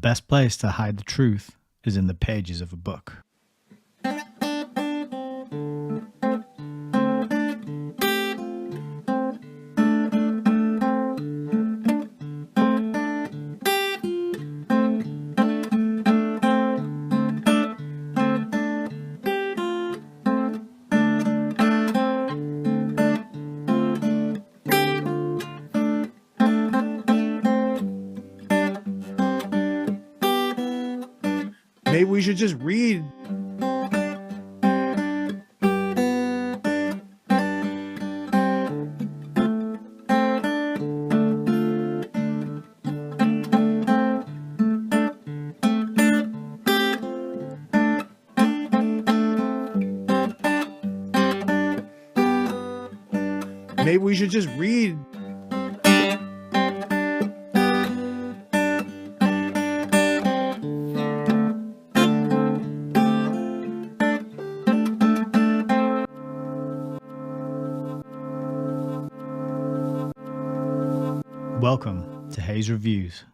best place to hide the truth is in the pages of a book. Maybe we should just read. Maybe we should just read. Welcome to Hayes Reviews.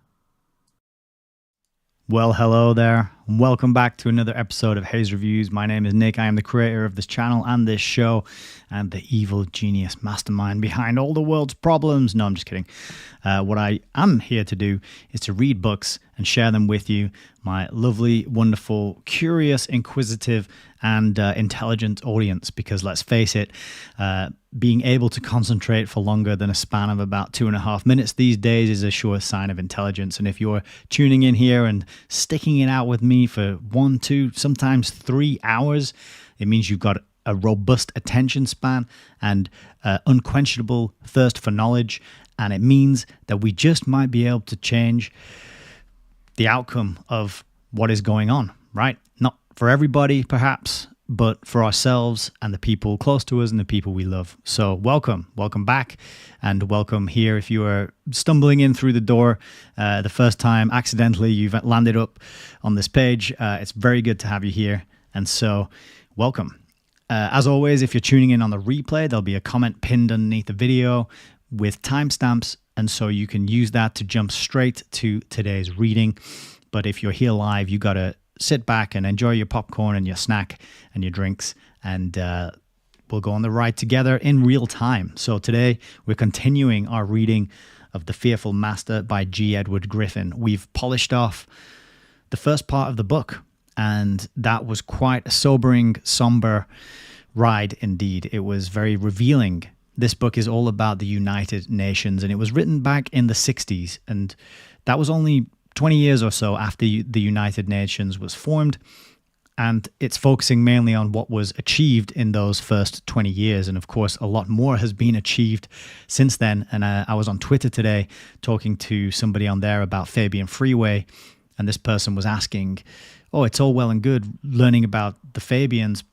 Well, hello there. Welcome back to another episode of Hayes Reviews. My name is Nick. I am the creator of this channel and this show and the evil genius mastermind behind all the world's problems. No, I'm just kidding. What I am here to do is to read books and share them with you, my lovely, wonderful, curious, inquisitive, and intelligent audience. Because let's face it, being able to concentrate for longer than a span of about 2.5 minutes these days is a sure sign of intelligence. And if you're tuning in here and sticking it out with me for 1, 2, sometimes 3 hours, it means you've got a robust attention span and unquenchable thirst for knowledge. And it means that we just might be able to change the outcome of what is going on, right? Not for everybody, perhaps, but for ourselves and the people close to us and the people we love. So welcome back, and welcome here. If you are stumbling in through the door the first time, accidentally, you've landed up on this page. It's very good to have you here. And so welcome. As always, if you're tuning in on the replay, there'll be a comment pinned underneath the video with timestamps. And so you can use that to jump straight to today's reading. But if you're here live, you got to sit back and enjoy your popcorn and your snack and your drinks, and we'll go on the ride together in real time. So today we're continuing our reading of The Fearful Master by G. Edward Griffin. We've polished off the first part of the book, and that was quite a sobering, somber ride indeed. It was very revealing. This book is all about the United Nations, and it was written back in the 60s, and that was only 20 years or so after the United Nations was formed, and it's focusing mainly on what was achieved in those first 20 years. And of course, a lot more has been achieved since then. And I was on Twitter today talking to somebody on there about Fabian Freeway, and this person was asking, oh, it's all well and good learning about the Fabians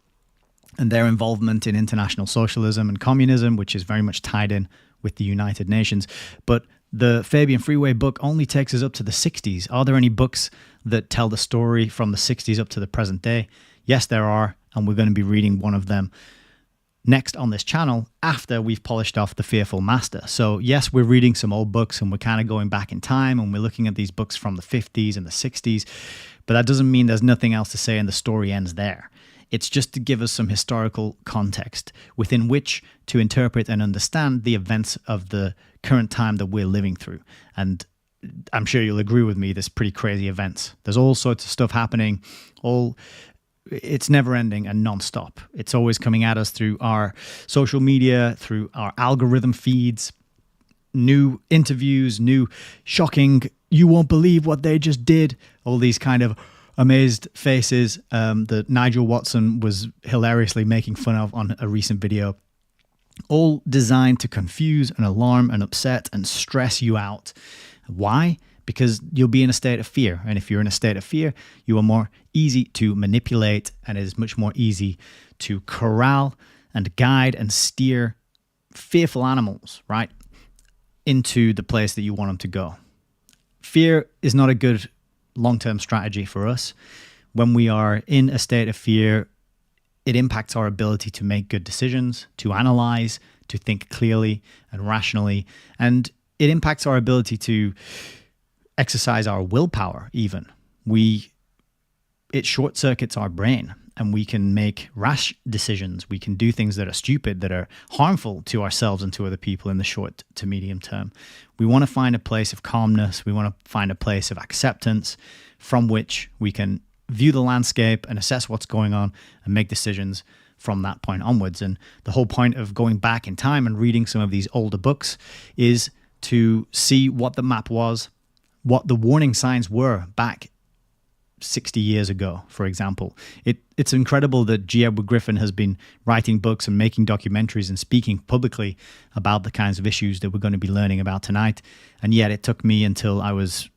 and their involvement in international socialism and communism, which is very much tied in with the United Nations. But the Fabian Freeway book only takes us up to the 60s. Are there any books that tell the story from the 60s up to the present day? Yes, there are, and we're going to be reading one of them next on this channel after we've polished off The Fearful Master. So yes, we're reading some old books and we're kind of going back in time and we're looking at these books from the 50s and the 60s, but that doesn't mean there's nothing else to say and the story ends there. It's just to give us some historical context within which to interpret and understand the events of the current time that we're living through. And I'm sure you'll agree with me, there's pretty crazy events. There's all sorts of stuff happening. It's never ending and non-stop. It's always coming at us through our social media, through our algorithm feeds, new interviews, new shocking, you won't believe what they just did, all these kind of amazed faces that Nigel Watson was hilariously making fun of on a recent video, all designed to confuse and alarm and upset and stress you out. Why? Because you'll be in a state of fear. And if you're in a state of fear, you are more easy to manipulate, and it is much more easy to corral and guide and steer fearful animals, right, into the place that you want them to go. Fear is not a good long-term strategy for us. When we are in a state of fear, it impacts our ability to make good decisions, to analyze, to think clearly and rationally, and it impacts our ability to exercise our willpower even. it short circuits our brain, and we can make rash decisions. We can do things that are stupid, that are harmful to ourselves and to other people in the short to medium term. We want to find a place of calmness. We want to find a place of acceptance from which we can view the landscape and assess what's going on and make decisions from that point onwards. And the whole point of going back in time and reading some of these older books is to see what the map was, what the warning signs were back 60 years ago, for example. It's incredible that G. Edward Griffin has been writing books and making documentaries and speaking publicly about the kinds of issues that we're going to be learning about tonight. And yet it took me until I was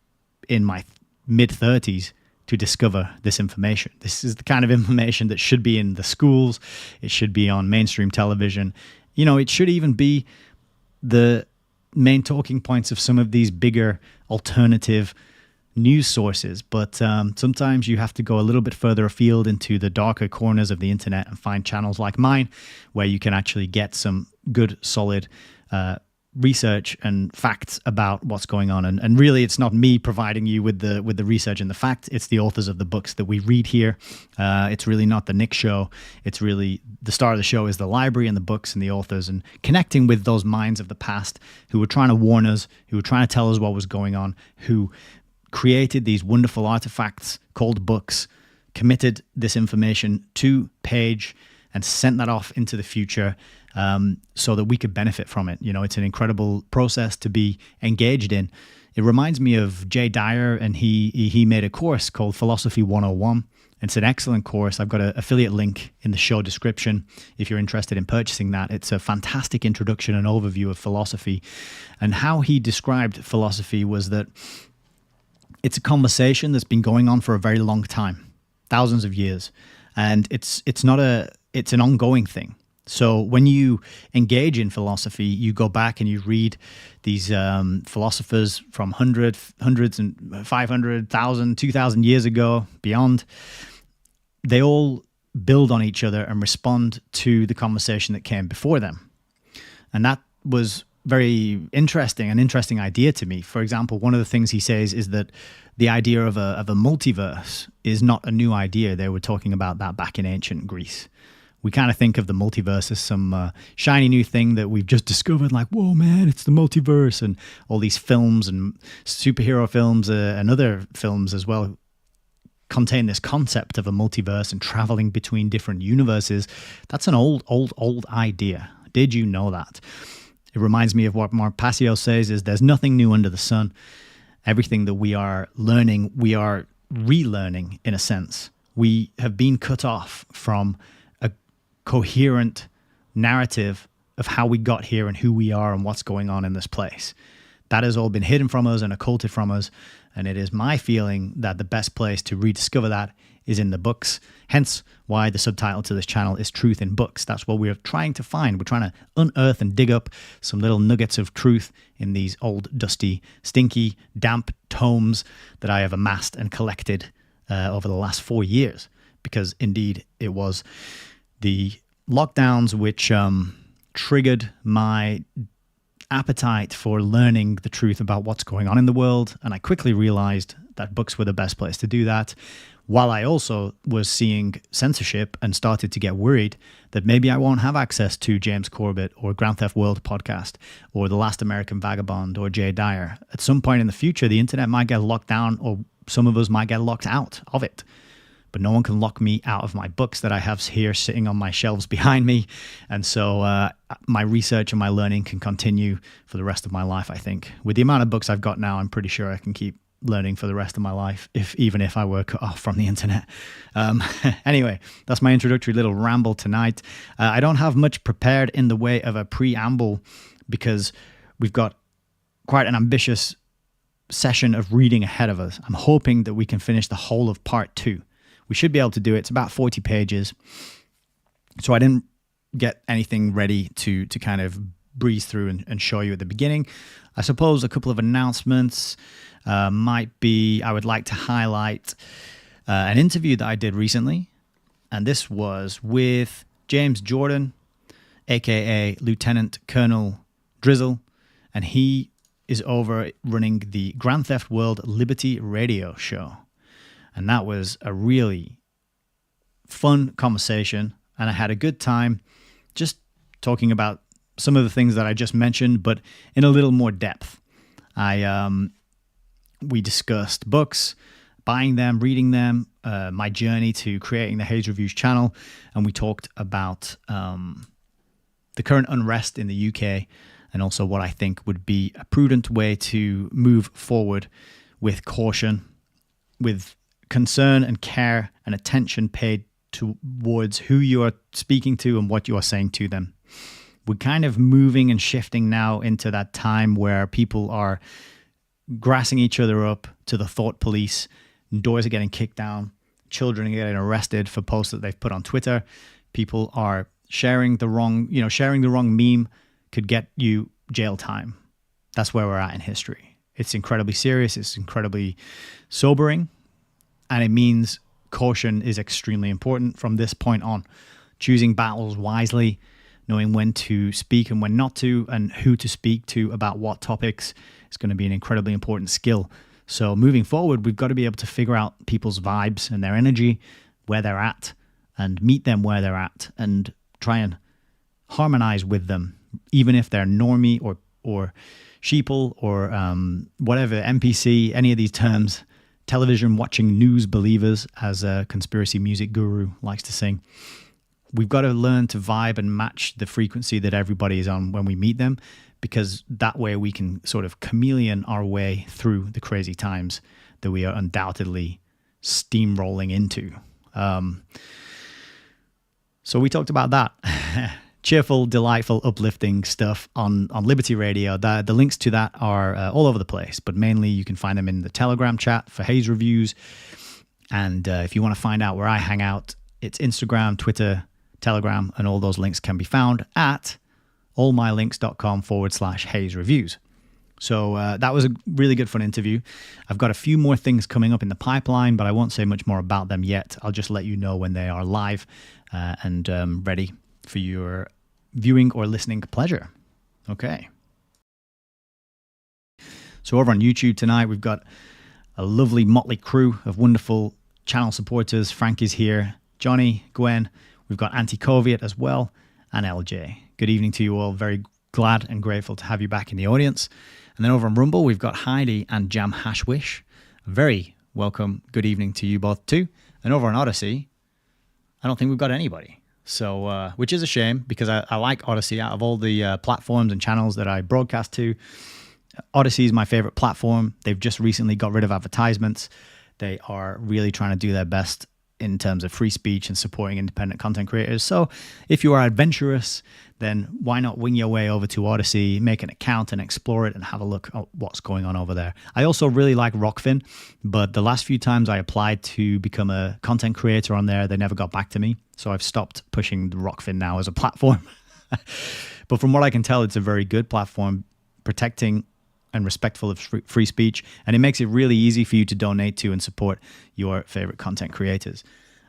in my mid-30s to discover this information. This is the kind of information that should be in the schools. It should be on mainstream television. You know, it should even be the main talking points of some of these bigger alternative news sources. But sometimes you have to go a little bit further afield into the darker corners of the internet and find channels like mine where you can actually get some good, solid research and facts about what's going on. And really, it's not me providing you with the research and the facts. It's the authors of the books that we read here. It's really not the Nick show. It's really the star of the show is the library and the books and the authors, and connecting with those minds of the past who were trying to warn us, who were trying to tell us what was going on, who created these wonderful artifacts called books, committed this information to page, and sent that off into the future so that we could benefit from it. You know, it's an incredible process to be engaged in. It reminds me of Jay Dyer, and he made a course called Philosophy 101. It's an excellent course. I've got an affiliate link in the show description if you're interested in purchasing that. It's a fantastic introduction and overview of philosophy. And how he described philosophy was that it's a conversation that's been going on for a very long time, thousands of years. And it's an ongoing thing. So when you engage in philosophy, you go back and you read these philosophers from hundreds and 500,000, 2,000 years ago, beyond. They all build on each other and respond to the conversation that came before them. And that was very interesting, an interesting idea to me. For example, one of the things he says is that the idea of a multiverse is not a new idea. They were talking about that back in ancient Greece. We kind of think of the multiverse as some shiny new thing that we've just discovered, like, whoa, man, it's the multiverse. And all these films and superhero films and other films as well contain this concept of a multiverse and traveling between different universes. That's an old idea. Did you know that? It reminds me of what Mark Passio says, is there's nothing new under the sun. Everything that we are learning, we are relearning in a sense. We have been cut off from a coherent narrative of how we got here and who we are and what's going on in this place. That has all been hidden from us and occulted from us. And it is my feeling that the best place to rediscover that is in the books. Hence why the subtitle to this channel is Truth in Books. That's what we're trying to find. We're trying to unearth and dig up some little nuggets of truth in these old, dusty, stinky, damp tomes that I have amassed and collected over the last 4 years. Because indeed, it was the lockdowns which triggered my appetite for learning the truth about what's going on in the world. And I quickly realized that books were the best place to do that, while I also was seeing censorship and started to get worried that maybe I won't have access to James Corbett or Grand Theft World podcast or The Last American Vagabond or Jay Dyer. At some point in the future, the internet might get locked down, or some of us might get locked out of it. But no one can lock me out of my books that I have here sitting on my shelves behind me. And so my research and my learning can continue for the rest of my life, I think. With the amount of books I've got now, I'm pretty sure I can keep learning for the rest of my life, even if I were cut off from the internet. Anyway, that's my introductory little ramble tonight. I don't have much prepared in the way of a preamble because we've got quite an ambitious session of reading ahead of us. I'm hoping that we can finish the whole of part 2. We should be able to do it. It's about 40 pages. So I didn't get anything ready to kind of breeze through and show you at the beginning. I suppose a couple of announcements might be, I would like to highlight an interview that I did recently. And this was with James Jordan, aka Lieutenant Colonel Drizzle. And he is over running the Grand Theft World Liberty radio show. And that was a really fun conversation. And I had a good time just talking about some of the things that I just mentioned, but in a little more depth. We discussed books, buying them, reading them, my journey to creating the Hayes Reviews channel, and we talked about the current unrest in the UK, and also what I think would be a prudent way to move forward with caution, with concern and care and attention paid towards who you are speaking to and what you are saying to them. We're kind of moving and shifting now into that time where people are grassing each other up to the thought police, doors are getting kicked down, children are getting arrested for posts that they've put on Twitter. People are sharing the wrong meme could get you jail time. That's where we're at in history. It's incredibly serious. It's incredibly sobering. And it means caution is extremely important from this point on. Choosing battles wisely, knowing when to speak and when not to, and who to speak to about what topics is going to be an incredibly important skill. So moving forward, we've got to be able to figure out people's vibes and their energy, where they're at, and meet them where they're at, and try and harmonize with them, even if they're normie or sheeple or whatever, NPC, any of these terms, television watching news believers, as a conspiracy music guru likes to sing. We've got to learn to vibe and match the frequency that everybody is on when we meet them, because that way we can sort of chameleon our way through the crazy times that we are undoubtedly steamrolling into. So we talked about that. Cheerful, delightful, uplifting stuff on Liberty Radio. The links to that are all over the place, but mainly you can find them in the Telegram chat for Hayes Reviews. And if you want to find out where I hang out, it's Instagram, Twitter, Telegram, and all those links can be found at allmylinks.com/Hayes Reviews. So that was a really good fun interview. I've got a few more things coming up in the pipeline, but I won't say much more about them yet. I'll just let you know when they are live and ready for your viewing or listening pleasure. Okay. So over on YouTube tonight, we've got a lovely motley crew of wonderful channel supporters. Frank is here, Johnny, Gwen. We've got Anti-Coviet as well, and LJ. Good evening to you all. Very glad and grateful to have you back in the audience. And then over on Rumble, we've got Heidi and Jam Hashwish. Very welcome. Good evening to you both too. And over on Odyssey, I don't think we've got anybody. So, which is a shame, because I like Odyssey. Out of all the platforms and channels that I broadcast to, Odyssey is my favorite platform. They've just recently got rid of advertisements. They are really trying to do their best in terms of free speech and supporting independent content creators. So if you are adventurous, then why not wing your way over to Odyssey, make an account and explore it and have a look at what's going on over there. I also really like Rockfin, but the last few times I applied to become a content creator on there, they never got back to me. So I've stopped pushing the Rockfin now as a platform. But from what I can tell, it's a very good platform, protecting and respectful of free speech, and it makes it really easy for you to donate to and support your favorite content creators.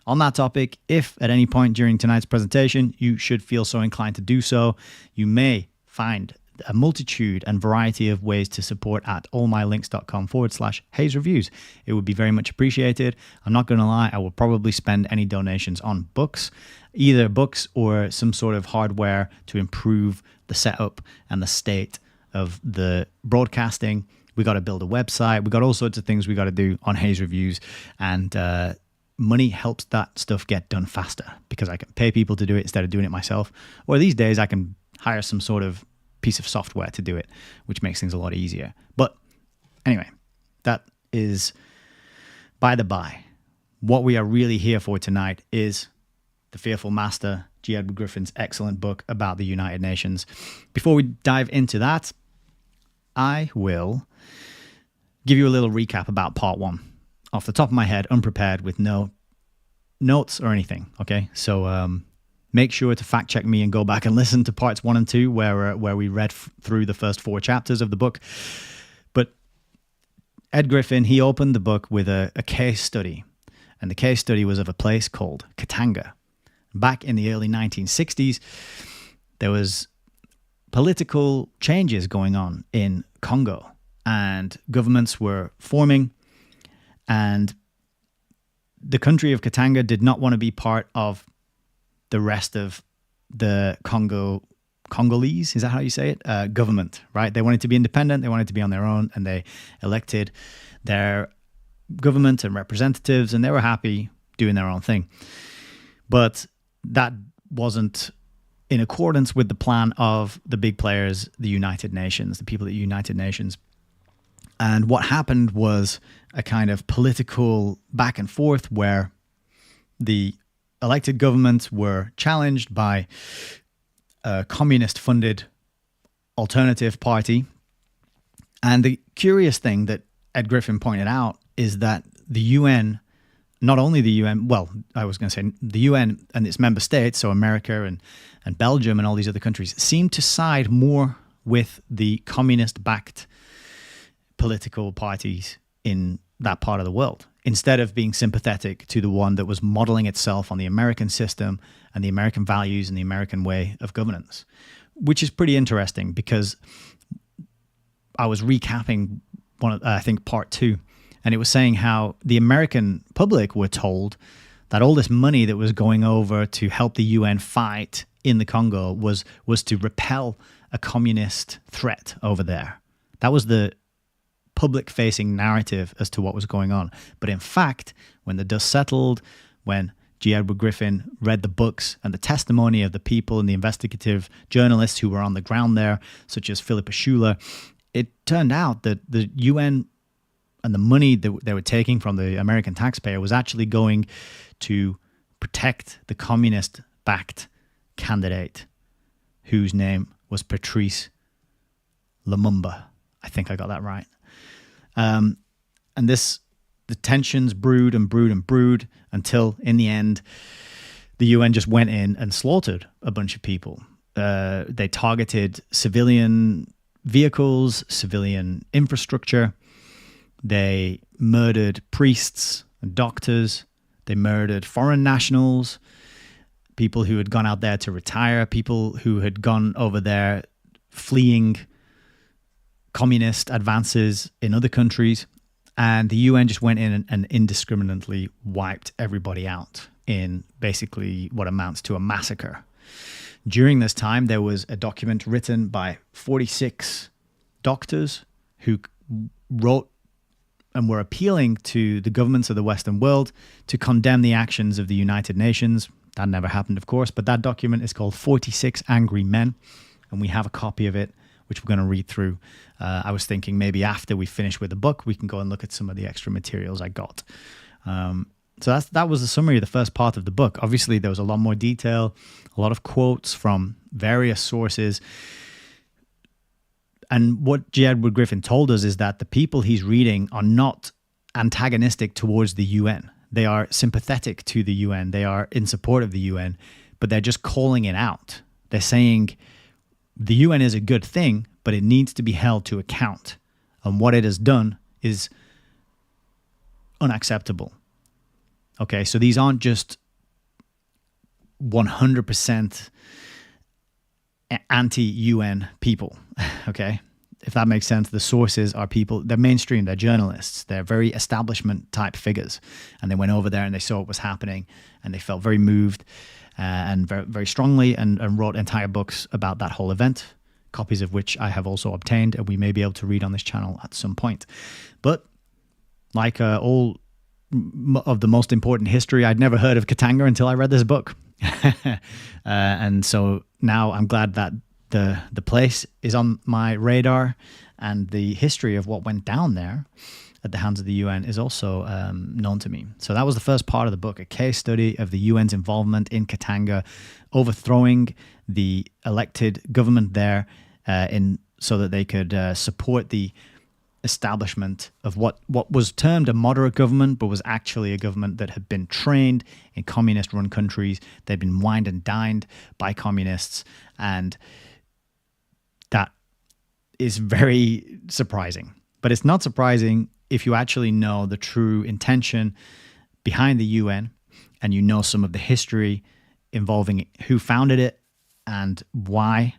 On that topic, if at any point during tonight's presentation you should feel so inclined to do so, you may find a multitude and variety of ways to support at allmylinks.com/Hayes Reviews. It would be very much appreciated. I'm not going to lie, I will probably spend any donations on books, either books or some sort of hardware to improve the setup and the state of the broadcasting. We got to build a website. We got all sorts of things we got to do on Hayes Reviews, and money helps that stuff get done faster, because I can pay people to do it instead of doing it myself. Or these days I can hire some sort of piece of software to do it, which makes things a lot easier. But anyway, that is by the by. What we are really here for tonight is The Fearful Master, G. Edward Griffin's excellent book about the United Nations. Before we dive into that, I will give you a little recap about part one. Off the top of my head, unprepared, with no notes or anything, okay? So make sure to fact check me and go back and listen to parts 1 and 2 where we read through the first 4 chapters of the book. But Ed Griffin, he opened the book with a case study, and the case study was of a place called Katanga. Back in the early 1960s, there was political changes going on in Congo, and governments were forming, and the country of Katanga did not want to be part of the rest of the Congolese, is that how you say it? Government, right? They wanted to be independent. They wanted to be on their own, and they elected their government and representatives, and they were happy doing their own thing. But that wasn't in accordance with the plan of the big players, the United Nations, the people at the United Nations. And what happened was a kind of political back and forth where the elected governments were challenged by a communist-funded alternative party. And the curious thing that Ed Griffin pointed out is that the UN, not only the UN, well, I was going to say the UN and its member states, so America and Belgium and all these other countries, seem to side more with the communist-backed political parties in that part of the world, instead of being sympathetic to the one that was modeling itself on the American system and the American values and the American way of governance, which is pretty interesting because I was recapping I think part 2, and it was saying how the American public were told that all this money that was going over to help the UN fight in the Congo was to repel a communist threat over there. That was the public-facing narrative as to what was going on. But in fact, when the dust settled, when G. Edward Griffin read the books and the testimony of the people and the investigative journalists who were on the ground there, such as Philippa Schuler, it turned out that the UN and the money that they were taking from the American taxpayer was actually going to protect the communist-backed candidate whose name was Patrice Lumumba. I think I got that right. And the tensions brewed and brewed and brewed until, in the end, the UN just went in and slaughtered a bunch of people. They targeted civilian vehicles, civilian infrastructure. They murdered priests and doctors. They murdered foreign nationals, people who had gone out there to retire, people who had gone over there fleeing communist advances in other countries. And the UN just went in and indiscriminately wiped everybody out in basically what amounts to a massacre. During this time, there was a document written by 46 doctors who wrote and were appealing to the governments of the Western world to condemn the actions of the United Nations. That never happened, of course, but that document is called 46 Angry Men, and we have a copy of it, which we're going to read through. I was thinking maybe after we finish with the book, we can go and look at some of the extra materials I got. So that was the summary of the first part of the book. Obviously, there was a lot more detail, a lot of quotes from various sources. And what G. Edward Griffin told us is that the people he's reading are not antagonistic towards the UN. They are sympathetic to the UN. They are in support of the UN, but they're just calling it out. They're saying the UN is a good thing, but it needs to be held to account. And what it has done is unacceptable. Okay, so these aren't just 100% anti-UN people, okay? If that makes sense, the sources are people, they're mainstream, they're journalists, they're very establishment type figures. And they went over there and they saw what was happening and they felt very moved and very, very strongly and wrote entire books about that whole event, copies of which I have also obtained and we may be able to read on this channel at some point. But like all of the most important history, I'd never heard of Katanga until I read this book. And so now I'm glad that the place is on my radar and the history of what went down there at the hands of the UN is also known to me. So that was the first part of the book, a case study of the UN's involvement in Katanga, overthrowing the elected government there so that they could support the establishment of what was termed a moderate government, but was actually a government that had been trained in communist-run countries. They'd been wined and dined by communists, and that is very surprising. But it's not surprising if you actually know the true intention behind the UN and you know some of the history involving who founded it and why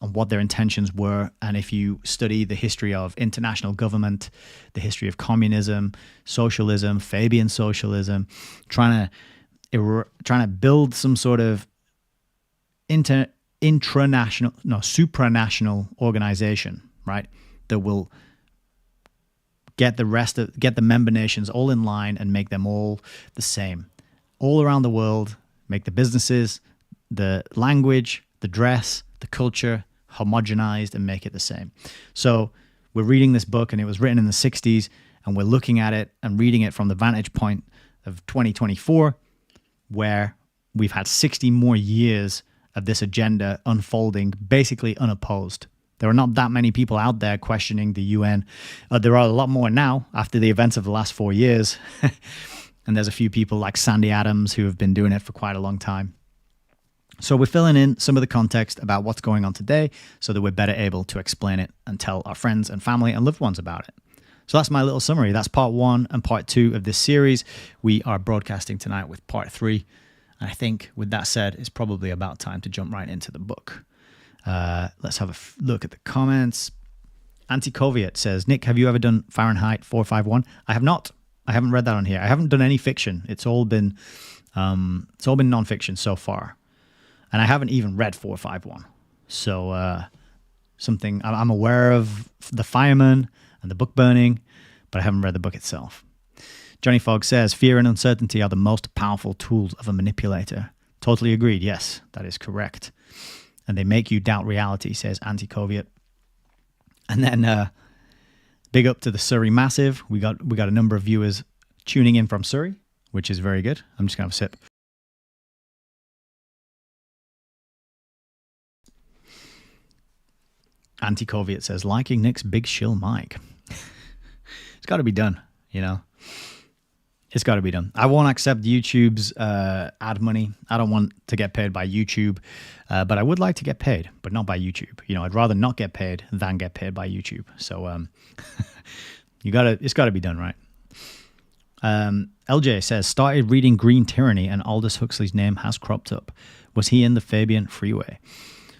and what their intentions were. And if you study the history of international government, the history of communism, socialism, Fabian socialism, trying to build some sort of supranational organization, right? That will get the member nations all in line and make them all the same, all around the world. Make the businesses, the language, the dress, the culture homogenized, and make it the same. So we're reading this book, and it was written in the 60s, and we're looking at it and reading it from the vantage point of 2024, where we've had 60 more years of this agenda unfolding basically unopposed. There are not that many people out there questioning the UN. There are a lot more now after the events of the last 4 years. And there's a few people like Sandy Adams who have been doing it for quite a long time. So we're filling in some of the context about what's going on today so that we're better able to explain it and tell our friends and family and loved ones about it. So that's my little summary. That's part 1 and part 2 of this series. We are broadcasting tonight with part 3. And I think with that said, it's probably about time to jump right into the book. Let's have a look at the comments. Antikoviet says, Nick, have you ever done Fahrenheit 451? I have not. I haven't read that on here. I haven't done any fiction. It's all been nonfiction so far. And I haven't even read 451. So something I'm aware of the fireman and the book burning, but I haven't read the book itself. Johnny Fogg says, fear and uncertainty are the most powerful tools of a manipulator. Totally agreed. Yes, that is correct. And they make you doubt reality, says Antikoviet. And then big up to the Surrey Massive. We got a number of viewers tuning in from Surrey, which is very good. I'm just going to have a sip. Antikoviet says, liking Nick's big shill mic. It's got to be done, you know. It's got to be done. I won't accept YouTube's ad money. I don't want to get paid by YouTube, but I would like to get paid, but not by YouTube. You know, I'd rather not get paid than get paid by YouTube. So it's got to be done right. LJ says, started reading Green Tyranny and Aldous Huxley's name has cropped up. Was he in the Fabian Freeway?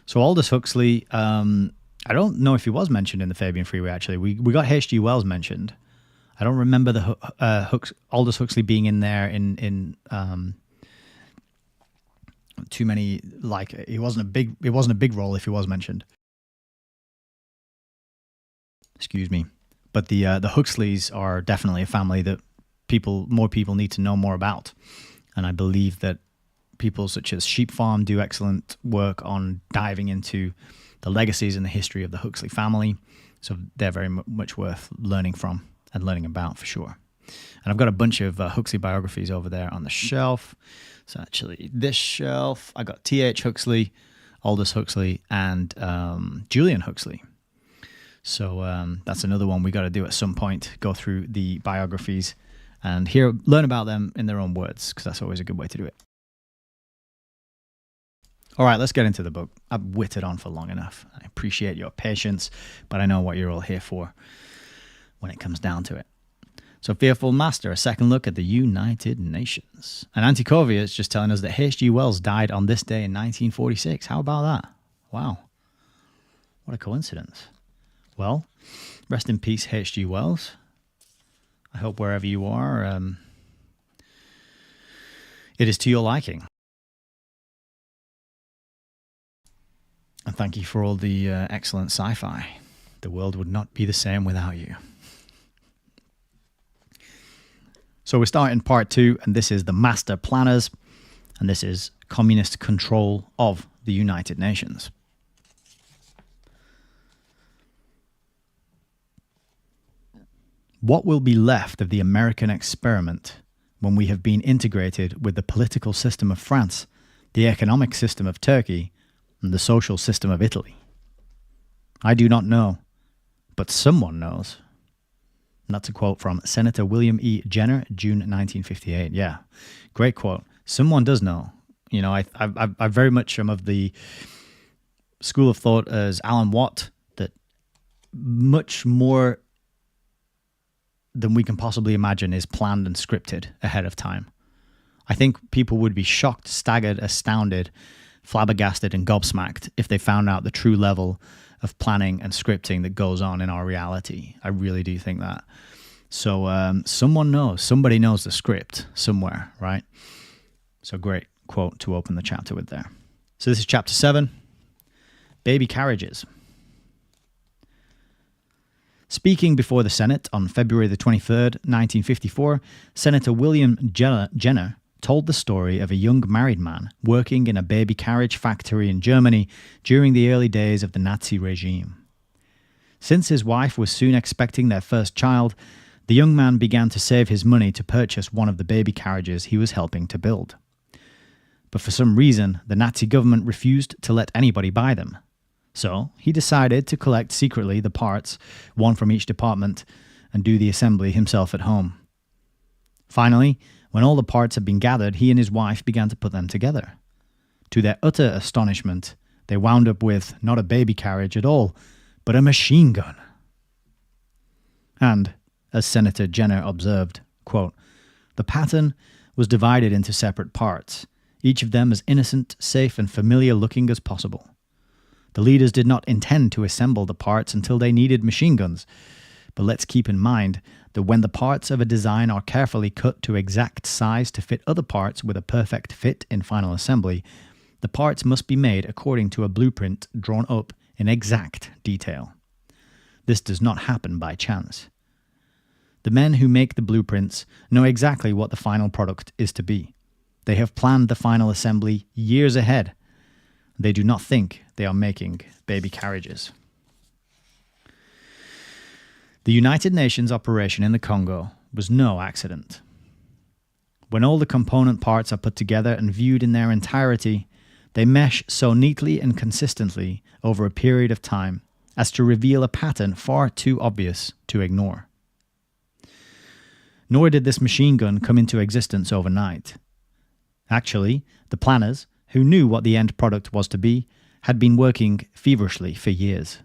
So Aldous Huxley, I don't know if he was mentioned in the Fabian Freeway, actually. We got H.G. Wells mentioned. I don't remember the Aldous Huxley being in there in too many, like it wasn't a big role if he was mentioned. Excuse me. But the Huxleys are definitely a family that more people need to know more about. And I believe that people such as Sheep Farm do excellent work on diving into the legacies and the history of the Huxley family. So they're very much worth learning from and learning about for sure. And I've got a bunch of Huxley biographies over there on the shelf. So actually this shelf, I got T.H. Huxley, Aldous Huxley, and Julian Huxley. So that's another one we got to do at some point, go through the biographies and learn about them in their own words, because that's always a good way to do it. All right, let's get into the book. I've whittled on for long enough. I appreciate your patience, but I know what you're all here for when it comes down to it. So, Fearful Master, a second look at the United Nations. And Antikovia is just telling us that H.G. Wells died on this day in 1946. How about that? Wow. What a coincidence. Well, rest in peace, H.G. Wells. I hope wherever you are, it is to your liking. And thank you for all the excellent sci-fi. The world would not be the same without you. So we're starting part 2, and this is the Master Planners, and this is communist control of the United Nations. What will be left of the American experiment when we have been integrated with the political system of France, the economic system of Turkey, and the social system of Italy? I do not know, but someone knows. And that's a quote from Senator William E. Jenner, June 1958. Yeah, great quote. Someone does know. You know, I very much am of the school of thought as Alan Watt, that much more than we can possibly imagine is planned and scripted ahead of time. I think people would be shocked, staggered, astounded flabbergasted and gobsmacked if they found out the true level of planning and scripting that goes on in our reality. I really do think that. So somebody knows the script somewhere, right? So great quote to open the chapter with there. So this is chapter 7, baby carriages. Speaking before the Senate on February the 23rd, 1954, Senator William Jenner told the story of a young married man working in a baby carriage factory in Germany during the early days of the Nazi regime. Since his wife was soon expecting their first child, the young man began to save his money to purchase one of the baby carriages he was helping to build. But for some reason, the Nazi government refused to let anybody buy them. So he decided to collect secretly the parts, one from each department, and do the assembly himself at home. Finally, when all the parts had been gathered, he and his wife began to put them together. To their utter astonishment, they wound up with not a baby carriage at all, but a machine gun. And, as Senator Jenner observed, quote, the pattern was divided into separate parts, each of them as innocent, safe, and familiar looking as possible. The leaders did not intend to assemble the parts until they needed machine guns. But let's keep in mind that when the parts of a design are carefully cut to exact size to fit other parts with a perfect fit in final assembly, the parts must be made according to a blueprint drawn up in exact detail. This does not happen by chance. The men who make the blueprints know exactly what the final product is to be. They have planned the final assembly years ahead. They do not think they are making baby carriages. The United Nations operation in the Congo was no accident. When all the component parts are put together and viewed in their entirety, they mesh so neatly and consistently over a period of time as to reveal a pattern far too obvious to ignore. Nor did this machine gun come into existence overnight. Actually, the planners, who knew what the end product was to be, had been working feverishly for years.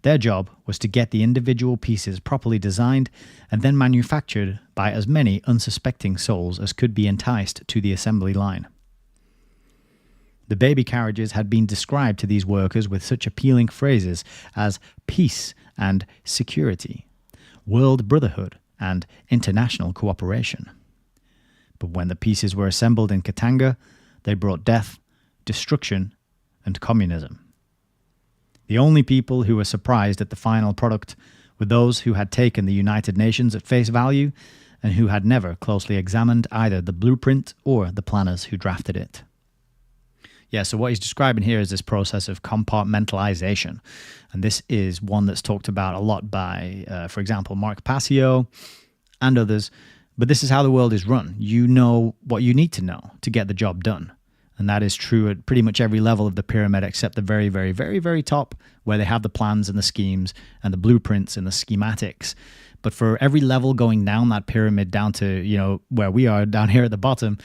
Their job was to get the individual pieces properly designed and then manufactured by as many unsuspecting souls as could be enticed to the assembly line. The baby carriages had been described to these workers with such appealing phrases as peace and security, world brotherhood and international cooperation. But when the pieces were assembled in Katanga, they brought death, destruction, and communism. The only people who were surprised at the final product were those who had taken the United Nations at face value and who had never closely examined either the blueprint or the planners who drafted it. Yeah, so what he's describing here is this process of compartmentalization. And this is one that's talked about a lot by, for example, Mark Passio and others. But this is how the world is run. You know what you need to know to get the job done. And that is true at pretty much every level of the pyramid except the very, very, very, very top, where they have the plans and the schemes and the blueprints and the schematics. But for every level going down that pyramid, down to, where we are down here at the bottom,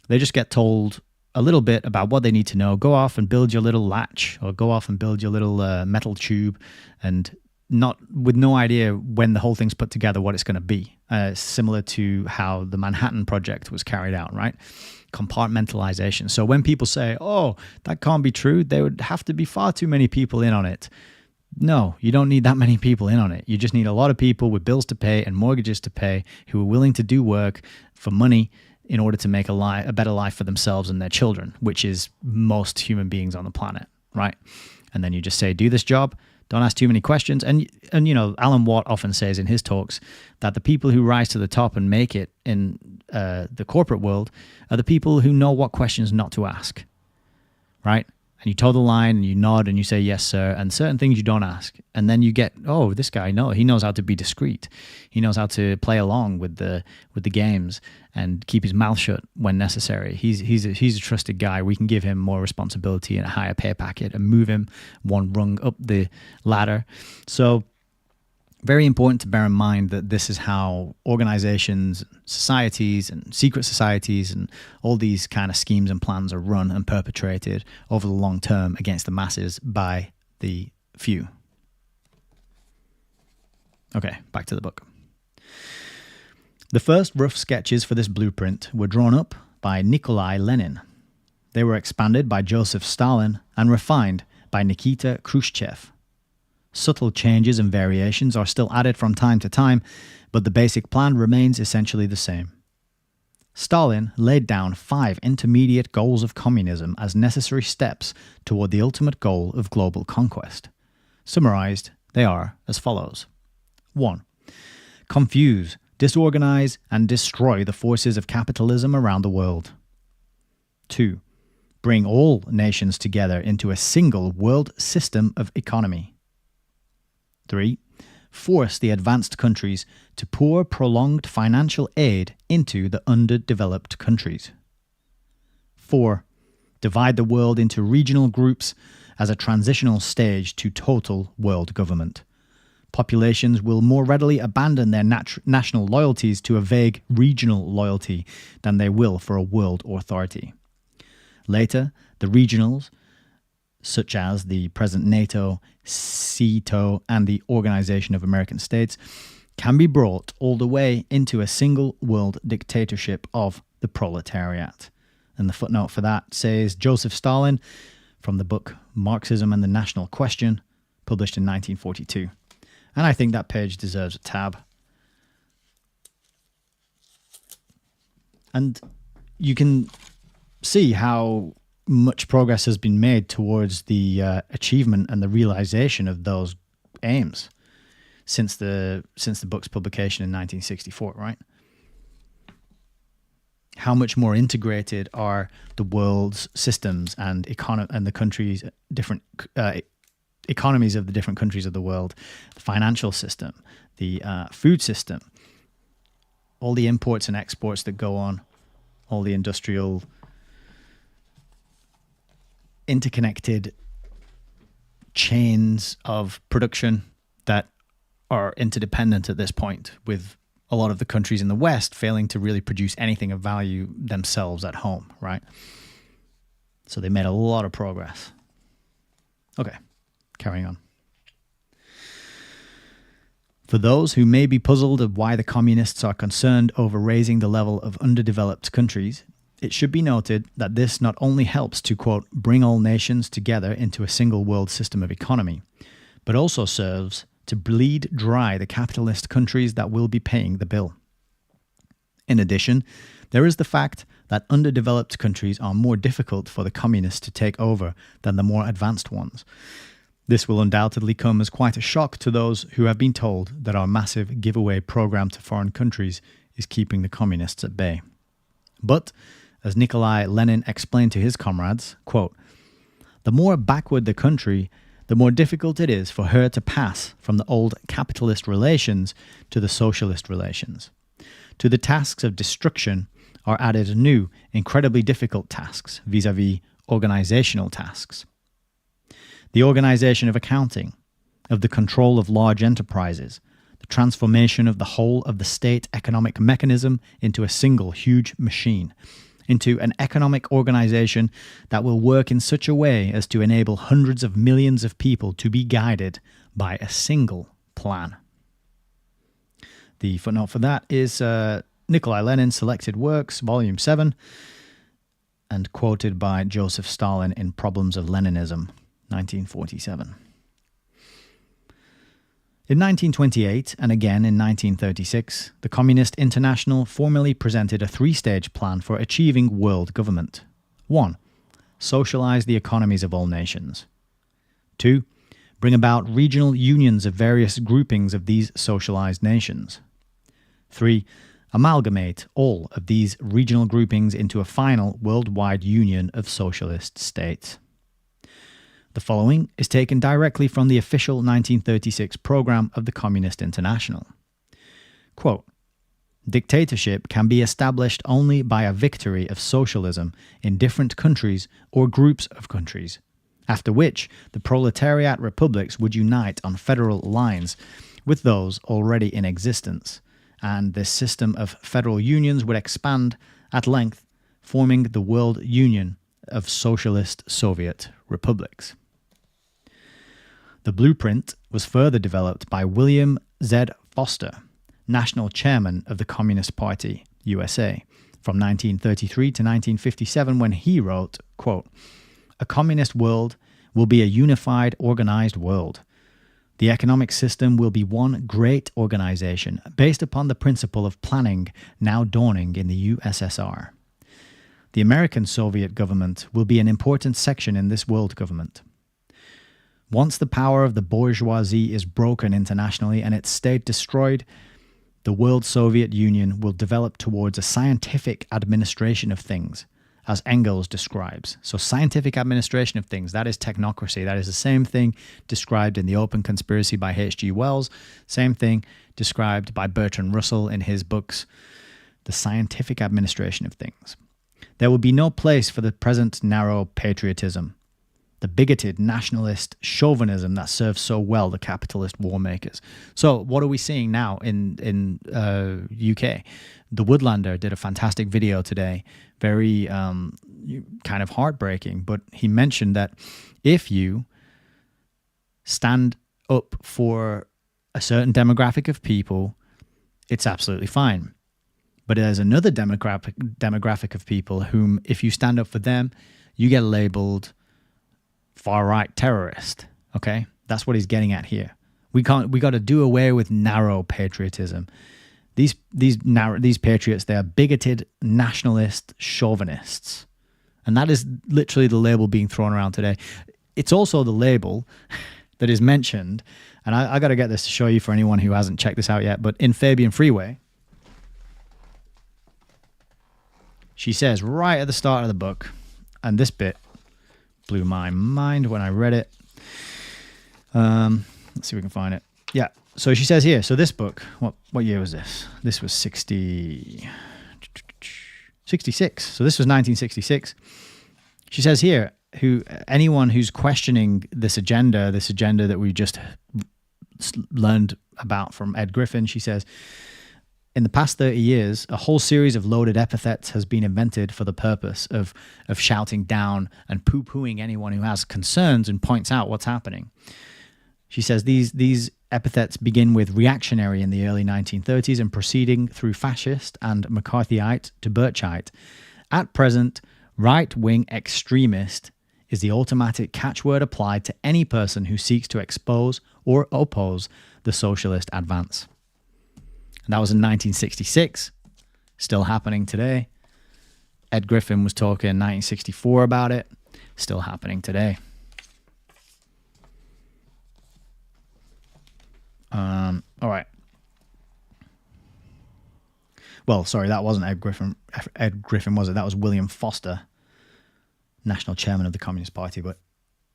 they just get told a little bit about what they need to know. Go off and build your little latch, or go off and build your little metal tube, and with no idea when the whole thing's put together what it's going to be. Similar to how the Manhattan Project was carried out, right? Compartmentalization. So when people say, oh, that can't be true, there would have to be far too many people in on it. No, you don't need that many people in on it. You just need a lot of people with bills to pay and mortgages to pay who are willing to do work for money in order to make a better life for themselves and their children, which is most human beings on the planet, right? And then you just say, do this job, don't ask too many questions. And Alan Watt often says in his talks that the people who rise to the top and make it in the corporate world are the people who know what questions not to ask, right? And you toe the line and you nod and you say, yes, sir. And certain things you don't ask. And then you get, oh, this guy, no, he knows how to be discreet. He knows how to play along with the games and keep his mouth shut when necessary. He's a trusted guy. We can give him more responsibility and a higher pay packet and move him one rung up the ladder. So very important to bear in mind that this is how organizations, societies, and secret societies and all these kind of schemes and plans are run and perpetrated over the long term against the masses by the few. Okay, back to the book. The first rough sketches for this blueprint were drawn up by Nikolai Lenin. They were expanded by Joseph Stalin and refined by Nikita Khrushchev. Subtle changes and variations are still added from time to time, but the basic plan remains essentially the same. Stalin laid down 5 intermediate goals of communism as necessary steps toward the ultimate goal of global conquest. Summarized, they are as follows. 1. Confuse, disorganize, and destroy the forces of capitalism around the world. 2. Bring all nations together into a single world system of economy. 3. Force the advanced countries to pour prolonged financial aid into the underdeveloped countries. 4. Divide the world into regional groups as a transitional stage to total world government. Populations will more readily abandon their national loyalties to a vague regional loyalty than they will for a world authority. Later, the regionals, such as the present NATO, CETO, and the Organization of American States, can be brought all the way into a single world dictatorship of the proletariat. And the footnote for that says Joseph Stalin from the book Marxism and the National Question, published in 1942. And I think that page deserves a tab. And you can see how much progress has been made towards the achievement and the realization of those aims since the book's publication in 1964, right? How much more integrated are the world's systems and the countries, different economies of the different countries of the world, the financial system, the food system, all the imports and exports that go on, all the industrial interconnected chains of production that are interdependent at this point, with a lot of the countries in the West failing to really produce anything of value themselves at home, right? So they made a lot of progress. Okay, carrying on. For those who may be puzzled of why the communists are concerned over raising the level of underdeveloped countries, it should be noted that this not only helps to, quote, bring all nations together into a single world system of economy, but also serves to bleed dry the capitalist countries that will be paying the bill. In addition, there is the fact that underdeveloped countries are more difficult for the communists to take over than the more advanced ones. This will undoubtedly come as quite a shock to those who have been told that our massive giveaway program to foreign countries is keeping the communists at bay. But, as Nikolai Lenin explained to his comrades, quote, the more backward the country, the more difficult it is for her to pass from the old capitalist relations to the socialist relations. To the tasks of destruction are added new, incredibly difficult tasks vis-à-vis organizational tasks. The organization of accounting, of the control of large enterprises, the transformation of the whole of the state economic mechanism into a single huge machine, into an economic organization that will work in such a way as to enable hundreds of millions of people to be guided by a single plan. The footnote for that is Nikolai Lenin, Selected Works, Volume 7, and quoted by Joseph Stalin in Problems of Leninism, 1947. In 1928 and again in 1936, the Communist International formally presented a 3-stage plan for achieving world government. 1. Socialize the economies of all nations. 2. Bring about regional unions of various groupings of these socialized nations. 3. Amalgamate all of these regional groupings into a final worldwide union of socialist states. The following is taken directly from the official 1936 program of the Communist International. Quote, dictatorship can be established only by a victory of socialism in different countries or groups of countries, after which the proletariat republics would unite on federal lines with those already in existence, and this system of federal unions would expand at length, forming the World Union of Socialist Soviet Republics. The blueprint was further developed by William Z. Foster, national chairman of the Communist Party, USA, from 1933 to 1957 when he wrote, quote, "A communist world will be a unified, organized world. The economic system will be one great organization based upon the principle of planning now dawning in the USSR. The American Soviet government will be an important section in this world government. Once the power of the bourgeoisie is broken internationally and its state destroyed, the world Soviet Union will develop towards a scientific administration of things, as Engels describes." So scientific administration of things, that is technocracy. That is the same thing described in The Open Conspiracy by H.G. Wells, same thing described by Bertrand Russell in his books, The Scientific Administration of Things. There will be no place for the present narrow patriotism, the bigoted nationalist chauvinism that serves so well the capitalist war makers. So what are we seeing now in UK? The Woodlander did a fantastic video today, very kind of heartbreaking, but he mentioned that if you stand up for a certain demographic of people, it's absolutely fine. But there's another demographic of people whom, if you stand up for them, you get labeled far-right terrorist. Okay, that's what he's getting at here. We got to do away with narrow patriotism. These patriots, they are bigoted nationalist chauvinists, and that is literally the label being thrown around today. It's also the label that is mentioned, and I got to get this to show you for anyone who hasn't checked this out yet. But in Fabian Freeway, she says right at the start of the book, and this bit blew my mind when I read it. Let's see if we can find it. Yeah. So she says here, so this book, what year was this? This was 66. So this was 1966. She says here, anyone who's questioning this agenda that we just learned about from Ed Griffin, she says, in the past 30 years, a whole series of loaded epithets has been invented for the purpose of shouting down and poo-pooing anyone who has concerns and points out what's happening. She says these epithets begin with reactionary in the early 1930s and proceeding through fascist and McCarthyite to Birchite. At present, right-wing extremist is the automatic catchword applied to any person who seeks to expose or oppose the socialist advance. And that was in 1966, still happening today. Ed Griffin was talking in 1964 about it, still happening today. All right. Well, sorry, that wasn't Ed Griffin. Ed Griffin, was it? That was William Foster, national chairman of the Communist Party, but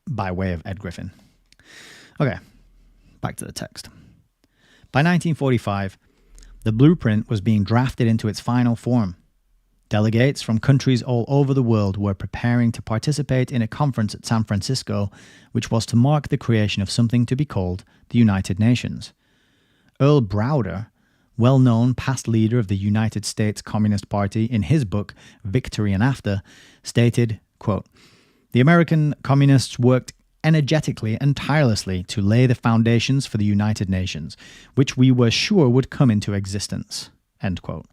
by way of Ed Griffin. Okay, back to the text. By 1945, the blueprint was being drafted into its final form. Delegates from countries all over the world were preparing to participate in a conference at San Francisco, which was to mark the creation of something to be called the United Nations. Earl Browder, well-known past leader of the United States Communist Party, in his book Victory and After, stated, quote, "The American communists worked energetically and tirelessly to lay the foundations for the United Nations, which we were sure would come into existence," end quote.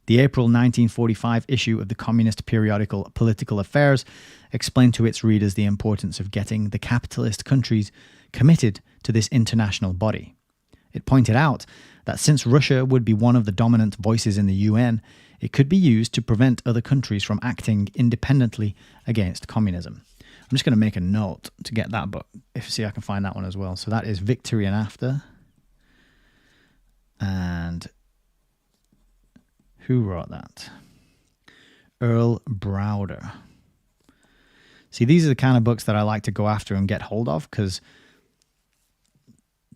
The April 1945 issue of the communist periodical Political Affairs explained to its readers the importance of getting the capitalist countries committed to this international body. It pointed out that since Russia would be one of the dominant voices in the UN, it could be used to prevent other countries from acting independently against communism. I'm just going to make a note to get that book, see if I can find that one as well. So that is Victory and After. And who wrote that? Earl Browder. See, these are the kind of books that I like to go after and get hold of, because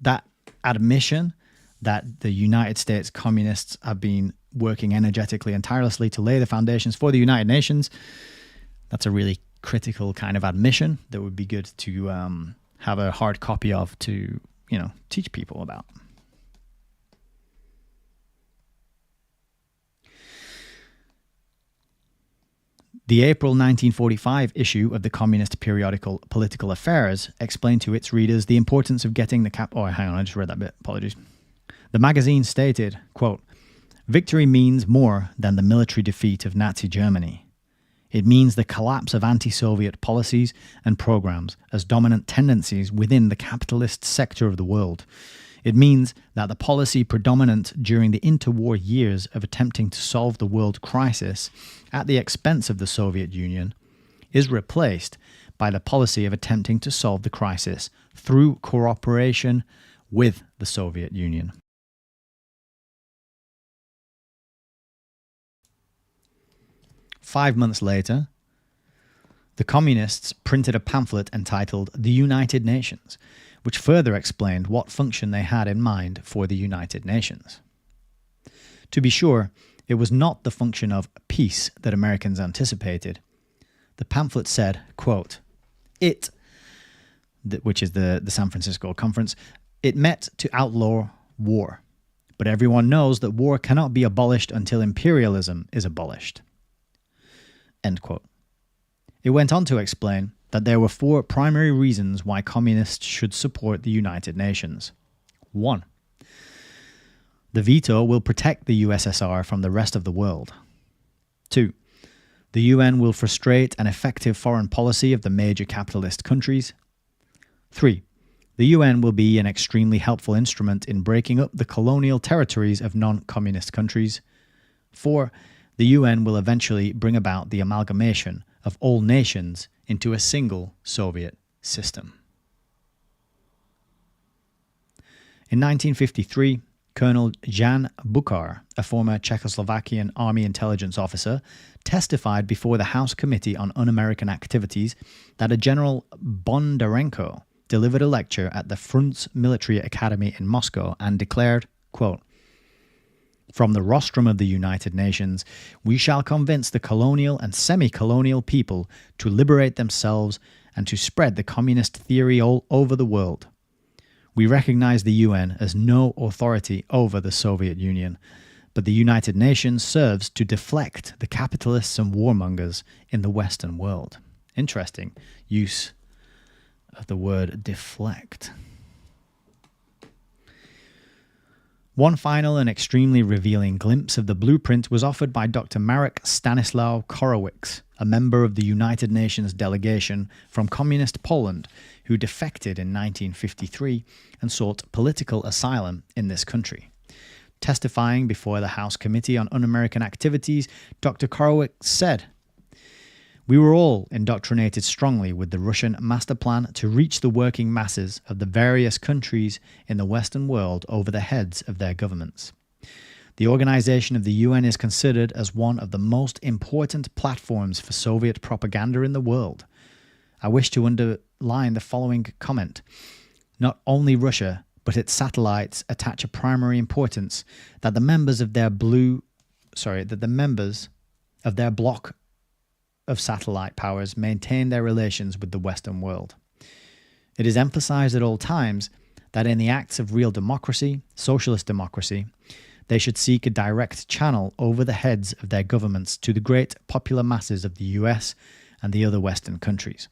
that admission that the United States communists have been working energetically and tirelessly to lay the foundations for the United Nations, that's a really critical kind of admission that would be good to have a hard copy of to, teach people about. The April 1945 issue of the communist periodical Political Affairs explained to its readers the importance of getting the I just read that bit, apologies. The magazine stated, quote, Victory means more than the military defeat of Nazi Germany. It means the collapse of anti-Soviet policies and programs as dominant tendencies within the capitalist sector of the world. It means that the policy predominant during the interwar years of attempting to solve the world crisis at the expense of the Soviet Union is replaced by the policy of attempting to solve the crisis through cooperation with the Soviet Union. Five months later, the communists printed a pamphlet entitled The United Nations, which further explained what function they had in mind for the United Nations. To be sure, it was not the function of peace that Americans anticipated. The pamphlet said, quote, which is the San Francisco Conference, it met to outlaw war. But everyone knows that war cannot be abolished until imperialism is abolished. End quote. It went on to explain that there were four primary reasons why communists should support the United Nations. 1. The veto will protect the USSR from the rest of the world. 2. The UN will frustrate an effective foreign policy of the major capitalist countries. 3. The UN will be an extremely helpful instrument in breaking up the colonial territories of non-communist countries. 4. The UN will eventually bring about the amalgamation of all nations into a single Soviet system. In 1953, Colonel Jan Buchar, a former Czechoslovakian army intelligence officer, testified before the House Committee on Un-American Activities that a General Bondarenko delivered a lecture at the Frunze Military Academy in Moscow and declared, quote, "From the rostrum of the United Nations, we shall convince the colonial and semi-colonial people to liberate themselves and to spread the communist theory all over the world. We recognize the UN as no authority over the Soviet Union, but the United Nations serves to deflect the capitalists and warmongers in the Western world." Interesting use of the word deflect. One final and extremely revealing glimpse of the blueprint was offered by Dr. Marek Stanislaw Korowicz, a member of the United Nations delegation from Communist Poland, who defected in 1953 and sought political asylum in this country. Testifying before the House Committee on Un-American Activities, Dr. Korowicz said, "We were all indoctrinated strongly with the Russian master plan to reach the working masses of the various countries in the Western world over the heads of their governments. The organization of the UN is considered as one of the most important platforms for Soviet propaganda in the world. I wish to underline the following comment. Not only Russia, but its satellites attach a primary importance that the members of their bloc of satellite powers maintain their relations with the Western world. It is emphasized at all times that in the acts of real democracy, socialist democracy, they should seek a direct channel over the heads of their governments to the great popular masses of the US and the other Western countries.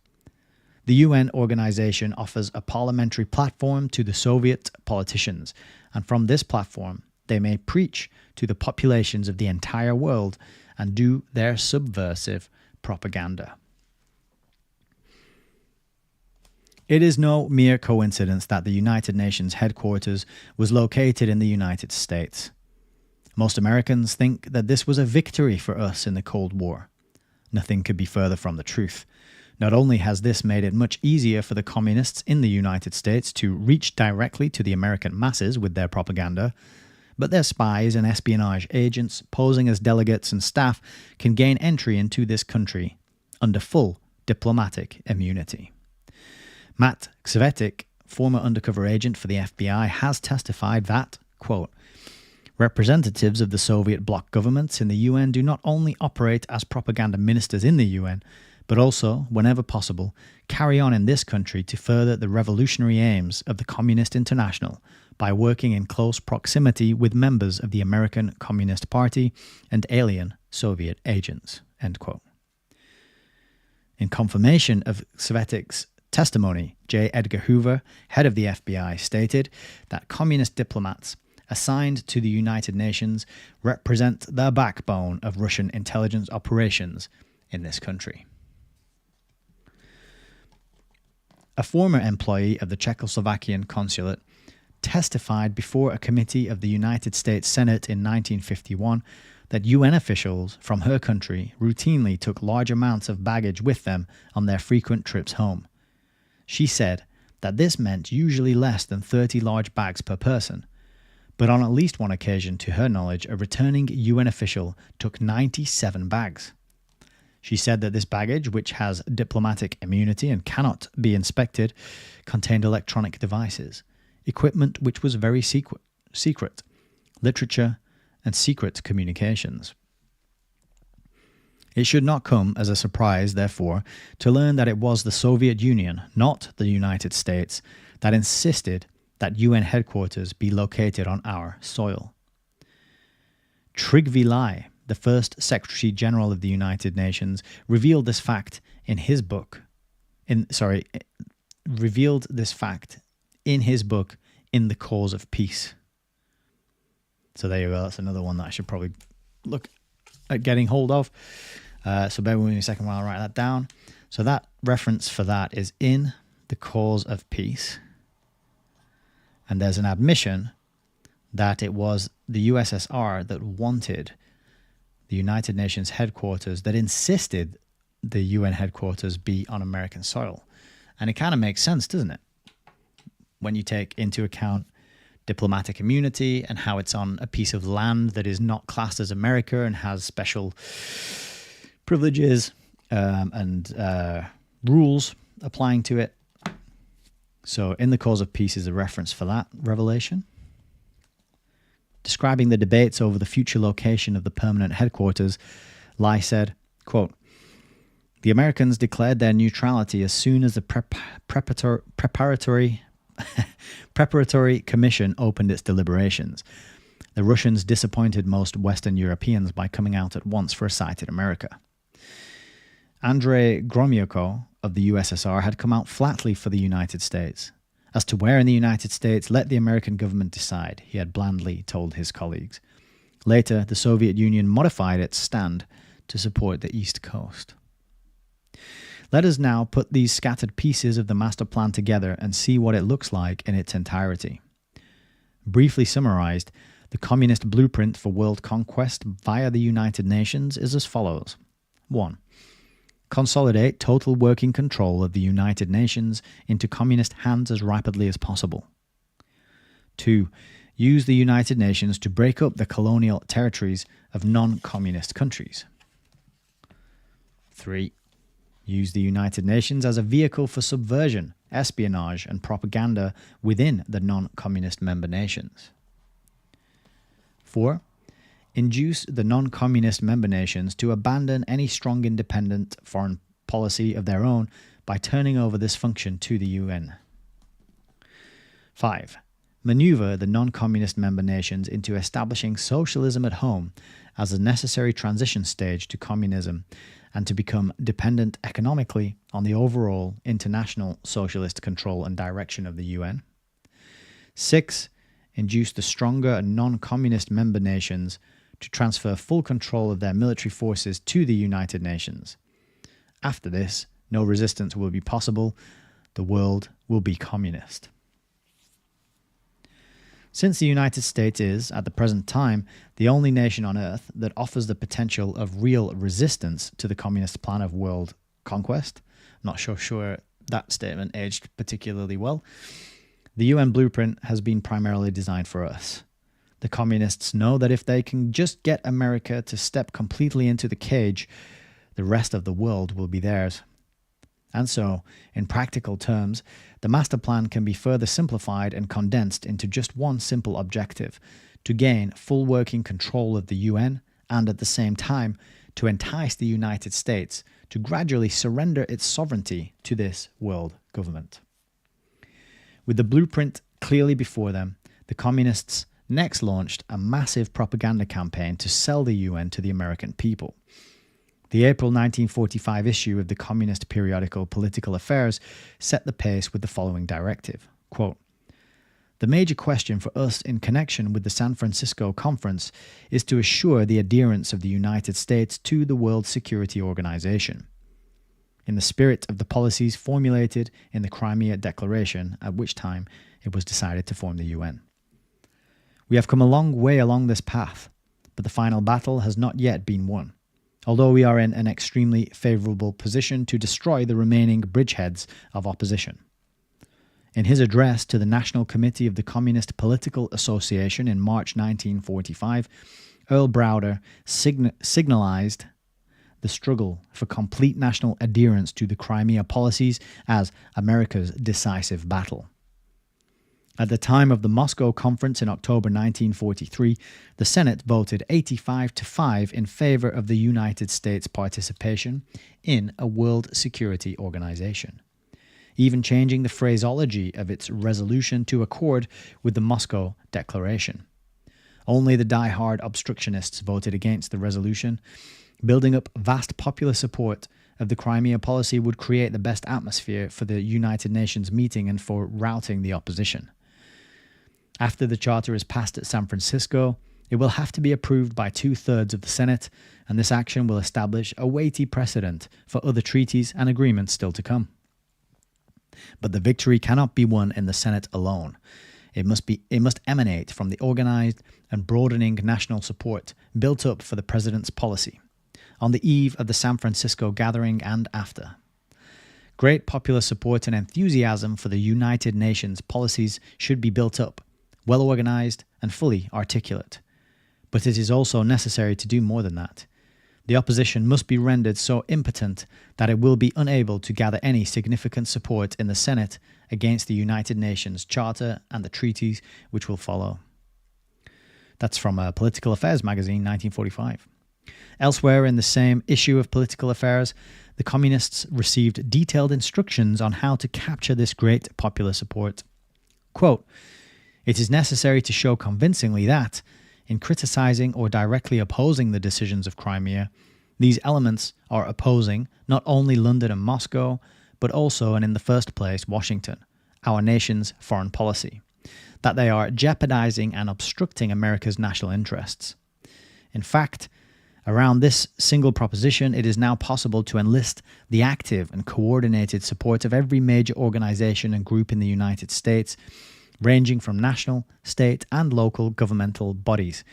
The UN organization offers a parliamentary platform to the Soviet politicians, and from this platform, they may preach to the populations of the entire world and do their subversive propaganda." It is no mere coincidence that the United Nations headquarters was located in the United States. Most Americans think that this was a victory for us in the Cold War. Nothing could be further from the truth. Not only has this made it much easier for the communists in the United States to reach directly to the American masses with their propaganda, but their spies and espionage agents posing as delegates and staff can gain entry into this country under full diplomatic immunity. Matt Kvetic, former undercover agent for the FBI, has testified that, quote, "Representatives of the Soviet bloc governments in the UN do not only operate as propaganda ministers in the UN, but also, whenever possible, carry on in this country to further the revolutionary aims of the Communist International by working in close proximity with members of the American Communist Party and alien Soviet agents." End quote. In confirmation of Kvetic's testimony, J. Edgar Hoover, head of the FBI, stated that communist diplomats assigned to the United Nations, represent the backbone of Russian intelligence operations in this country. A former employee of the Czechoslovakian consulate testified before a committee of the United States Senate in 1951 that UN officials from her country routinely took large amounts of baggage with them on their frequent trips home. She said that this meant usually less than 30 large bags per person, but on at least one occasion, to her knowledge, a returning UN official took 97 bags. She said that this baggage, which has diplomatic immunity and cannot be inspected, contained electronic devices, equipment which was very secret, literature, and secret communications. It should not come as a surprise, therefore, to learn that it was the Soviet Union, not the United States, that insisted that UN headquarters be located on our soil. Trygve Lie, the first Secretary General of the United Nations, revealed this fact in his book. In the Cause of Peace. So there you go. That's another one that I should probably look at getting hold of. So bear with me a second while I write that down. So that reference for that is in the Cause of Peace. And there's an admission that it was the USSR that wanted the United Nations headquarters, that insisted the UN headquarters be on American soil. And it kind of makes sense, doesn't it? When you take into account diplomatic immunity and how it's on a piece of land that is not classed as America and has special privileges and rules applying to it. So in the Cause of Peace is a reference for that revelation. Describing the debates over the future location of the permanent headquarters, Lai said, quote, "The Americans declared their neutrality as soon as the preparatory commission opened its deliberations. The Russians disappointed most Western Europeans by coming out at once for a site in America. Andrei Gromyko of the USSR had come out flatly for the United States. As to where in the United States, let the American government decide," he had blandly told his colleagues. Later, the Soviet Union modified its stand to support the East Coast. Let us now put these scattered pieces of the master plan together and see what it looks like in its entirety. Briefly summarized, the communist blueprint for world conquest via the United Nations is as follows. 1. Consolidate total working control of the United Nations into communist hands as rapidly as possible. 2. Use the United Nations to break up the colonial territories of non-communist countries. 3. Use the United Nations as a vehicle for subversion, espionage, and propaganda within the non-communist member nations. 4. Induce the non-communist member nations to abandon any strong independent foreign policy of their own by turning over this function to the UN. 5. Maneuver the non-communist member nations into establishing socialism at home as a necessary transition stage to communism and to become dependent economically on the overall international socialist control and direction of the UN. 6. Induce the stronger non-communist member nations to transfer full control of their military forces to the United Nations. After this, no resistance will be possible. The world will be communist. Since the United States is, at the present time, the only nation on Earth that offers the potential of real resistance to the communist plan of world conquest, I'm not sure that statement aged particularly well, the UN blueprint has been primarily designed for us. The communists know that if they can just get America to step completely into the cage, the rest of the world will be theirs. And so, in practical terms, the master plan can be further simplified and condensed into just one simple objective: to gain full working control of the UN and at the same time to entice the United States to gradually surrender its sovereignty to this world government. With the blueprint clearly before them, the communists next launched a massive propaganda campaign to sell the UN to the American people. The April 1945 issue of the communist periodical Political Affairs set the pace with the following directive, quote, The major question for us in connection with the San Francisco Conference is to assure the adherence of the United States to the World Security Organization, in the spirit of the policies formulated in the Crimea Declaration, at which time it was decided to form the UN. We have come a long way along this path, but the final battle has not yet been won, although we are in an extremely favourable position to destroy the remaining bridgeheads of opposition. In his address to the National Committee of the Communist Political Association in March 1945, Earl Browder signalized the struggle for complete national adherence to the Crimea policies as America's decisive battle. At the time of the Moscow Conference in October 1943, the Senate voted 85-5 in favor of the United States' participation in a World Security Organization, even changing the phraseology of its resolution to accord with the Moscow Declaration. Only the die-hard obstructionists voted against the resolution. Building up vast popular support of the Crimea policy would create the best atmosphere for the United Nations meeting and for routing the opposition. After the charter is passed at San Francisco, it will have to be approved by 2/3 of the Senate, and this action will establish a weighty precedent for other treaties and agreements still to come. But the victory cannot be won in the Senate alone. It must emanate from the organized and broadening national support built up for the president's policy, on the eve of the San Francisco gathering and after. Great popular support and enthusiasm for the United Nations policies should be built up, well organized and fully articulate. But it is also necessary to do more than that. The opposition must be rendered so impotent that it will be unable to gather any significant support in the Senate against the United Nations Charter and the treaties which will follow. That's from Political Affairs magazine, 1945. Elsewhere in the same issue of Political Affairs, the communists received detailed instructions on how to capture this great popular support. Quote, "It is necessary to show convincingly that, in criticizing or directly opposing the decisions of Crimea, these elements are opposing not only London and Moscow, but also, and in the first place, Washington, our nation's foreign policy, that they are jeopardizing and obstructing America's national interests. In fact, around this single proposition, it is now possible to enlist the active and coordinated support of every major organization and group in the United States, ranging from national, state, and local governmental bodies,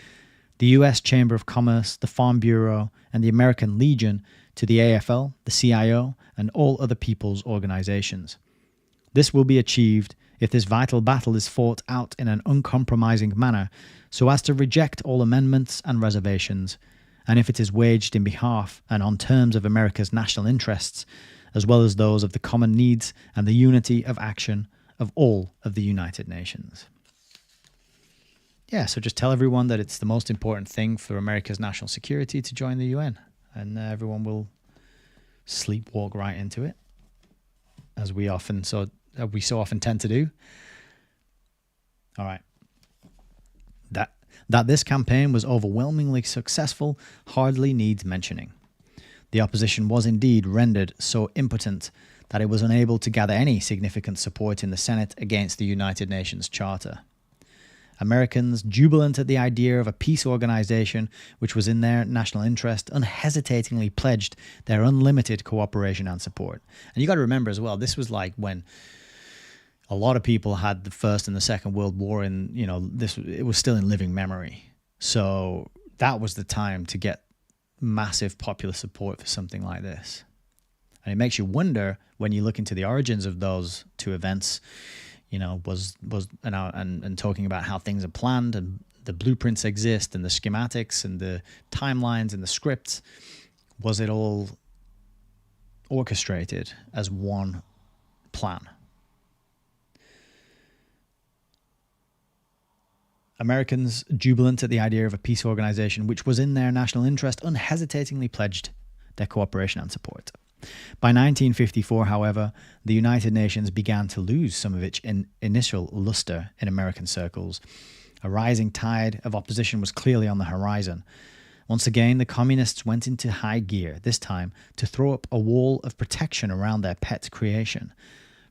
the U.S. Chamber of Commerce, the Farm Bureau, and the American Legion, to the AFL, the CIO, and all other people's organizations. This will be achieved if this vital battle is fought out in an uncompromising manner so as to reject all amendments and reservations, and if it is waged in behalf and on terms of America's national interests, as well as those of the common needs and the unity of action of all of the United Nations." Yeah, so just tell everyone that it's the most important thing for America's national security to join the UN, and everyone will sleepwalk right into it, as we so often tend to do. All right. That this campaign was overwhelmingly successful hardly needs mentioning. The opposition was indeed rendered so impotent that it was unable to gather any significant support in the Senate against the United Nations Charter. Americans, jubilant at the idea of a peace organization which was in their national interest, unhesitatingly pledged their unlimited cooperation and support. And you got to remember as well, this was like when a lot of people had the First and the Second World War, and it was still in living memory. So that was the time to get massive popular support for something like this. And it makes you wonder, when you look into the origins of those two events, and talking about how things are planned and the blueprints exist and the schematics and the timelines and the scripts, was it all orchestrated as one plan? Americans, jubilant at the idea of a peace organization which was in their national interest, unhesitatingly pledged their cooperation and support. By 1954, however, the United Nations began to lose some of its initial luster in American circles. A rising tide of opposition was clearly on the horizon. Once again, the communists went into high gear, this time to throw up a wall of protection around their pet creation.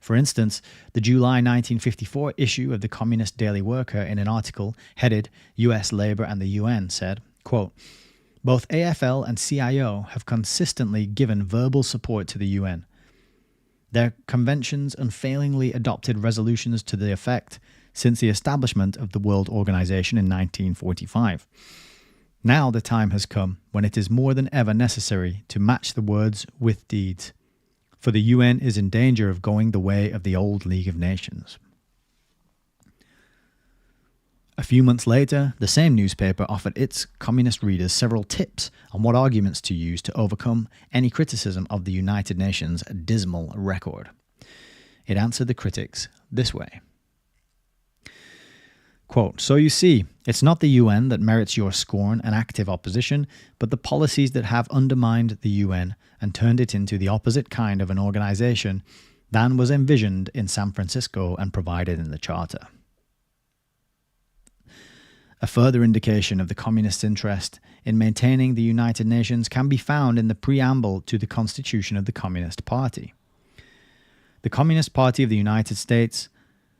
For instance, the July 1954 issue of the Communist Daily Worker, in an article headed U.S. Labor and the UN, said, quote, "Both AFL and CIO have consistently given verbal support to the UN. Their conventions unfailingly adopted resolutions to the effect since the establishment of the World Organization in 1945. Now the time has come when it is more than ever necessary to match the words with deeds, for the UN is in danger of going the way of the old League of Nations." A few months later, the same newspaper offered its communist readers several tips on what arguments to use to overcome any criticism of the United Nations' dismal record. It answered the critics this way. Quote, "So you see, it's not the UN that merits your scorn and active opposition, but the policies that have undermined the UN and turned it into the opposite kind of an organization than was envisioned in San Francisco and provided in the Charter." A further indication of the communist interest in maintaining the United Nations can be found in the preamble to the Constitution of the Communist Party. The Communist Party of the United States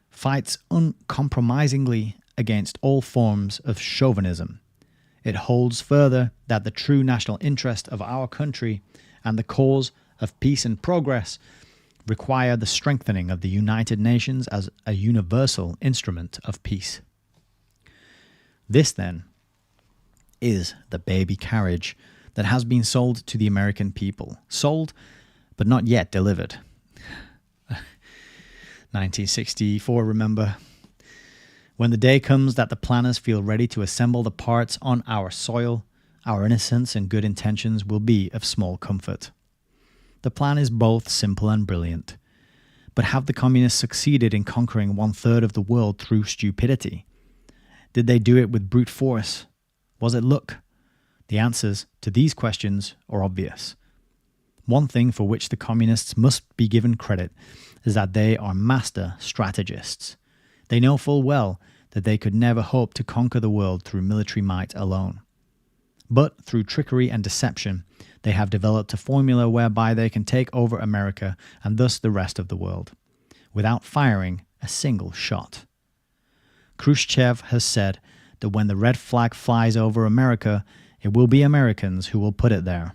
fights uncompromisingly against all forms of chauvinism. It holds further that the true national interest of our country and the cause of peace and progress require the strengthening of the United Nations as a universal instrument of peace. This, then, is the baby carriage that has been sold to the American people. Sold, but not yet delivered. 1964, remember? When the day comes that the planners feel ready to assemble the parts on our soil, our innocence and good intentions will be of small comfort. The plan is both simple and brilliant. But have the communists succeeded in conquering 1/3 of the world through stupidity? Did they do it with brute force? Was it luck? The answers to these questions are obvious. One thing for which the communists must be given credit is that they are master strategists. They know full well that they could never hope to conquer the world through military might alone. But through trickery and deception, they have developed a formula whereby they can take over America and thus the rest of the world, without firing a single shot. Khrushchev has said that when the red flag flies over America, it will be Americans who will put it there.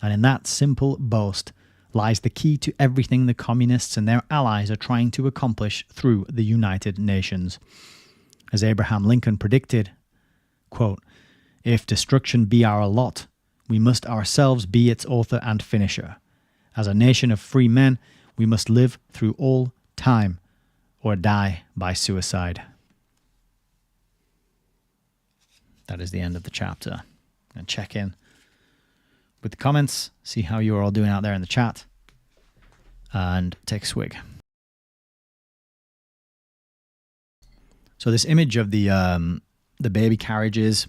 And in that simple boast lies the key to everything the communists and their allies are trying to accomplish through the United Nations. As Abraham Lincoln predicted, quote, "If destruction be our lot, we must ourselves be its author and finisher. As a nation of free men, we must live through all time or die by suicide." That is the end of the chapter. And check in with the comments, see how you're all doing out there in the chat, and take a swig. So this image of the baby carriages,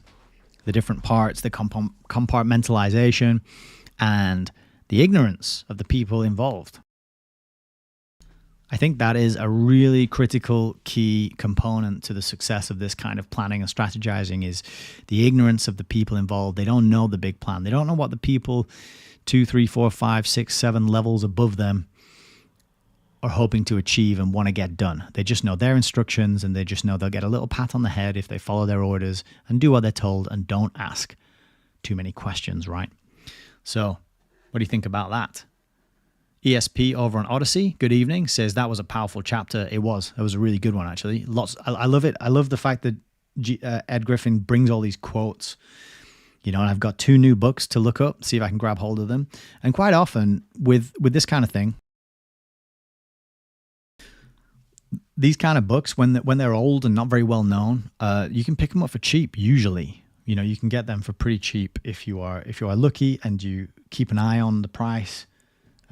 the different parts, the compartmentalization, and the ignorance of the people involved. I think that is a really critical key component to the success of this kind of planning and strategizing is the ignorance of the people involved. They don't know the big plan. They don't know what the people 2, 3, 4, 5, 6, 7 levels above them are hoping to achieve and want to get done. They just know their instructions, and they just know they'll get a little pat on the head if they follow their orders and do what they're told and don't ask too many questions, right? So what do you think about that? ESP over on Odyssey, good evening, says that was a powerful chapter. It was a really good one, actually. I love it. I love the fact that Ed Griffin brings all these quotes, and I've got 2 new books to look up, see if I can grab hold of them. And quite often with this kind of thing, these kind of books, when they're old and not very well known, you can pick them up for cheap. Usually, you can get them for pretty cheap if you are lucky and you keep an eye on the price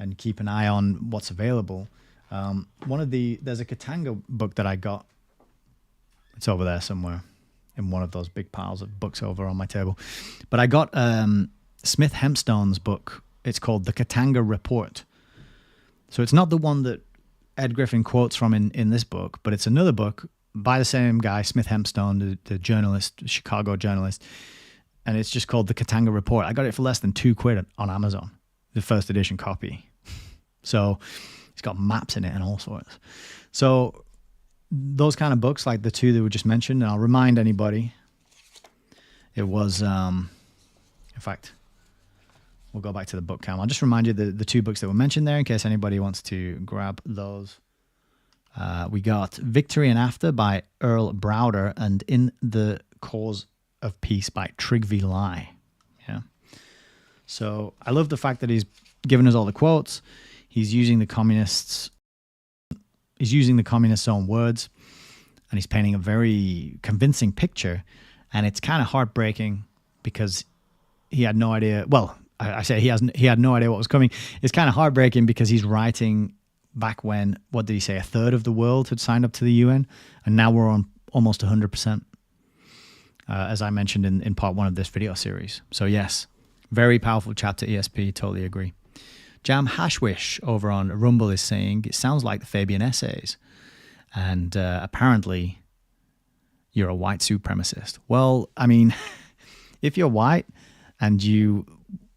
and keep an eye on what's available. There's a Katanga book that I got. It's over there somewhere in one of those big piles of books over on my table. But I got Smith Hempstone's book. It's called The Katanga Report. So it's not the one that Ed Griffin quotes from in this book, but it's another book by the same guy, Smith Hempstone, the journalist, Chicago journalist. And it's just called The Katanga Report. I got it for less than £2 on Amazon, the first edition copy. So It's got maps in it and all sorts. So those kind of books, like the two that were just mentioned, and I'll remind anybody, it was, in fact, we'll go back to the book cam. I'll just remind you the two books that were mentioned there in case anybody wants to grab those. We got Victory and After by Earl Browder and In the Cause of Peace by Trygve Lie. Yeah. So I love the fact that he's given us all the quotes. He's using the communists' own words, and he's painting a very convincing picture. And it's kind of heartbreaking because he had no idea. Well, I say he had no idea what was coming. It's kind of heartbreaking because he's writing back when, what did he say, a third of the world had signed up to the UN, and now we're on almost 100%, as I mentioned in part one of this video series. So yes, very powerful chapter, ESP, totally agree. Jam Hashwish over on Rumble is saying, it sounds like the Fabian essays, and apparently you're a white supremacist. Well, I mean, if you're white and you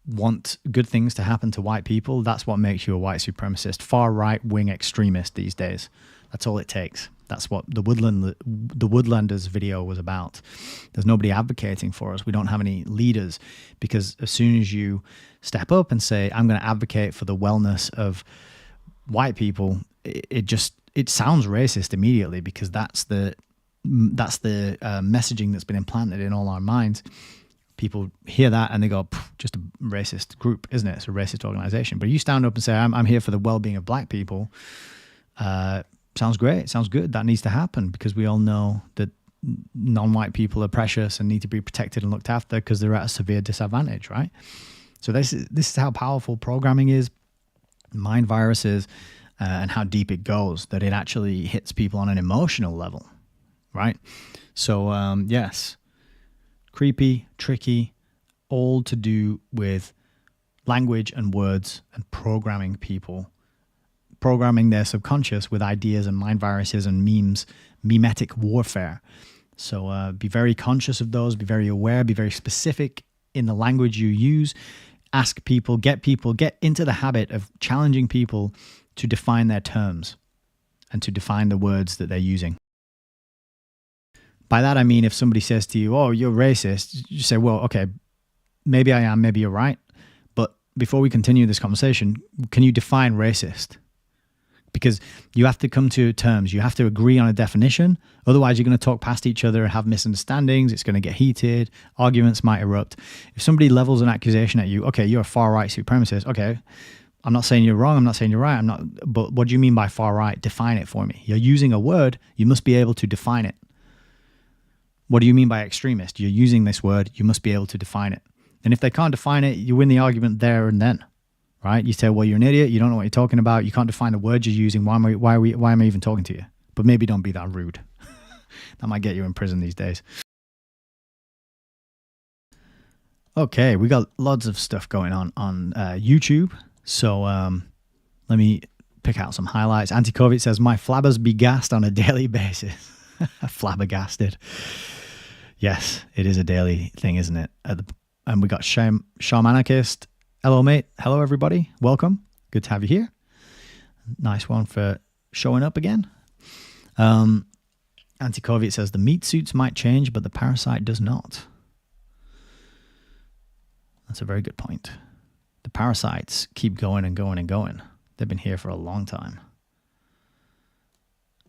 want good things to happen to white people, that's what makes you a white supremacist, far right-wing extremist these days. That's all it takes. That's what the Woodlanders video was about. There's nobody advocating for us. We don't have any leaders, because as soon as you step up and say, I'm going to advocate for the wellness of white people, it sounds racist immediately, because that's the messaging that's been implanted in all our minds. People hear that and they go, just a racist group, isn't it? It's a racist organization. But you stand up and say, I'm here for the well-being of black people. Sounds great. Sounds good. That needs to happen, because we all know that non-white people are precious and need to be protected and looked after because they're at a severe disadvantage, right? So this is how powerful programming is, mind viruses, and how deep it goes, that it actually hits people on an emotional level, right? So yes, creepy, tricky, all to do with language and words and programming people, programming their subconscious with ideas and mind viruses and memes, mimetic warfare. So be very conscious of those, be very aware, be very specific in the language you use. Ask people, get into the habit of challenging people to define their terms and to define the words that they're using. By that, I mean, if somebody says to you, oh, you're racist, you say, well, okay, maybe I am, maybe you're right. But before we continue this conversation, can you define racist? Because you have to come to terms. You have to agree on a definition. Otherwise, you're going to talk past each other and have misunderstandings. It's going to get heated. Arguments might erupt. If somebody levels an accusation at you, okay, you're a far-right supremacist. Okay, I'm not saying you're wrong. I'm not saying you're right. But what do you mean by far-right? Define it for me. You're using a word. You must be able to define it. What do you mean by extremist? You're using this word. You must be able to define it. And if they can't define it, you win the argument there and then. Right? You say, well, you're an idiot. You don't know what you're talking about. You can't define the words you're using. Why am I even talking to you? But maybe don't be that rude. That might get you in prison these days. Okay, we got lots of stuff going on YouTube. So let me pick out some highlights. Anti-COVID says, my flabbers be gassed on a daily basis. Flabbergasted. Yes, it is a daily thing, isn't it? And we got Shamanarchist. Hello, mate. Hello, everybody. Welcome. Good to have you here. Nice one for showing up again. Anti-COVID says the meat suits might change, but the parasite does not. That's a very good point. The parasites keep going and going and going. They've been here for a long time.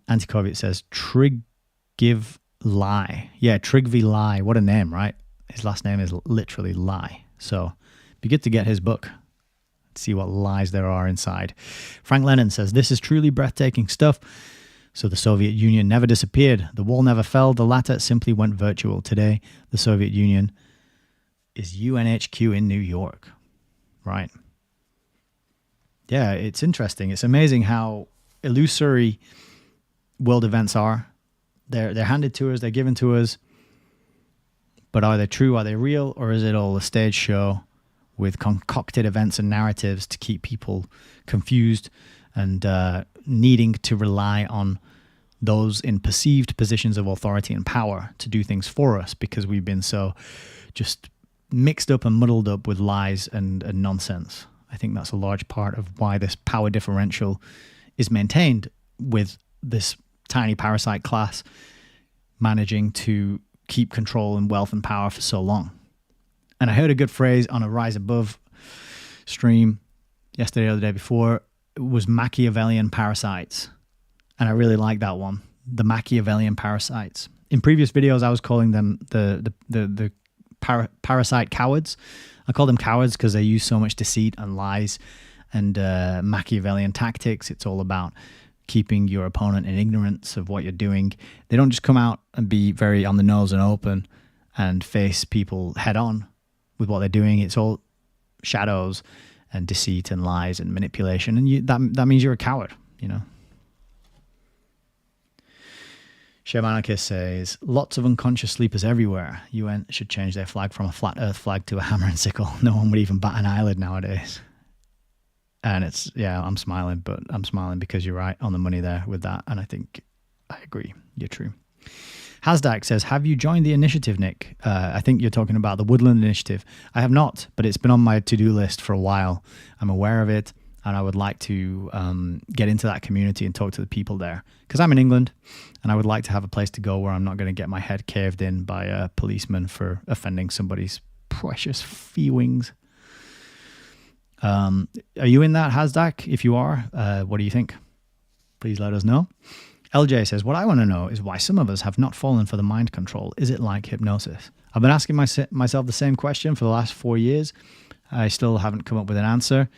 Anti-COVID says Trygve Lie. Yeah, Trygve Lie. What a name, right? His last name is literally Lie. So be good to get his book, see what lies there are inside. Frank Lennon says, this is truly breathtaking stuff. So the Soviet Union never disappeared. The wall never fell. The latter simply went virtual. Today, the Soviet Union is UNHQ in New York. Right. Yeah, it's interesting. It's amazing how illusory world events are. They're handed to us. They're given to us. But are they true? Are they real? Or is it all a stage show with concocted events and narratives to keep people confused and needing to rely on those in perceived positions of authority and power to do things for us, because we've been so just mixed up and muddled up with lies and nonsense. I think that's a large part of why this power differential is maintained with this tiny parasite class managing to keep control and wealth and power for so long. And I heard a good phrase on a Rise Above stream yesterday or the day before. It was Machiavellian parasites. And I really like that one. The Machiavellian parasites. In previous videos, I was calling them the parasite cowards. I call them cowards because they use so much deceit and lies and Machiavellian tactics. It's all about keeping your opponent in ignorance of what you're doing. They don't just come out and be very on the nose and open and face people head on with what they're doing. It's all shadows and deceit and lies and manipulation. And that means you're a coward, you know. Shamanakis says, lots of unconscious sleepers everywhere. UN should change their flag from a flat earth flag to a hammer and sickle. No one would even bat an eyelid nowadays. And it's, yeah, I'm smiling, but I'm smiling because you're right on the money there with that. And I think I agree. You're true. Hasdak says, have you joined the initiative, Nick? I think you're talking about the Woodland Initiative. I have not, but it's been on my to-do list for a while. I'm aware of it, and I would like to get into that community and talk to the people there. Because I'm in England, and I would like to have a place to go where I'm not going to get my head caved in by a policeman for offending somebody's precious feelings. Are you in that, Hasdak? If you are, what do you think? Please let us know. LJ says, what I want to know is why some of us have not fallen for the mind control. Is it like hypnosis? I've been asking myself the same question for the last 4 years. I still haven't come up with an answer.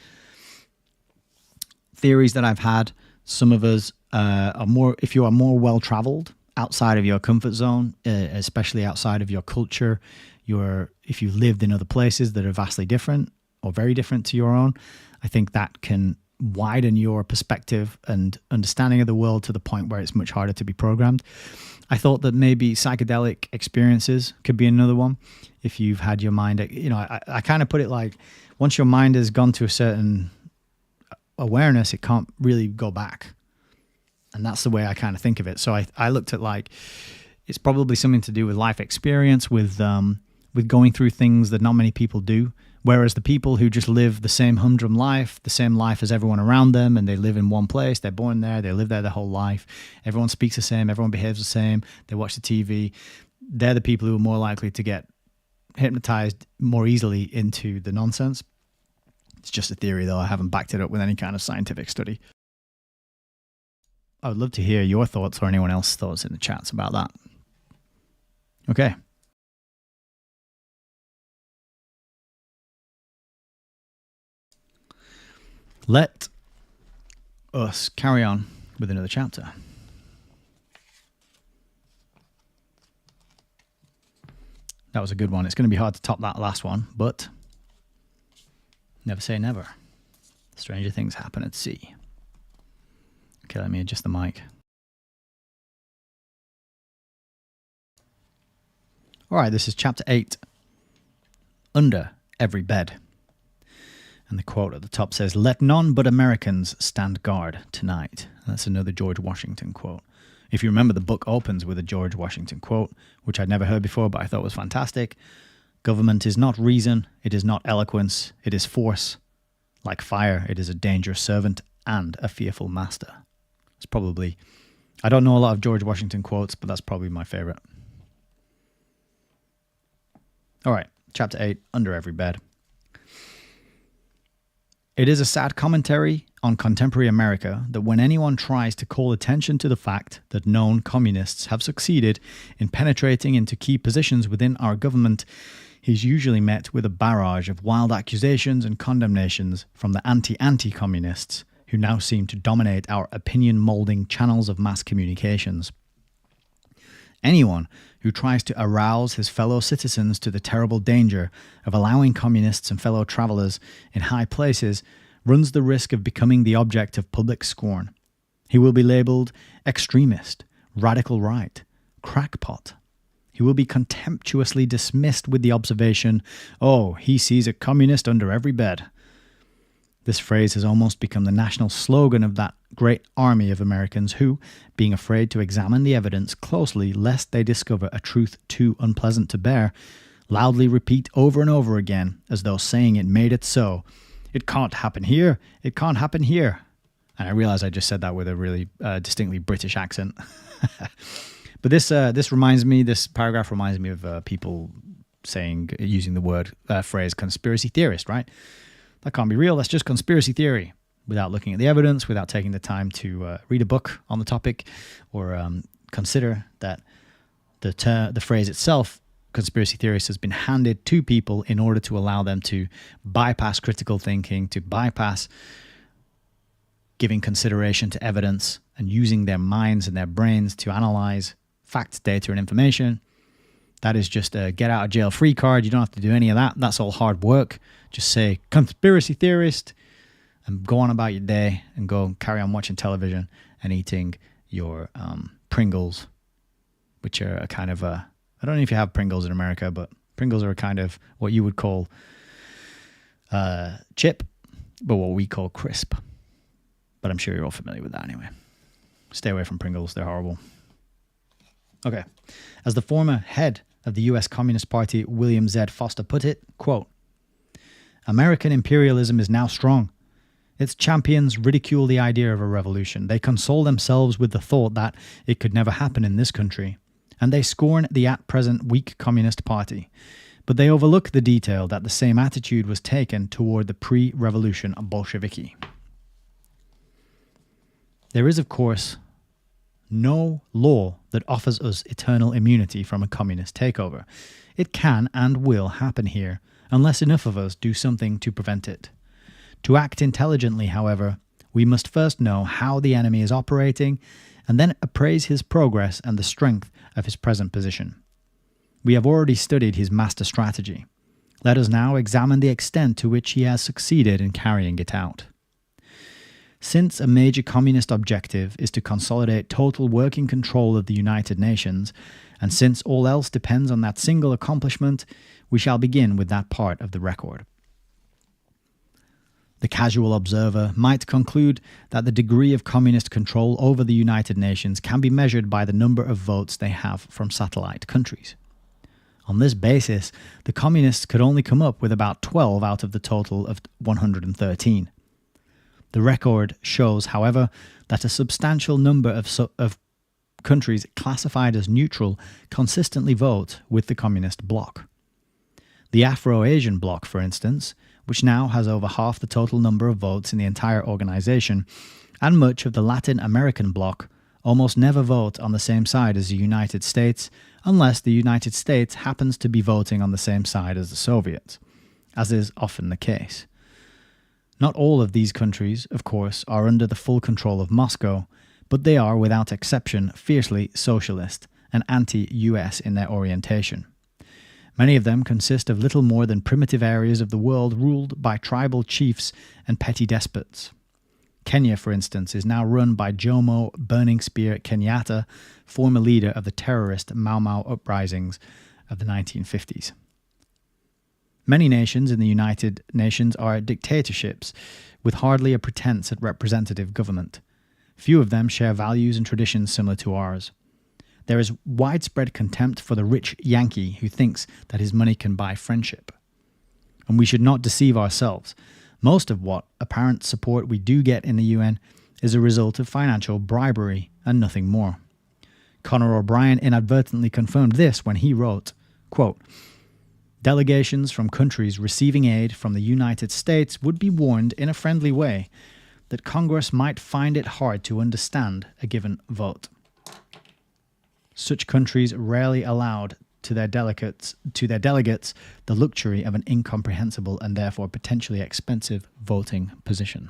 Theories that I've had, some of us are more, if you are more well-traveled outside of your comfort zone, especially outside of your culture, if you've lived in other places that are vastly different or very different to your own, I think that can widen your perspective and understanding of the world to the point where it's much harder to be programmed. I thought that maybe psychedelic experiences could be another one. If you've had your mind, you know, I kind of put it like, once your mind has gone to a certain awareness, it can't really go back. And that's the way I kind of think of it. So I looked at like, it's probably something to do with life experience, with going through things that not many people do. Whereas the people who just live the same humdrum life, the same life as everyone around them, and they live in one place, they're born there, they live there their whole life, everyone speaks the same, everyone behaves the same, they watch the TV, they're the people who are more likely to get hypnotized more easily into the nonsense. It's just a theory, though. I haven't backed it up with any kind of scientific study. I would love to hear your thoughts or anyone else's thoughts in the chats about that. Okay. Let us carry on with another chapter. That was a good one. It's going to be hard to top that last one, but never say never. Stranger things happen at sea. Okay, let me adjust the mic. All right, this is chapter 8. Under every bed. And the quote at the top says, let none but Americans stand guard tonight. And that's another George Washington quote. If you remember, the book opens with a George Washington quote, which I'd never heard before, but I thought was fantastic. Government is not reason, it is not eloquence, it is force. Like fire, it is a dangerous servant and a fearful master. It's probably, I don't know a lot of George Washington quotes, but that's probably my favorite. All right, chapter 8, Under Every Bed. It is a sad commentary on contemporary America that when anyone tries to call attention to the fact that known communists have succeeded in penetrating into key positions within our government, he's usually met with a barrage of wild accusations and condemnations from the anti-communists who now seem to dominate our opinion-molding channels of mass communications. Anyone who tries to arouse his fellow citizens to the terrible danger of allowing communists and fellow travelers in high places runs the risk of becoming the object of public scorn. He will be labeled extremist, radical right, crackpot. He will be contemptuously dismissed with the observation, "Oh, he sees a communist under every bed." This phrase has almost become the national slogan of that great army of Americans who, being afraid to examine the evidence closely lest they discover a truth too unpleasant to bear, loudly repeat over and over again, as though saying it made it so, "It can't happen here, it can't happen here." And I realize I just said that with a really distinctly British accent. But this paragraph reminds me of people using the phrase conspiracy theorist, right? That can't be real. That's just conspiracy theory, without looking at the evidence, without taking the time to read a book on the topic, or consider that the phrase itself, conspiracy theorist, has been handed to people in order to allow them to bypass critical thinking, to bypass giving consideration to evidence and using their minds and their brains to analyze facts, data, and information. That is just a get out of jail free card. You don't have to do any of that. That's all hard work. Just say conspiracy theorist and go on about your day and go carry on watching television and eating your Pringles, which are a kind of I don't know if you have Pringles in America, but Pringles are a kind of what you would call chip, but what we call crisp. But I'm sure you're all familiar with that anyway. Stay away from Pringles. They're horrible. Okay. As the former head of the U.S. Communist Party, William Z. Foster, put it, quote, American imperialism is now strong. Its champions ridicule the idea of a revolution. They console themselves with the thought that it could never happen in this country. And they scorn the at-present weak Communist Party. But they overlook the detail that the same attitude was taken toward the pre-revolution Bolsheviki. There is, of course, no law that offers us eternal immunity from a communist takeover. It can and will happen here, unless enough of us do something to prevent it. To act intelligently, however, we must first know how the enemy is operating, and then appraise his progress and the strength of his present position. We have already studied his master strategy. Let us now examine the extent to which he has succeeded in carrying it out. Since a major communist objective is to consolidate total working control of the United Nations, and since all else depends on that single accomplishment, we shall begin with that part of the record. The casual observer might conclude that the degree of communist control over the United Nations can be measured by the number of votes they have from satellite countries. On this basis, the communists could only come up with about 12 out of the total of 113. The record shows, however, that a substantial number of countries classified as neutral consistently vote with the communist bloc. The Afro-Asian bloc, for instance, which now has over half the total number of votes in the entire organization, and much of the Latin American bloc, almost never vote on the same side as the United States, unless the United States happens to be voting on the same side as the Soviets, as is often the case. Not all of these countries, of course, are under the full control of Moscow, but they are, without exception, fiercely socialist and anti-US in their orientation. Many of them consist of little more than primitive areas of the world ruled by tribal chiefs and petty despots. Kenya, for instance, is now run by Jomo Burning Spear Kenyatta, former leader of the terrorist Mau Mau uprisings of the 1950s. Many nations in the United Nations are dictatorships with hardly a pretense at representative government. Few of them share values and traditions similar to ours. There is widespread contempt for the rich Yankee who thinks that his money can buy friendship. And we should not deceive ourselves. Most of what apparent support we do get in the UN is a result of financial bribery and nothing more. Conor O'Brien inadvertently confirmed this when he wrote, quote, Delegations from countries receiving aid from the United States would be warned in a friendly way that Congress might find it hard to understand a given vote. Such countries rarely allowed to their delegates the luxury of an incomprehensible and therefore potentially expensive voting position.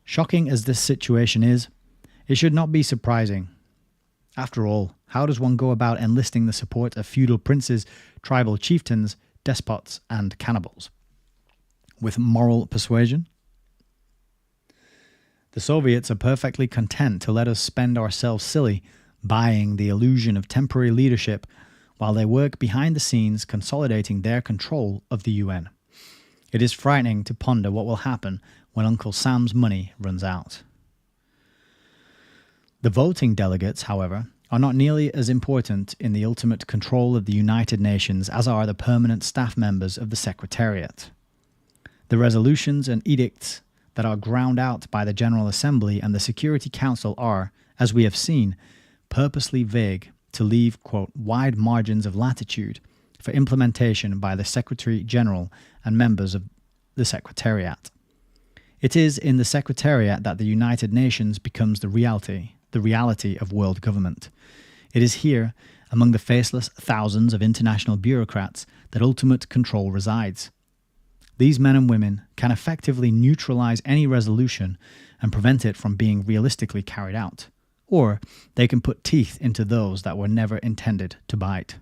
Shocking as this situation is, it should not be surprising. After all, how does one go about enlisting the support of feudal princes, tribal chieftains, despots, and cannibals? With moral persuasion? The Soviets are perfectly content to let us spend ourselves silly, buying the illusion of temporary leadership, while they work behind the scenes consolidating their control of the UN. It is frightening to ponder what will happen when Uncle Sam's money runs out. The voting delegates, however, are not nearly as important in the ultimate control of the United Nations as are the permanent staff members of the Secretariat. The resolutions and edicts that are ground out by the General Assembly and the Security Council are, as we have seen, purposely vague to leave, quote, wide margins of latitude for implementation by the Secretary General and members of the Secretariat. It is in the Secretariat that the United Nations becomes the reality of world government. It is here, among the faceless thousands of international bureaucrats, that ultimate control resides. These men and women can effectively neutralize any resolution and prevent it from being realistically carried out, or they can put teeth into those that were never intended to bite.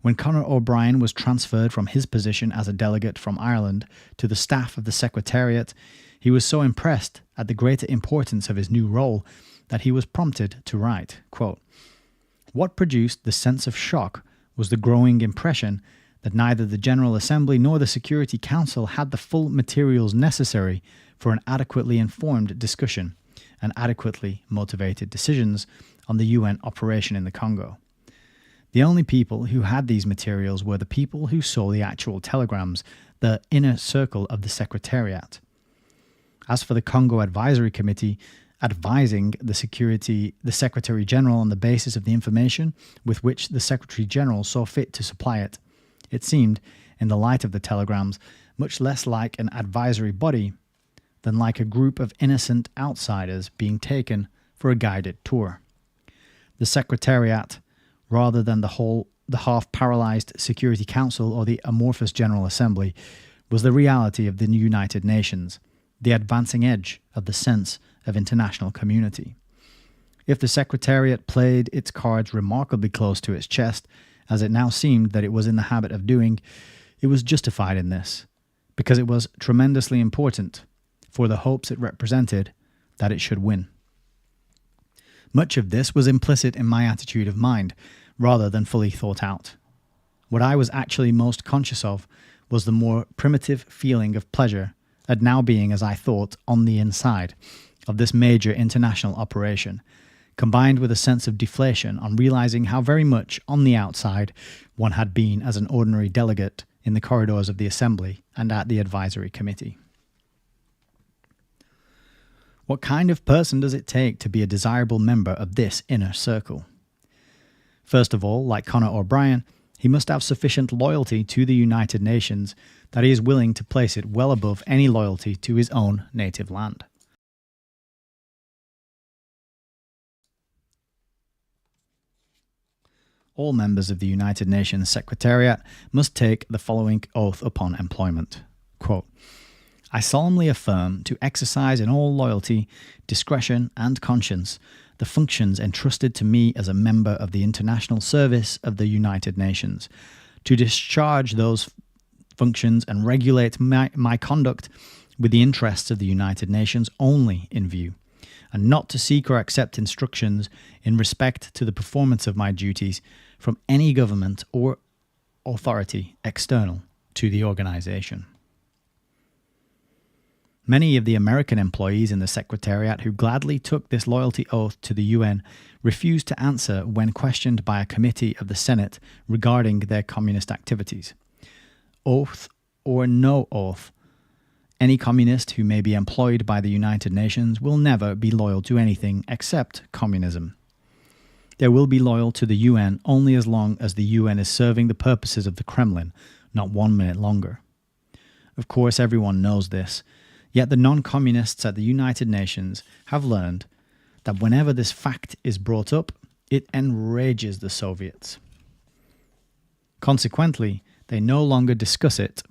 When Conor O'Brien was transferred from his position as a delegate from Ireland to the staff of the Secretariat, he was so impressed at the greater importance of his new role that he was prompted to write, quote, "What produced the sense of shock was the growing impression that neither the General Assembly nor the Security Council had the full materials necessary for an adequately informed discussion and adequately motivated decisions on the UN operation in the Congo. The only people who had these materials were the people who saw the actual telegrams, the inner circle of the Secretariat. As for the Congo Advisory Committee, advising the Secretary General on the basis of the information with which the Secretary General saw fit to supply it, it seemed, in the light of the telegrams, much less like an advisory body than like a group of innocent outsiders being taken for a guided tour. The Secretariat, rather than the half-paralyzed Security Council or the amorphous General Assembly, was the reality of the United Nations, the advancing edge of the sense of international community. If the Secretariat played its cards remarkably close to its chest, as it now seemed that it was in the habit of doing, it was justified in this, because it was tremendously important, for the hopes it represented, that it should win. Much of this was implicit in my attitude of mind, rather than fully thought out. What I was actually most conscious of was the more primitive feeling of pleasure at now being, as I thought, on the inside of this major international operation, combined with a sense of deflation on realizing how very much on the outside one had been as an ordinary delegate in the corridors of the Assembly and at the Advisory Committee. What kind of person does it take to be a desirable member of this inner circle? First of all, like Conor O'Brien, he must have sufficient loyalty to the United Nations that he is willing to place it well above any loyalty to his own native land. All members of the United Nations Secretariat must take the following oath upon employment. Quote, "I solemnly affirm to exercise in all loyalty, discretion, and conscience the functions entrusted to me as a member of the international service of the United Nations, to discharge those functions and regulate my conduct with the interests of the United Nations only in view, and not to seek or accept instructions in respect to the performance of my duties from any government or authority external to the organization." Many of the American employees in the Secretariat who gladly took this loyalty oath to the UN refused to answer when questioned by a committee of the Senate regarding their communist activities. Oath or no oath, any communist who may be employed by the United Nations will never be loyal to anything except communism. They will be loyal to the UN only as long as the UN is serving the purposes of the Kremlin, not 1 minute longer. Of course, everyone knows this. Yet the non-communists at the United Nations have learned that whenever this fact is brought up, it enrages the Soviets. Consequently, they no longer discuss it,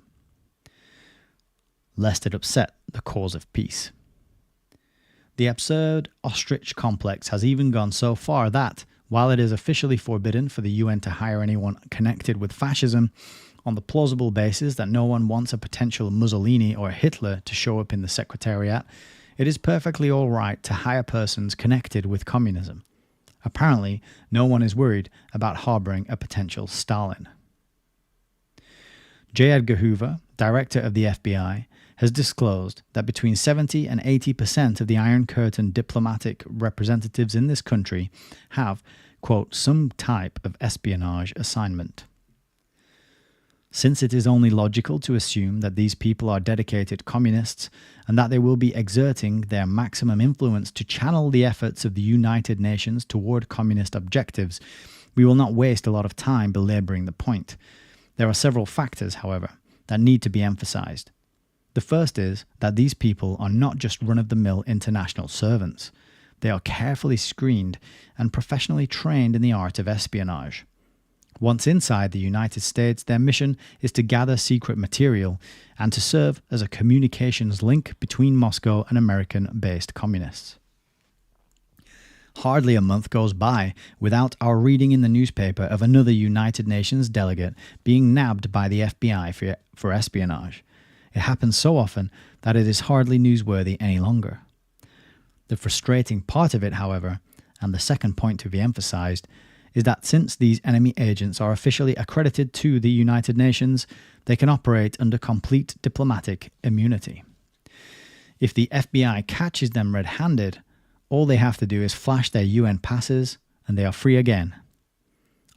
lest it upset the cause of peace. The absurd ostrich complex has even gone so far that, while it is officially forbidden for the UN to hire anyone connected with fascism, on the plausible basis that no one wants a potential Mussolini or Hitler to show up in the Secretariat, it is perfectly all right to hire persons connected with communism. Apparently, no one is worried about harboring a potential Stalin. J. Edgar Hoover, director of the FBI, has disclosed that between 70 and 80% of the Iron Curtain diplomatic representatives in this country have, quote, some type of espionage assignment. Since it is only logical to assume that these people are dedicated communists and that they will be exerting their maximum influence to channel the efforts of the United Nations toward communist objectives, we will not waste a lot of time belaboring the point. There are several factors, however, that need to be emphasized. The first is that these people are not just run-of-the-mill international servants. They are carefully screened and professionally trained in the art of espionage. Once inside the United States, their mission is to gather secret material and to serve as a communications link between Moscow and American-based communists. Hardly a month goes by without our reading in the newspaper of another United Nations delegate being nabbed by the FBI for espionage. It happens so often that it is hardly newsworthy any longer. The frustrating part of it, however, and the second point to be emphasized, is that since these enemy agents are officially accredited to the United Nations, they can operate under complete diplomatic immunity. If the FBI catches them red-handed, all they have to do is flash their UN passes and they are free again.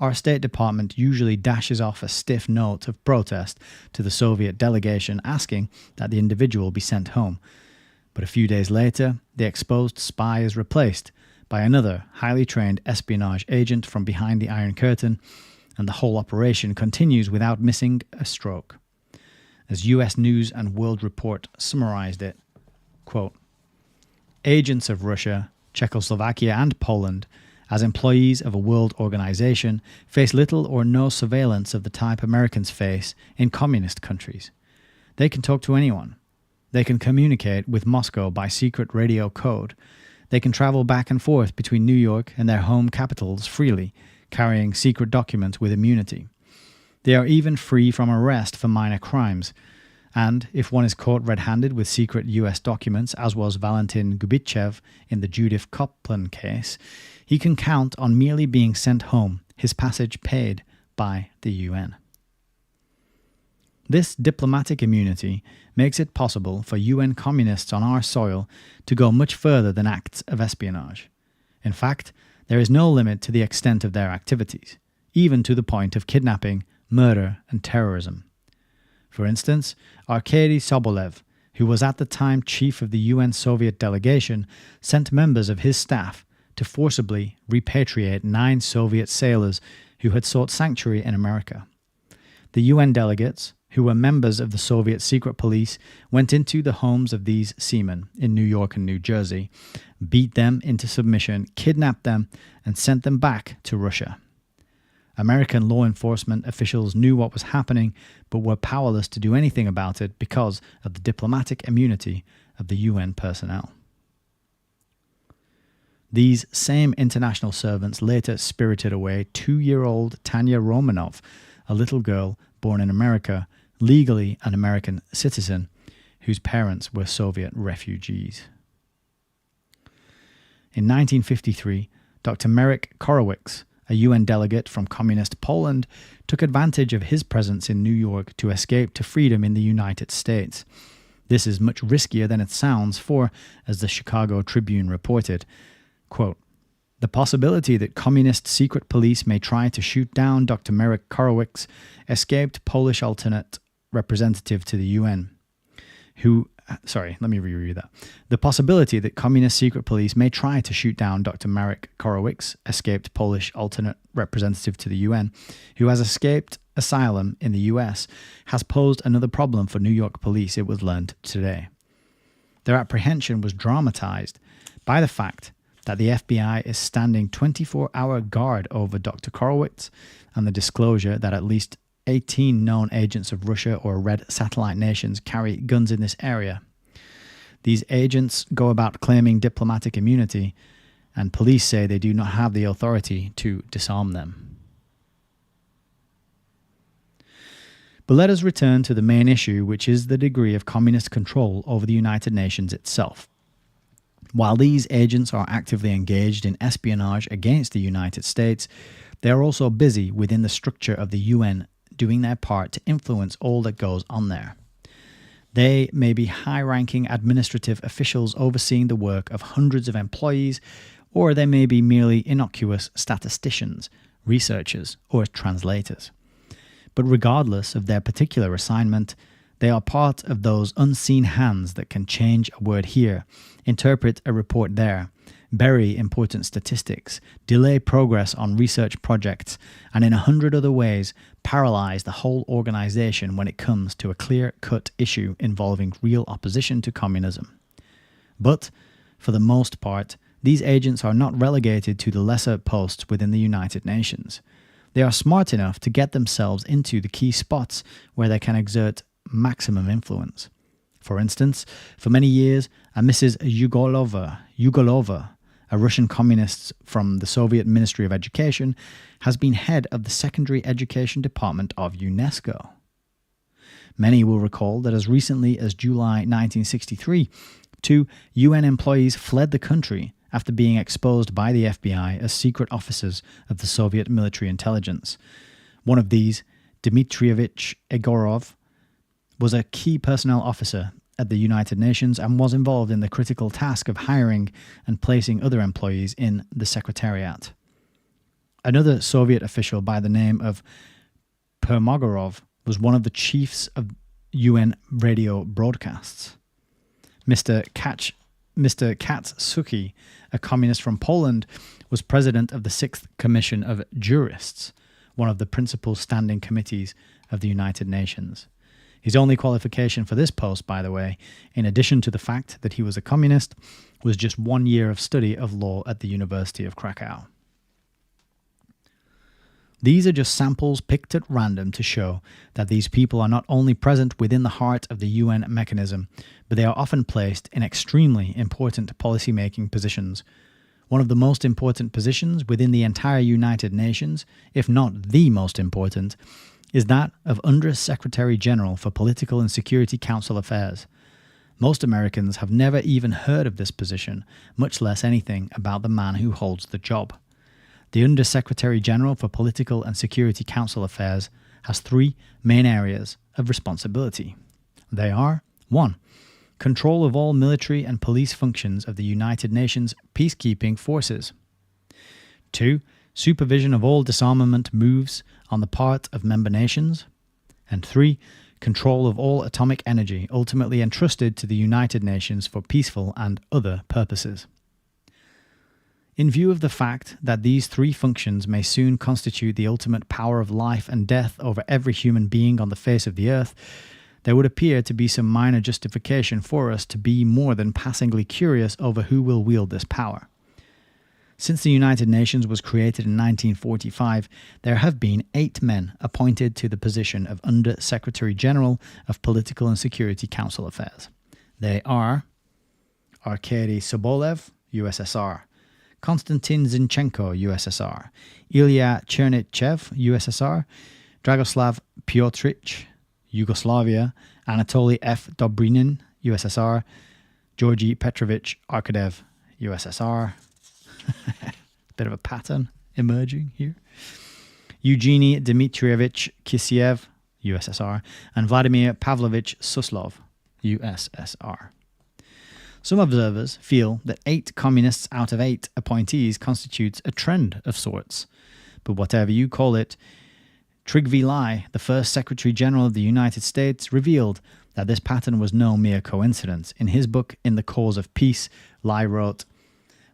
Our State Department usually dashes off a stiff note of protest to the Soviet delegation asking that the individual be sent home. But a few days later, the exposed spy is replaced by another highly trained espionage agent from behind the Iron Curtain, and the whole operation continues without missing a stroke. As US News and World Report summarized it, quote, "Agents of Russia, Czechoslovakia and Poland, as employees of a world organization, face little or no surveillance of the type Americans face in communist countries. They can talk to anyone. They can communicate with Moscow by secret radio code. They can travel back and forth between New York and their home capitals freely, carrying secret documents with immunity. They are even free from arrest for minor crimes. And if one is caught red-handed with secret US documents, as was Valentin Gubitchev in the Judith Koplan case, he can count on merely being sent home, his passage paid by the UN. This diplomatic immunity makes it possible for UN communists on our soil to go much further than acts of espionage. In fact, there is no limit to the extent of their activities, even to the point of kidnapping, murder, and terrorism. For instance, Arkady Sobolev, who was at the time chief of the UN Soviet delegation, sent members of his staff to forcibly repatriate 9 Soviet sailors who had sought sanctuary in America. The UN delegates, who were members of the Soviet secret police, went into the homes of these seamen in New York and New Jersey, beat them into submission, kidnapped them, and sent them back to Russia. American law enforcement officials knew what was happening, but were powerless to do anything about it because of the diplomatic immunity of the UN personnel. These same international servants later spirited away 2-year-old Tanya Romanov, a little girl born in America, legally an American citizen, whose parents were Soviet refugees. In 1953, Dr. Marek Korowicz, a UN delegate from communist Poland, took advantage of his presence in New York to escape to freedom in the United States. This is much riskier than it sounds, for, as the Chicago Tribune reported, quote, "The possibility that communist secret police may try to shoot down Dr. Marek Korowicz escaped Polish alternate representative to the UN, The possibility that communist secret police may try to shoot down Dr. Marek Korowicz, escaped Polish alternate representative to the UN, who has escaped asylum in the US, has posed another problem for New York police, it was learned today. Their apprehension was dramatized by the fact that the FBI is standing 24-hour guard over Dr. Korowicz and the disclosure that at least 18 known agents of Russia or red satellite nations carry guns in this area. These agents go about claiming diplomatic immunity, and police say they do not have the authority to disarm them. But let us return to the main issue, which is the degree of communist control over the United Nations itself. While these agents are actively engaged in espionage against the United States, they are also busy within the structure of the UN, doing their part to influence all that goes on there. They may be high-ranking administrative officials overseeing the work of hundreds of employees, or they may be merely innocuous statisticians, researchers, or translators. But regardless of their particular assignment, they are part of those unseen hands that can change a word here, interpret a report there, bury important statistics, delay progress on research projects, and in 100 other ways paralyze the whole organization when it comes to a clear-cut issue involving real opposition to communism. But, for the most part, these agents are not relegated to the lesser posts within the United Nations. They are smart enough to get themselves into the key spots where they can exert maximum influence. For instance, for many years, a Mrs. Yugolova, a Russian communist from the Soviet Ministry of Education, has been head of the Secondary Education Department of UNESCO. Many will recall that as recently as July 1963, 2 UN employees fled the country after being exposed by the FBI as secret officers of the Soviet military intelligence. One of these, Dmitrievich Egorov, was a key personnel officer at the United Nations and was involved in the critical task of hiring and placing other employees in the Secretariat. Another Soviet official by the name of Permagorov was one of the chiefs of UN radio broadcasts. Mr. Katsuki, a communist from Poland, was president of the 6th Commission of Jurists, one of the principal standing committees of the United Nations. His only qualification for this post, by the way, in addition to the fact that he was a communist, was just 1 year of study of law at the University of Krakow. These are just samples picked at random to show that these people are not only present within the heart of the UN mechanism, but they are often placed in extremely important policy-making positions. One of the most important positions within the entire United Nations, if not the most important, is that of Under-Secretary General for Political and Security Council Affairs. Most Americans have never even heard of this position, much less anything about the man who holds the job. The Under-Secretary General for Political and Security Council Affairs has 3 main areas of responsibility. They are 1. Control of all military and police functions of the United Nations peacekeeping forces. 2. Supervision of all disarmament moves on the part of member nations. And 3. Control of all atomic energy ultimately entrusted to the United Nations for peaceful and other purposes. In view of the fact that these 3 functions may soon constitute the ultimate power of life and death over every human being on the face of the earth, there would appear to be some minor justification for us to be more than passingly curious over who will wield this power. Since the United Nations was created in 1945, there have been 8 men appointed to the position of Under-Secretary General of Political and Security Council Affairs. They are Arkady Sobolev, USSR, Konstantin Zinchenko, USSR, Ilya Chernitchev, USSR, Dragoslav Piotrich, Yugoslavia, Anatoly F. Dobrinin, USSR, Georgy Petrovich Arkadev, USSR. Bit of a pattern emerging here. Eugeny Dmitrievich Kisiev, USSR, and Vladimir Pavlovich Suslov, USSR. Some observers feel that 8 communists out of 8 appointees constitutes a trend of sorts. But whatever you call it, Trygve Lie, the first Secretary General of the United States, revealed that this pattern was no mere coincidence. In his book, In the Cause of Peace, Lie wrote,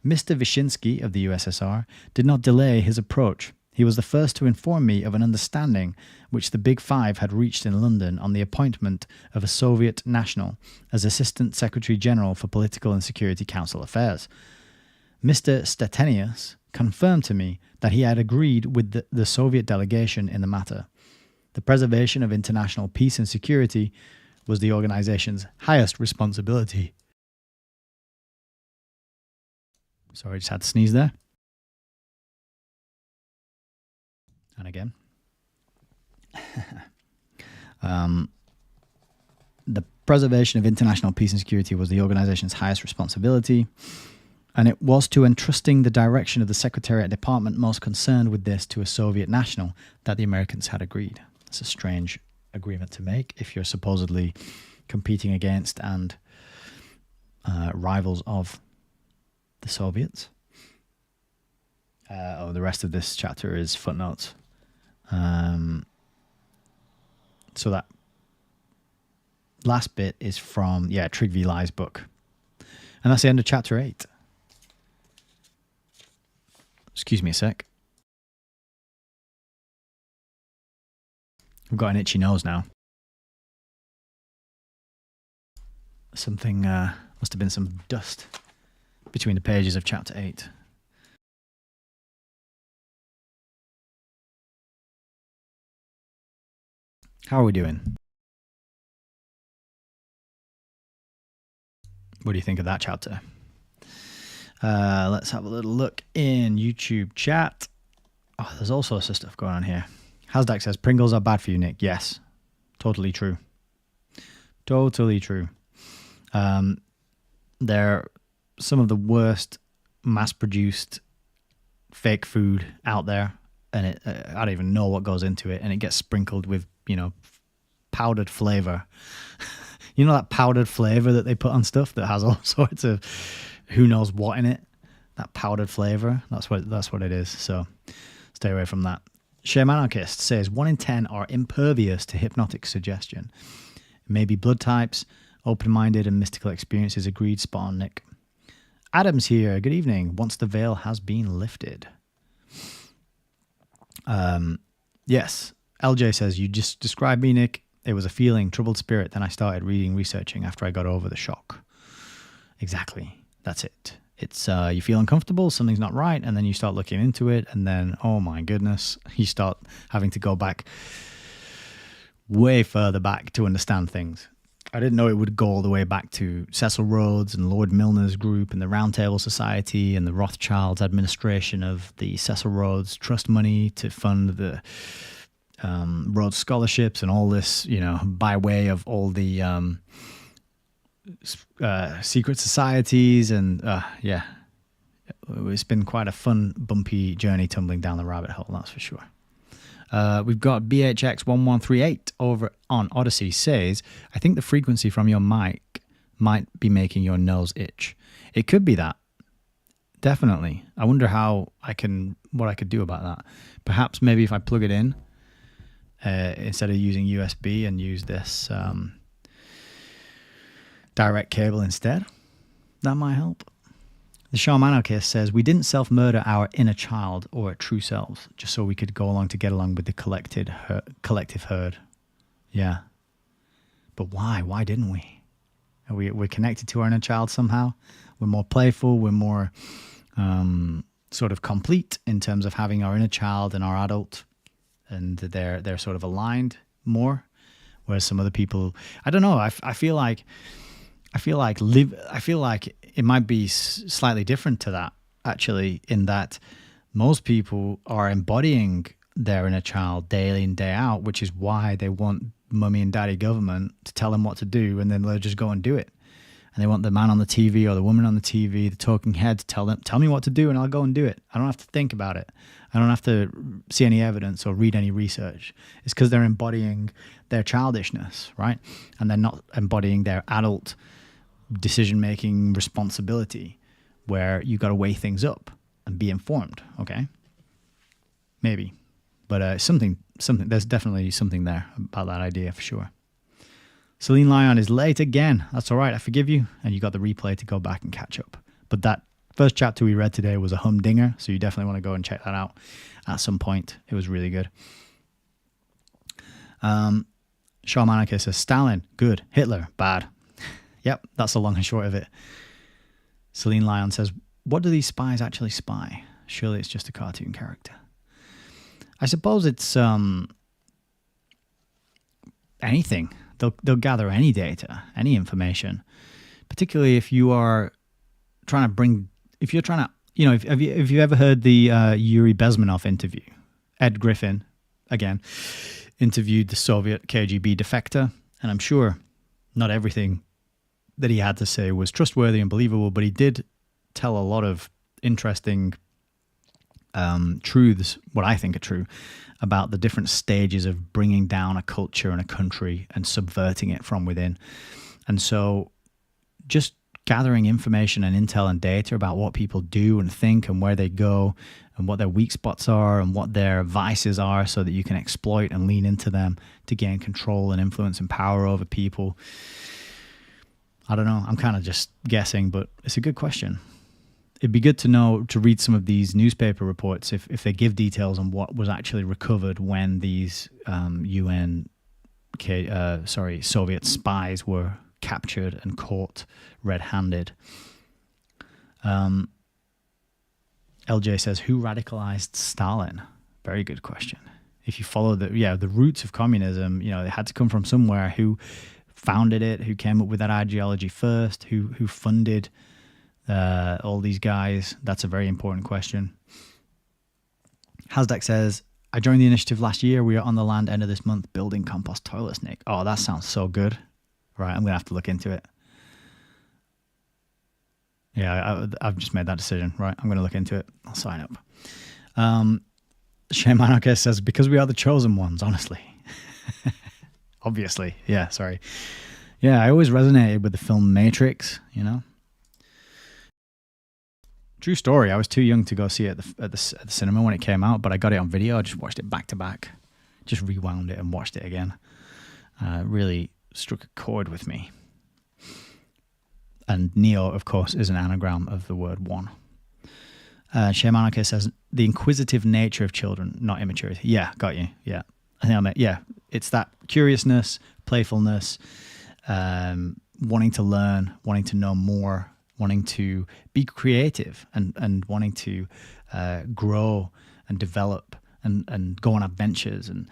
Mr. Wyszynski of the USSR did not delay his approach. He was the first to inform me of an understanding which the Big Five had reached in London on the appointment of a Soviet national as Assistant Secretary General for Political and Security Council Affairs. Mr. Stettinius confirmed to me that he had agreed with the Soviet delegation in the matter. The preservation of international peace and security was the organization's highest responsibility. Sorry, I just had to sneeze there. And again. The preservation of international peace and security was the organization's highest responsibility, and it was to entrusting the direction of the Secretariat Department most concerned with this to a Soviet national that the Americans had agreed. It's a strange agreement to make if you're supposedly competing against and rivals of the Soviets. The rest of this chapter is footnotes. So that last bit is from, Trig v. Lie's book. And that's the end of chapter 8. Excuse me a sec. I've got an itchy nose now. Something, must have been some dust between the pages of chapter 8. How are we doing? What do you think of that chapter? Let's have a little look in YouTube chat. Oh, there's all sorts of stuff going on here. Hasdak says, Pringles are bad for you, Nick. Yes, totally true. Totally true. They're some of the worst mass-produced fake food out there. And I don't even know what goes into it. And it gets sprinkled with, powdered flavor. You know that powdered flavor that they put on stuff that has all sorts of who knows what in it? That powdered flavor. That's what it is. So stay away from that. Shame Anarchist says 1 in 10 are impervious to hypnotic suggestion. Maybe blood types, open-minded and mystical experiences. Agreed. Spot on, Nick. Adam's here. Good evening. Once the veil has been lifted. Yes. LJ says, you just described me, Nick. It was a feeling, troubled spirit. Then I started researching after I got over the shock. Exactly. That's it. It's you feel uncomfortable, something's not right, and then you start looking into it, and then, oh my goodness, you start having to go back way further back to understand things. I didn't know it would go all the way back to Cecil Rhodes and Lord Milner's group and the Round Table Society and the Rothschilds' administration of the Cecil Rhodes trust money to fund the Rhodes scholarships and all this, by way of all the secret societies. And it's been quite a fun, bumpy journey tumbling down the rabbit hole, that's for sure. We've got BHX1138 over on Odyssey says, I think the frequency from your mic might be making your nose itch. It could be that. Definitely. I wonder what I could do about that. Perhaps maybe if I plug it in, instead of using USB and use this direct cable instead, that might help. The Shamanarchist says, we didn't self-murder our inner child or true selves just so we could go along to get along with the collective herd. Yeah. But why? Why didn't we? We're connected to our inner child somehow. We're more playful. We're more sort of complete in terms of having our inner child and our adult, and they're sort of aligned more. Whereas some other people, I don't know. I feel like it might be slightly different to that, actually, in that most people are embodying their inner child day in, day out, which is why they want mummy and daddy government to tell them what to do, and then they'll just go and do it. And they want the man on the TV or the woman on the TV, the talking head, to tell me what to do, and I'll go and do it. I don't have to think about it. I don't have to see any evidence or read any research. It's because they're embodying their childishness, right? And they're not embodying their adult decision-making responsibility, where you got to weigh things up and be informed. Okay, maybe, but something. There's definitely something there about that idea for sure. Celine Lyon is late again. That's all right. I forgive you, and you got the replay to go back and catch up. But that first chapter we read today was a humdinger, so you definitely want to go and check that out at some point. It was really good. Shaw Manaka says Stalin, good. Hitler, bad. Yep, that's the long and short of it. Celine Lyon says, what do these spies actually spy? Surely it's just a cartoon character. I suppose it's anything. They'll gather any data, any information, particularly if you are trying to have you ever heard the Yuri Bezmenov interview? Ed Griffin, again, interviewed the Soviet KGB defector, and I'm sure not everything that he had to say was trustworthy and believable, but he did tell a lot of interesting truths, what I think are true, about the different stages of bringing down a culture and a country and subverting it from within. And so just gathering information and intel and data about what people do and think and where they go and what their weak spots are and what their vices are, so that you can exploit and lean into them to gain control and influence and power over people. I don't know. I'm kind of just guessing, but it's a good question. It'd be good to know, to read some of these newspaper reports if they give details on what was actually recovered when these Soviet spies were captured and caught red-handed. LJ says, who radicalized Stalin? Very good question. If you follow the roots of communism, it had to come from somewhere. Who founded it? Who came up with that ideology first? Who funded all these guys? That's a very important question. Hasdak says, I joined the initiative last year. We are on the land end of this month building compost toilets, Nick. Oh, that sounds so good. Right, I'm going to have to look into it. Yeah, I've just made that decision. Right, I'm going to look into it. I'll sign up. Shamanaka says, because we are the chosen ones, honestly. Obviously. Yeah, sorry. Yeah, I always resonated with the film Matrix, True story. I was too young to go see it at the cinema when it came out, but I got it on video. I just watched it back to back. Just rewound it and watched it again. Really struck a chord with me. And Neo, of course, is an anagram of the word one. Shamanaka says, the inquisitive nature of children, not immaturity. Yeah, got you. Yeah. I think I meant, yeah. It's that curiousness, playfulness, wanting to learn, wanting to know more, wanting to be creative and wanting to grow and develop and go on adventures and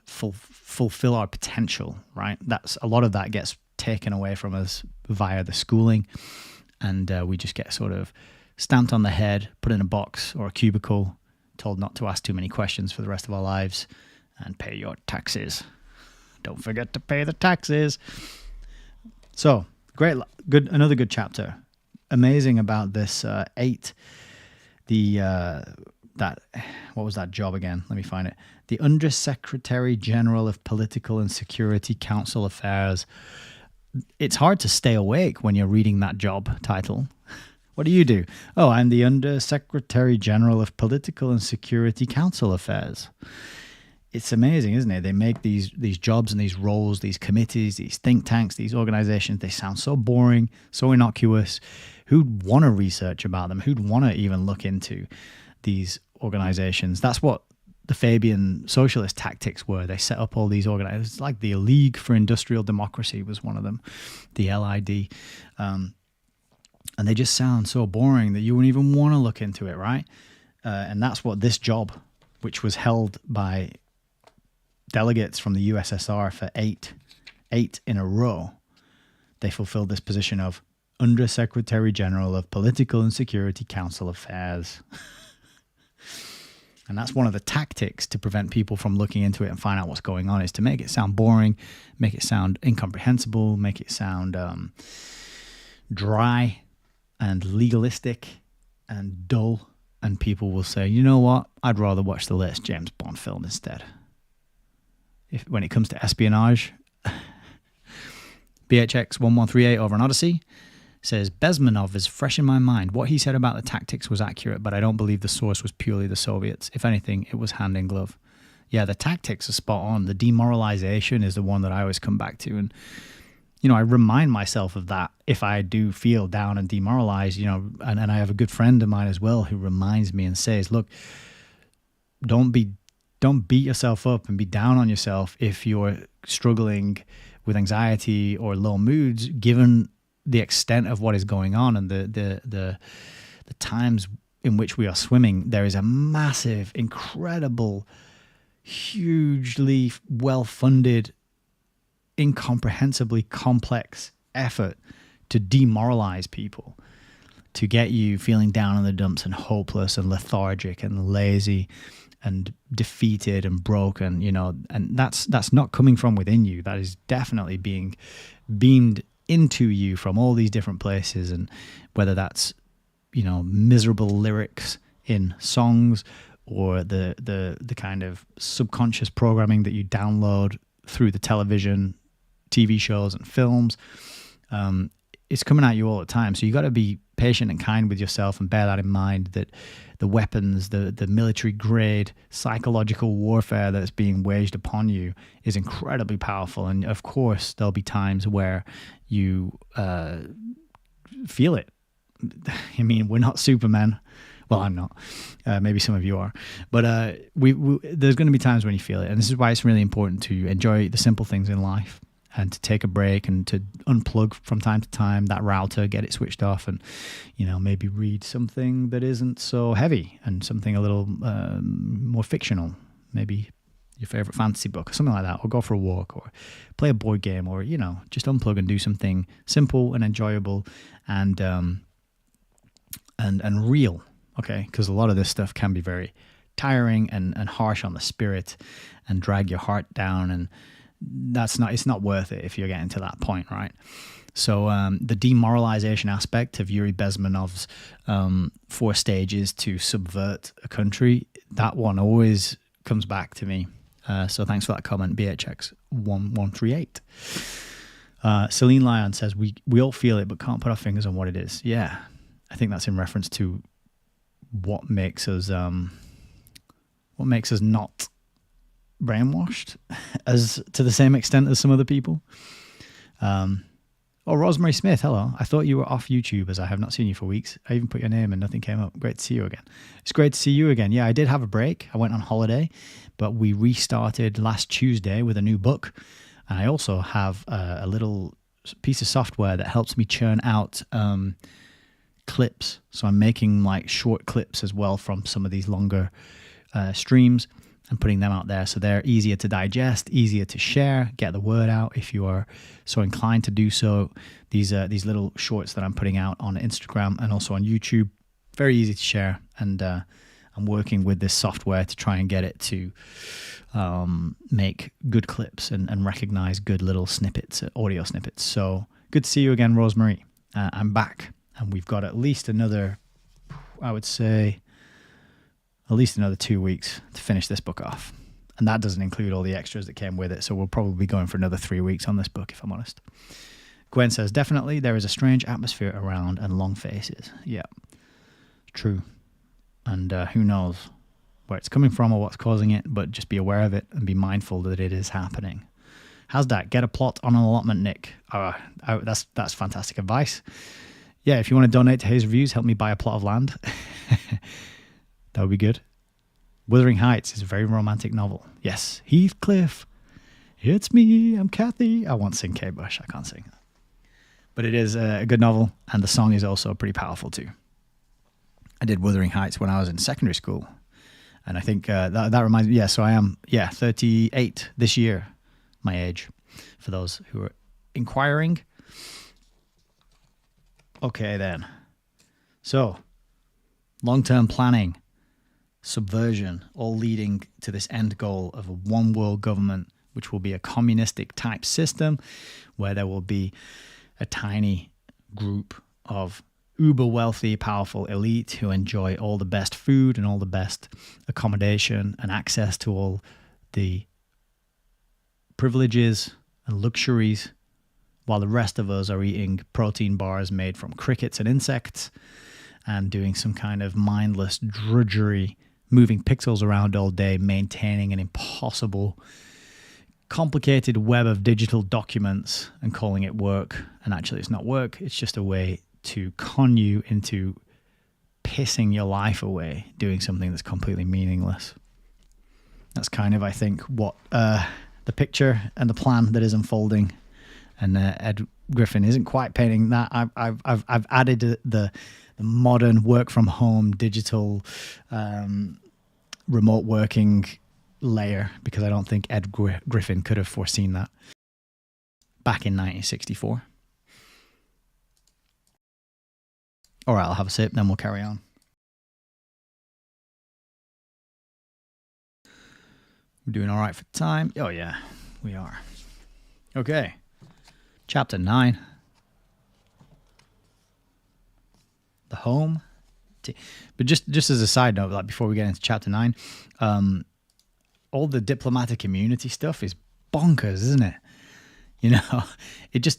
fulfill our potential, right? That's a lot of that gets taken away from us via the schooling, and we just get sort of stamped on the head, put in a box or a cubicle, told not to ask too many questions for the rest of our lives, and pay your taxes. Don't forget to pay the taxes. So great, good, another good chapter. Amazing about this 8. What was that job again? Let me find it. The Undersecretary General of Political and Security Council Affairs. It's hard to stay awake when you're reading that job title. What do you do? Oh, I'm the Undersecretary General of Political and Security Council Affairs. It's amazing, isn't it? They make these jobs and these roles, these committees, these think tanks, these organizations, they sound so boring, so innocuous. Who'd want to research about them? Who'd want to even look into these organizations? That's what the Fabian socialist tactics were. They set up all these organizations, like the League for Industrial Democracy was one of them, the LID. And they just sound so boring that you wouldn't even want to look into it, right? And that's what this job, which was held by delegates from the USSR for eight in a row, they fulfilled this position of Undersecretary General of Political and Security Council Affairs. And that's one of the tactics to prevent people from looking into it and find out what's going on, is to make it sound boring, make it sound incomprehensible, make it sound dry and legalistic and dull. And people will say, you know what, I'd rather watch the latest James Bond film instead. When it comes to espionage, BHX1138 over on Odyssey says, Bezmenov is fresh in my mind. What he said about the tactics was accurate, but I don't believe the source was purely the Soviets. If anything, it was hand in glove. Yeah, the tactics are spot on. The demoralization is the one that I always come back to. And, I remind myself of that if I do feel down and demoralized, and I have a good friend of mine as well who reminds me and says, look, don't beat yourself up and be down on yourself if you're struggling with anxiety or low moods, given the extent of what is going on and the times in which we are swimming. There is a massive, incredible, hugely well-funded, incomprehensibly complex effort to demoralize people, to get you feeling down in the dumps and hopeless and lethargic and lazy and defeated and broken, and that's not coming from within you. That is definitely being beamed into you from all these different places, and whether that's miserable lyrics in songs or the kind of subconscious programming that you download through the television, TV shows and films, it's coming at you all the time. So you got to be patient and kind with yourself and bear that in mind, that the weapons, the military grade psychological warfare that's being waged upon you is incredibly powerful. And of course, there'll be times where you feel it. I mean, we're not Superman. Well, I'm not. Maybe some of you are. But there's going to be times when you feel it. And this is why it's really important to enjoy the simple things in life and to take a break and to unplug from time to time that router, get it switched off, and, you know, maybe read something that isn't so heavy and something a little more fictional. Maybe your favorite fantasy book or something like that, or go for a walk or play a board game, or, you know, just unplug and do something simple and enjoyable and real. Okay, because a lot of this stuff can be very tiring and harsh on the spirit and drag your heart down, and it's not worth it if you're getting to that point, right? So the demoralization aspect of Yuri Bezmenov's 4 stages to subvert a country, that one always comes back to me. So thanks for that comment, BHX1138. Celine Lyon says, we all feel it but can't put our fingers on what it is. Yeah, I think that's in reference to what makes us not brainwashed as to the same extent as some other people. Rosemary Smith, hello. I thought you were off YouTube as I have not seen you for weeks. I even put your name and nothing came up. Great to see you again. It's great to see you again. Yeah, I did have a break. I went on holiday, but we restarted last Tuesday with a new book. And I also have a little piece of software that helps me churn out clips. So I'm making like short clips as well from some of these longer streams and putting them out there, so they're easier to digest, easier to share, get the word out if you are so inclined to do so. These little shorts that I'm putting out on Instagram and also on YouTube, very easy to share, and I'm working with this software to try and get it to make good clips and recognize good little snippets, audio snippets. So good to see you again, Rosemary. I'm back, and we've got at least another, I would say, at least another 2 weeks to finish this book off. And that doesn't include all the extras that came with it. So we'll probably be going for another 3 weeks on this book, if I'm honest. Gwen says, definitely there is a strange atmosphere around and long faces. Yeah, true. And who knows where it's coming from or what's causing it, but just be aware of it and be mindful that it is happening. How's that? Get a plot on an allotment, Nick. That's fantastic advice. Yeah, if you want to donate to Hayes Reviews, help me buy a plot of land. That would be good. Wuthering Heights is a very romantic novel. Yes, Heathcliff. It's me, I'm Kathy. I won't sing Kate Bush, I can't sing. But it is a good novel, and the song is also pretty powerful too. I did Wuthering Heights when I was in secondary school. And I think that reminds me, so I am, 38 this year, my age, for those who are inquiring. Okay then. So, long-term planning, subversion, all leading to this end goal of a one world government, which will be a communistic type system where there will be a tiny group of uber wealthy, powerful elite who enjoy all the best food and all the best accommodation and access to all the privileges and luxuries, while the rest of us are eating protein bars made from crickets and insects and doing some kind of mindless drudgery, moving pixels around all day, maintaining an impossible, complicated web of digital documents and calling it work. And actually it's not work, it's just a way to con you into pissing your life away doing something that's completely meaningless. That's kind of, I think, what the picture and the plan that is unfolding. And Ed Griffin isn't quite painting that. I've added the modern work from home digital remote working layer because I don't think Ed Griffin could have foreseen that back in 1964. All right, I'll have a sip, then we'll carry on. We're doing all right for time. Oh yeah, we are. Okay. Chapter 9. The home. But just as a side note, like before we get into chapter 9, all the diplomatic immunity stuff is bonkers, isn't it? You know,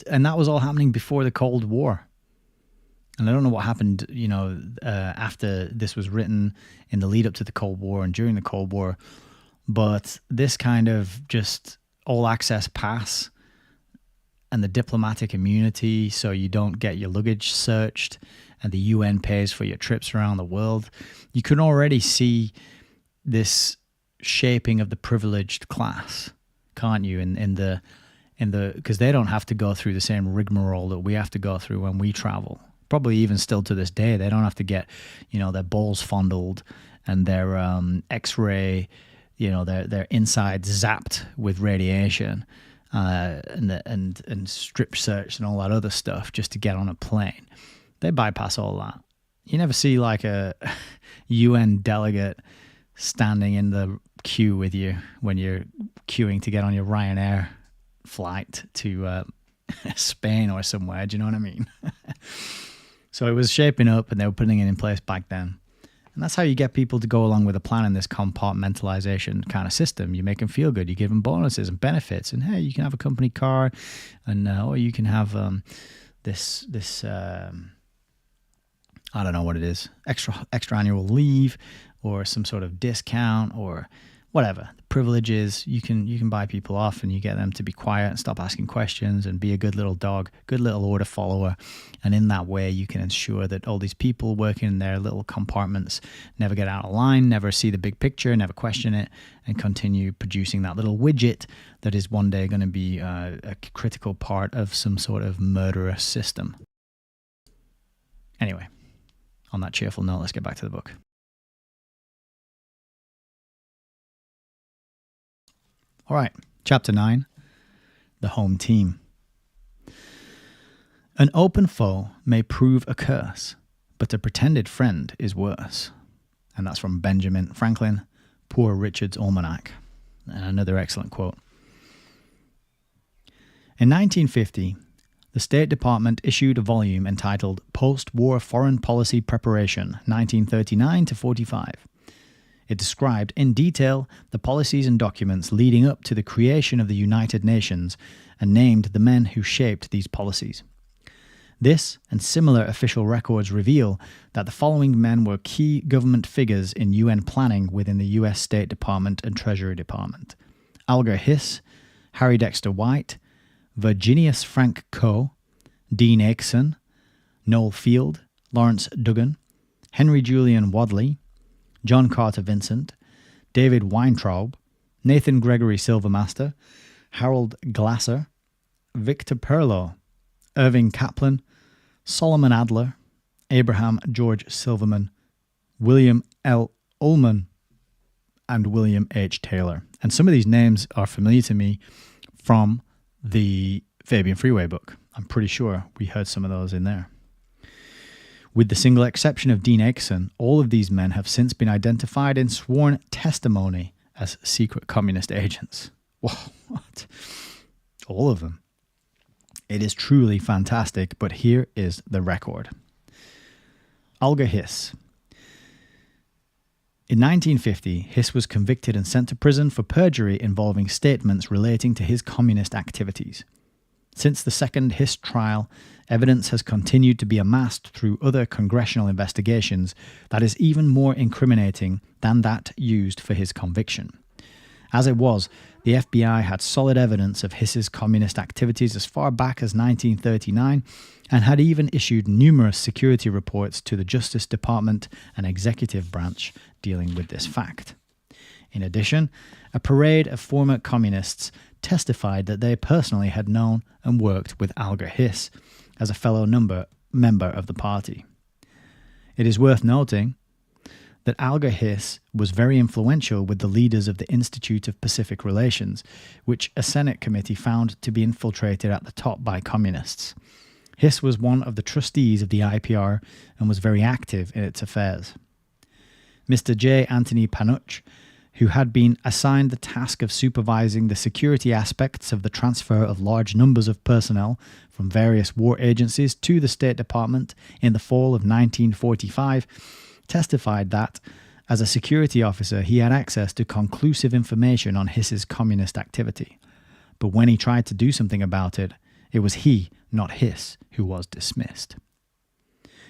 and that was all happening before the Cold War. And I don't know what happened, after this was written in the lead up to the Cold War and during the Cold War. But this kind of just all access pass and the diplomatic immunity, so you don't get your luggage searched, and the UN pays for your trips around the world. You can already see this shaping of the privileged class, can't you? Because they don't have to go through the same rigmarole that we have to go through when we travel. Probably even still to this day, they don't have to get, their balls fondled and their X-ray, their insides zapped with radiation, and strip searched and all that other stuff just to get on a plane. They bypass all that. You never see like a UN delegate standing in the queue with you when you're queuing to get on your Ryanair flight to Spain or somewhere. Do you know what I mean? So it was shaping up, and they were putting it in place back then. And that's how you get people to go along with a plan in this compartmentalization kind of system. You make them feel good. You give them bonuses and benefits. And hey, you can have a company car, and or you can have this I don't know what it is, extra annual leave, or some sort of discount, or whatever. The privileges, you can buy people off, and you get them to be quiet and stop asking questions and be a good little dog, good little order follower. And in that way, you can ensure that all these people working in their little compartments never get out of line, never see the big picture, never question it, and continue producing that little widget that is one day going to be a critical part of some sort of murderous system. Anyway, on that cheerful note, let's get back to the book. All right, Chapter 9, The Home Team. An open foe may prove a curse, but a pretended friend is worse. And that's from Benjamin Franklin, Poor Richard's Almanac. Another excellent quote. In 1950, the State Department issued a volume entitled Post-War Foreign Policy Preparation, 1939 to 45. It described in detail the policies and documents leading up to the creation of the United Nations and named the men who shaped these policies. This and similar official records reveal that the following men were key government figures in UN planning within the US State Department and Treasury Department: Alger Hiss, Harry Dexter White, Virginius Frank Coe, Dean Acheson, Noel Field, Lawrence Duggan, Henry Julian Wadley, John Carter Vincent, David Weintraub, Nathan Gregory Silvermaster, Harold Glasser, Victor Perlow, Irving Kaplan, Solomon Adler, Abraham George Silverman, William L. Ullman, and William H. Taylor. And some of these names are familiar to me from the Fabian Freeway book. I'm pretty sure we heard some of those in there. With the single exception of Dean Acheson, all of these men have since been identified in sworn testimony as secret communist agents. Whoa, what? All of them. It is truly fantastic, but here is the record. Alger Hiss. In 1950, Hiss was convicted and sent to prison for perjury involving statements relating to his communist activities. Since the second Hiss trial, evidence has continued to be amassed through other congressional investigations that is even more incriminating than that used for his conviction. As it was, the FBI had solid evidence of Hiss's communist activities as far back as 1939 and had even issued numerous security reports to the Justice Department and executive branch dealing with this fact. In addition, a parade of former communists testified that they personally had known and worked with Alger Hiss as a fellow member of the party. It is worth noting that Alger Hiss was very influential with the leaders of the Institute of Pacific Relations, which a Senate committee found to be infiltrated at the top by communists. Hiss was one of the trustees of the IPR and was very active in its affairs. Mr. J. Anthony Panuch, who had been assigned the task of supervising the security aspects of the transfer of large numbers of personnel from various war agencies to the State Department in the fall of 1945, testified that, as a security officer, he had access to conclusive information on Hiss's communist activity. but when he tried to do something about it, it was he, not Hiss, who was dismissed.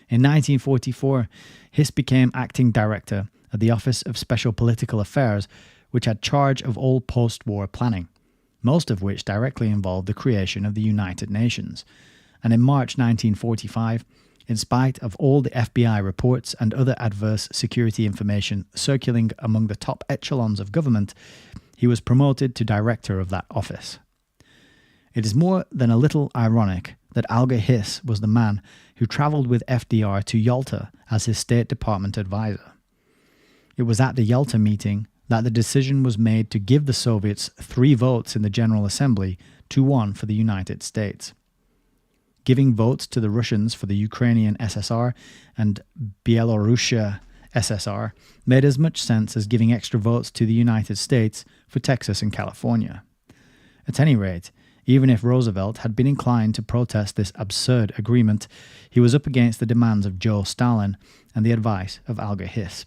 In 1944, Hiss became acting director at the Office of Special Political Affairs, which had charge of all post-war planning, most of which directly involved the creation of the United Nations. And in March 1945, in spite of all the FBI reports and other adverse security information circulating among the top echelons of government, he was promoted to director of that office. It is more than a little ironic that Alger Hiss was the man who travelled with FDR to Yalta as his State Department advisor. It was at the Yalta meeting that the decision was made to give the Soviets 3 votes in the General Assembly to 1 for the United States. Giving votes to the Russians for the Ukrainian SSR and Belarusia SSR made as much sense as giving extra votes to the United States for Texas and California. At any rate, even if Roosevelt had been inclined to protest this absurd agreement, he was up against the demands of Joe Stalin and the advice of Alger Hiss.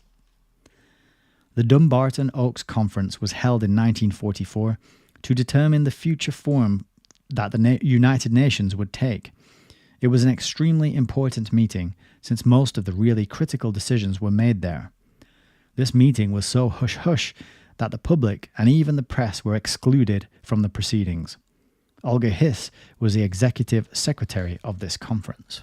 The Dumbarton Oaks Conference was held in 1944 to determine the future form that the United Nations would take. It was an extremely important meeting, since most of the really critical decisions were made there. This meeting was so hush-hush that the public and even the press were excluded from the proceedings. Alger Hiss was the executive secretary of this conference.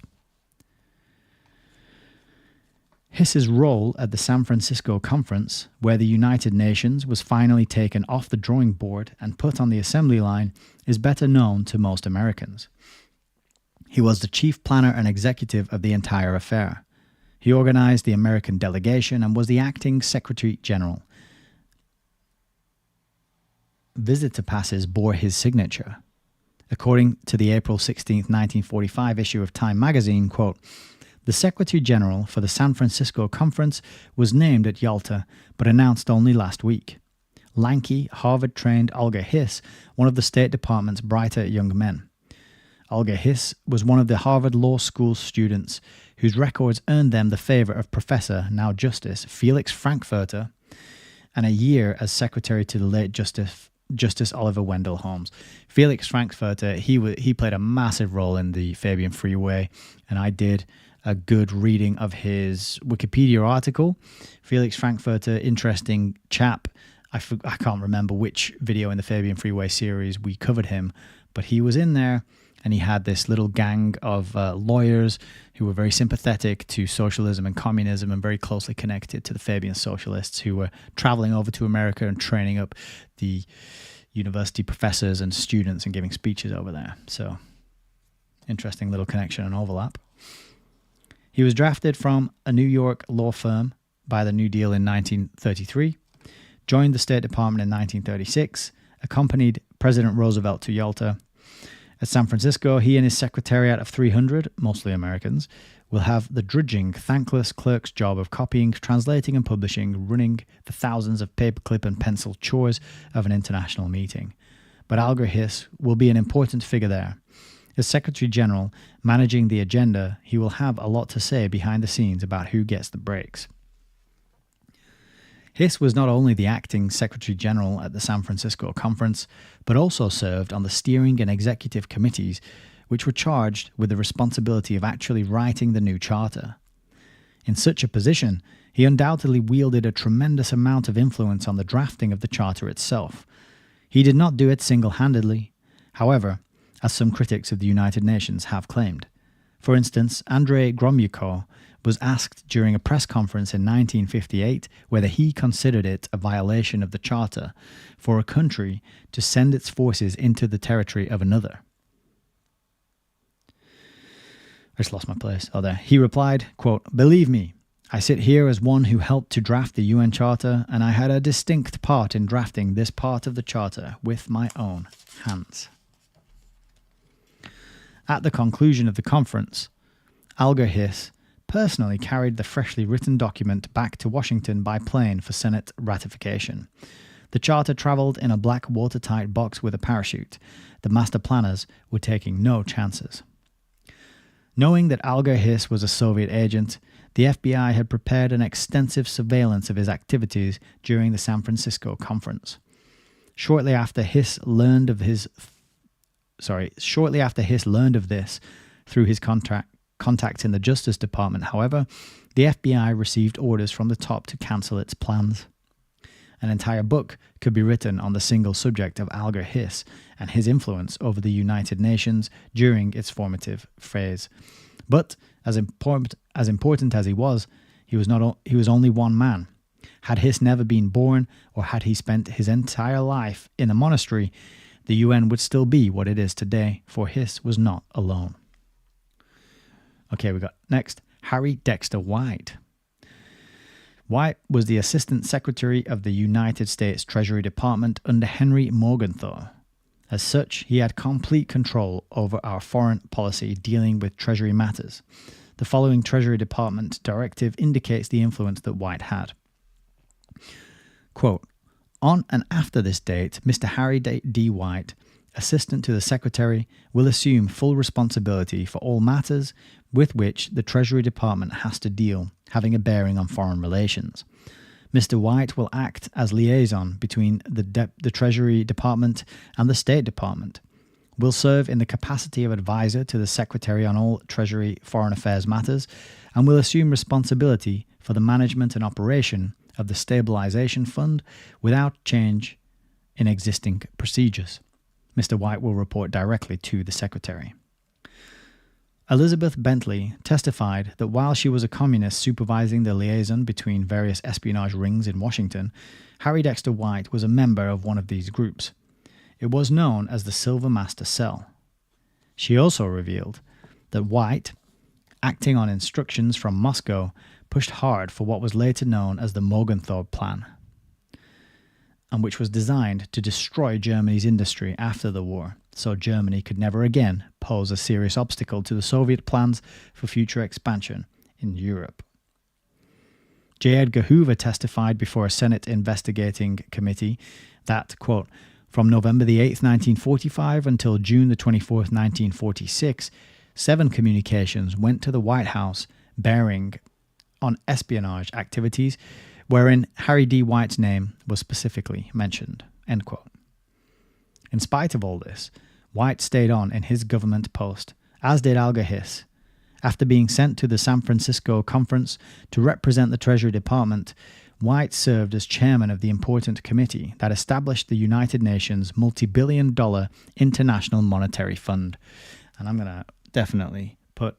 Hiss's role at the San Francisco Conference, where the United Nations was finally taken off the drawing board and put on the assembly line, is better known to most Americans. He was the chief planner and executive of the entire affair. He organized the American delegation and was the acting Secretary General. Visitor passes bore his signature. According to the April 16, 1945 issue of Time magazine, quote, "The Secretary General for the San Francisco Conference was named at Yalta, but announced only last week. Lanky, Harvard-trained Alger Hiss, one of the State Department's brighter young men. Alger Hiss was one of the Harvard Law School students whose records earned them the favor of Professor, now Justice, Felix Frankfurter, and a year as secretary to the late Justice Oliver Wendell Holmes." Felix Frankfurter, he played a massive role in the Fabian Freeway, and I did a good reading of his Wikipedia article. Felix Frankfurter, interesting chap. I can't remember which video in the Fabian Freeway series we covered him, but he was in there, and he had this little gang of lawyers who were very sympathetic to socialism and communism and very closely connected to the Fabian socialists, who were traveling over to America and training up the university professors and students and giving speeches over there. So, interesting little connection and overlap. He was drafted from a New York law firm by the New Deal in 1933, joined the State Department in 1936, accompanied President Roosevelt to Yalta. At San Francisco, he and his secretariat of 300, mostly Americans, will have the drudging, thankless clerk's job of copying, translating and publishing, running the thousands of paperclip and pencil chores of an international meeting. But Alger Hiss will be an important figure there. As Secretary General, managing the agenda, he will have a lot to say behind the scenes about who gets the breaks. Hiss was not only the acting Secretary General at the San Francisco Conference, but also served on the steering and executive committees, which were charged with the responsibility of actually writing the new charter. In such a position, he undoubtedly wielded a tremendous amount of influence on the drafting of the charter itself. He did not do it single-handedly, however, as some critics of the United Nations have claimed. For instance, Andrei Gromyko was asked during a press conference in 1958 whether he considered it a violation of the Charter for a country to send its forces into the territory of another. I just lost my place. Oh, there. He replied, quote, "Believe me, I sit here as one who helped to draft the UN Charter, and I had a distinct part in drafting this part of the Charter with my own hands." At the conclusion of the conference, Alger Hiss personally carried the freshly written document back to Washington by plane for Senate ratification. The charter travelled in a black watertight box with a parachute. The master planners were taking no chances. Knowing that Alger Hiss was a Soviet agent, the FBI had prepared an extensive surveillance of his activities during the San Francisco Conference. Shortly after Hiss learned of this through his contacts in the Justice Department, however, the FBI received orders from the top to cancel its plans. An entire book could be written on the single subject of Alger Hiss and his influence over the United Nations during its formative phase. But as important as he was only one man. Had Hiss never been born, or had he spent his entire life in a monastery, the UN would still be what it is today, for Hiss was not alone. Okay, we got next, Harry Dexter White. White was the Assistant Secretary of the United States Treasury Department under Henry Morgenthau. As such, he had complete control over our foreign policy dealing with Treasury matters. The following Treasury Department directive indicates the influence that White had. Quote, on and after this date, Mr. Harry D. White, Assistant to the Secretary, will assume full responsibility for all matters with which the Treasury Department has to deal, having a bearing on foreign relations. Mr. White will act as liaison between the Treasury Department and the State Department, will serve in the capacity of advisor to the Secretary on all Treasury foreign affairs matters, and will assume responsibility for the management and operation of the Stabilization Fund without change in existing procedures. Mr. White will report directly to the Secretary. Elizabeth Bentley testified that while she was a communist supervising the liaison between various espionage rings in Washington, Harry Dexter White was a member of one of these groups. It was known as the Silver Master Cell. She also revealed that White, acting on instructions from Moscow, pushed hard for what was later known as the Morgenthau Plan, and which was designed to destroy Germany's industry after the war, so Germany could never again pose a serious obstacle to the Soviet plans for future expansion in Europe. J. Edgar Hoover testified before a Senate investigating committee that, quote, from November the 8th, 1945 until June the 24th, 1946, 7 communications went to the White House bearing on espionage activities wherein Harry D. White's name was specifically mentioned, end quote. In spite of all this, White stayed on in his government post, as did Alger Hiss. After being sent to the San Francisco conference to represent the Treasury Department, White served as chairman of the important committee that established the United Nations multi-billion-dollar International Monetary Fund. And I'm going to definitely put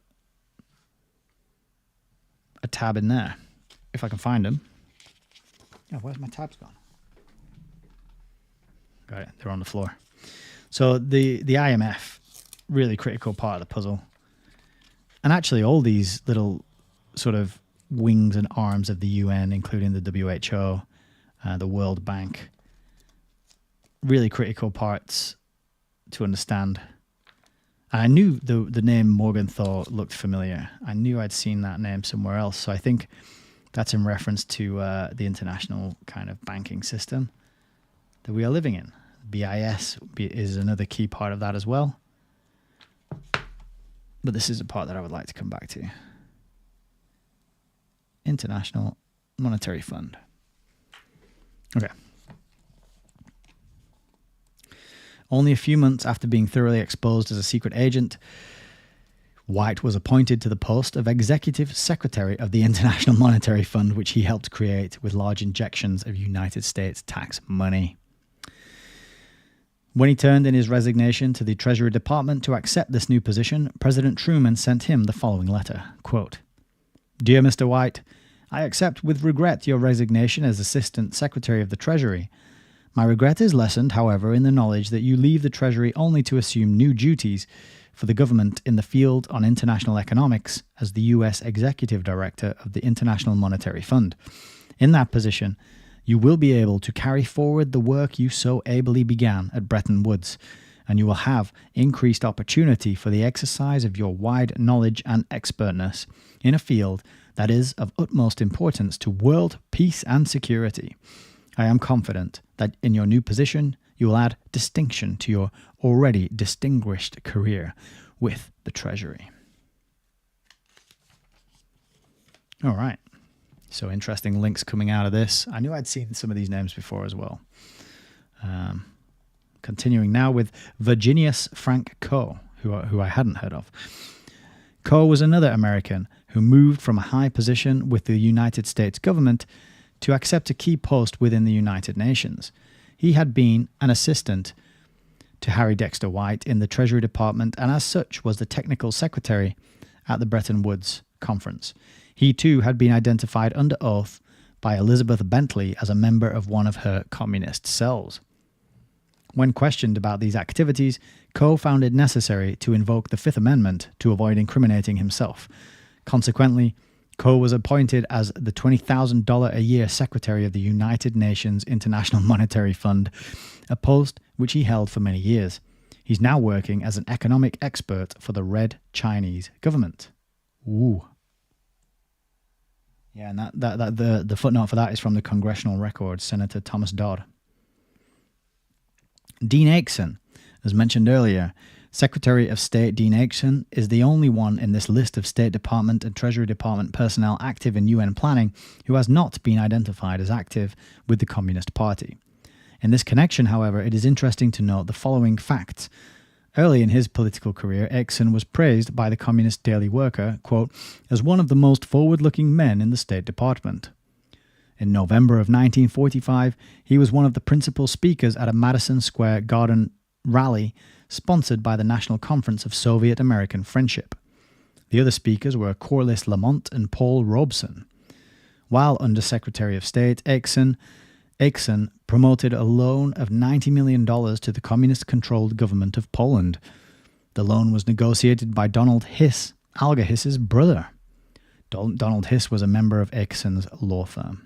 a tab in there, if I can find them. Oh, where's my tabs gone? Got it, they're on the floor. So the IMF, really critical part of the puzzle. And actually all these little sort of wings and arms of the UN, including the WHO, the World Bank, really critical parts to understand. I knew the name Morgenthau looked familiar. I knew I'd seen that name somewhere else. So I think that's in reference to the international kind of banking system that we are living in. BIS is another key part of that as well. But this is a part that I would like to come back to. International Monetary Fund. Okay. Only a few months after being thoroughly exposed as a secret agent, White was appointed to the post of Executive Secretary of the International Monetary Fund, which he helped create with large injections of United States tax money. When he turned in his resignation to the Treasury Department to accept this new position, President Truman sent him the following letter, quote, Dear Mr. White, I accept with regret your resignation as Assistant Secretary of the Treasury. My regret is lessened, however, in the knowledge that you leave the Treasury only to assume new duties for the government in the field on international economics as the U.S. Executive Director of the International Monetary Fund. In that position, you will be able to carry forward the work you so ably began at Bretton Woods, and you will have increased opportunity for the exercise of your wide knowledge and expertness in a field that is of utmost importance to world peace and security. I am confident that in your new position, you will add distinction to your already distinguished career with the Treasury. All right. So interesting links coming out of this. I knew I'd seen some of these names before as well. Continuing now with Virginius Frank Coe, who I hadn't heard of. Coe was another American who moved from a high position with the United States government to accept a key post within the United Nations. He had been an assistant to Harry Dexter White in the Treasury Department and as such was the technical secretary at the Bretton Woods Conference. He too had been identified under oath by Elizabeth Bentley as a member of one of her communist cells. When questioned about these activities, Coe found it necessary to invoke the Fifth Amendment to avoid incriminating himself. Consequently, Coe was appointed as the $20,000 a year secretary of the United Nations International Monetary Fund, a post which he held for many years. He's now working as an economic expert for the Red Chinese government. Ooh. Yeah, and the footnote for that is from the Congressional Record, Senator Thomas Dodd. Dean Acheson, as mentioned earlier, Secretary of State Dean Acheson is the only one in this list of State Department and Treasury Department personnel active in UN planning who has not been identified as active with the Communist Party. In this connection, however, it is interesting to note the following facts. Early in his political career, Acheson was praised by the Communist Daily Worker, quote, as one of the most forward-looking men in the State Department. In November of 1945, he was one of the principal speakers at a Madison Square Garden rally sponsored by the National Conference of Soviet-American Friendship. The other speakers were Corliss Lamont and Paul Robeson. While Under Secretary of State, Acheson promoted a loan of $90 million to the communist-controlled government of Poland. The loan was negotiated by Donald Hiss, Alger Hiss's brother. Donald Hiss was a member of Acheson's law firm.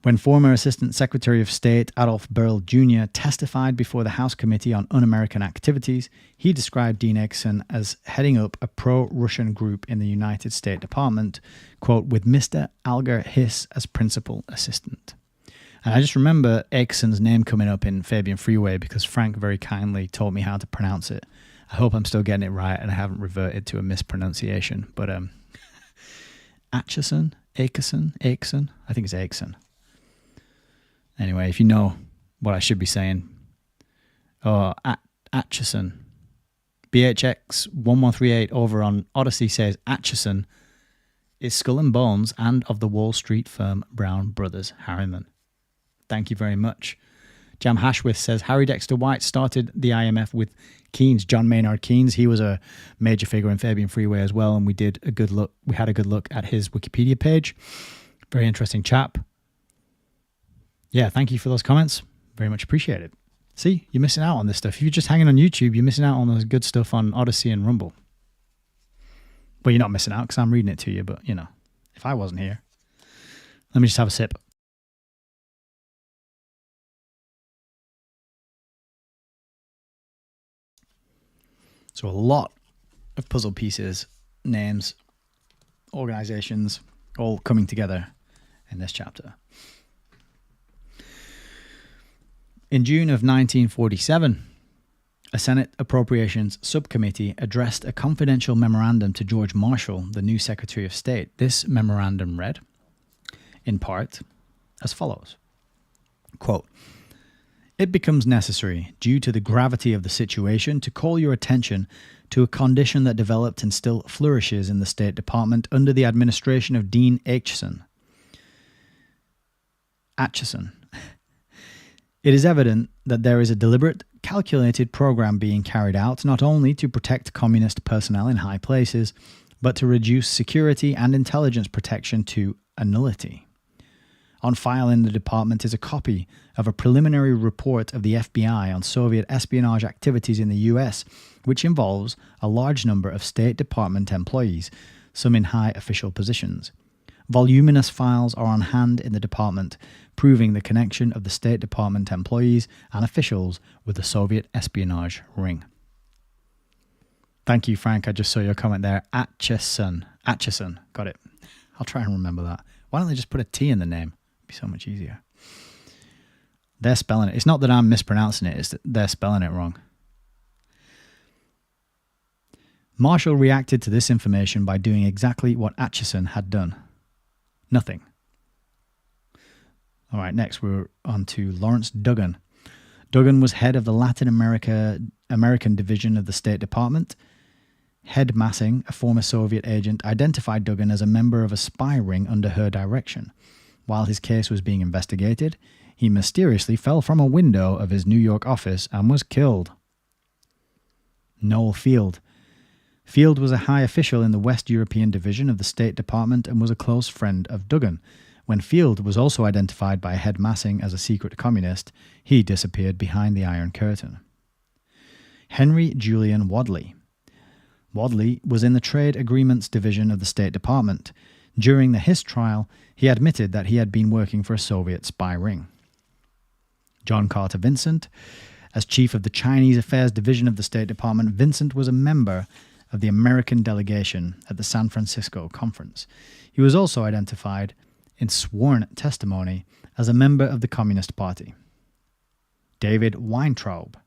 When former Assistant Secretary of State Adolf Berle Jr. testified before the House Committee on Un-American Activities, he described Dean Acheson as heading up a pro-Russian group in the United States Department, quote, with Mr. Alger Hiss as principal assistant. And I just remember Acheson's name coming up in Fabian Freeway because Frank very kindly taught me how to pronounce it. I hope I'm still getting it right and I haven't reverted to a mispronunciation. But Acheson, I think it's Acheson. Anyway, if you know what I should be saying, Acheson, BHX1138 over on Odyssey says Acheson is Skull and Bones and of the Wall Street firm Brown Brothers Harriman. Thank you very much. Jam Hashwith says Harry Dexter White started the IMF with Keynes, John Maynard Keynes. He was a major figure in Fabian Freeway as well, and we had a good look at his Wikipedia page. Very interesting chap. Yeah, thank you for those comments. Very much appreciated. See, you're missing out on this stuff. If you're just hanging on YouTube, you're missing out on the good stuff on Odyssey and Rumble. Well, you're not missing out because I'm reading it to you, but, you know, if I wasn't here. Let me just have a sip. So a lot of puzzle pieces, names, organizations, all coming together in this chapter. In June of 1947, a Senate Appropriations Subcommittee addressed a confidential memorandum to George Marshall, the new Secretary of State. This memorandum read, in part, as follows. Quote, it becomes necessary, due to the gravity of the situation, to call your attention to a condition that developed and still flourishes in the State Department under the administration of Dean Acheson. It is evident that there is a deliberate, calculated program being carried out not only to protect communist personnel in high places, but to reduce security and intelligence protection to a nullity. On file in the department is a copy of a preliminary report of the FBI on Soviet espionage activities in the US, which involves a large number of State Department employees, some in high official positions. Voluminous files are on hand in the department, proving the connection of the State Department employees and officials with the Soviet espionage ring. Thank you, Frank. I just saw your comment there. Acheson. Got it. I'll try and remember that. Why don't they just put a T in the name? It'd be so much easier. They're spelling it. It's not that I'm mispronouncing it. It's that they're spelling it wrong. Marshall reacted to this information by doing exactly what Acheson had done. Nothing. All right, next we're on to Lawrence Duggan. Duggan was head of the Latin American division of the State Department. Head Massing, a former Soviet agent, identified Duggan as a member of a spy ring under her direction. While his case was being investigated, he mysteriously fell from a window of his New York office and was killed. Noel Field. Field was a high official in the West European division of the State Department and was a close friend of Duggan. When Field was also identified by Head Massing as a secret communist, he disappeared behind the Iron Curtain. Henry Julian Wadley. Wadley was in the Trade Agreements Division of the State Department. During the Hiss trial, he admitted that he had been working for a Soviet spy ring. John Carter Vincent. As chief of the Chinese Affairs Division of the State Department, Vincent was a member of the American delegation at the San Francisco Conference. He was also identified in sworn testimony as a member of the Communist Party. David Weintraub.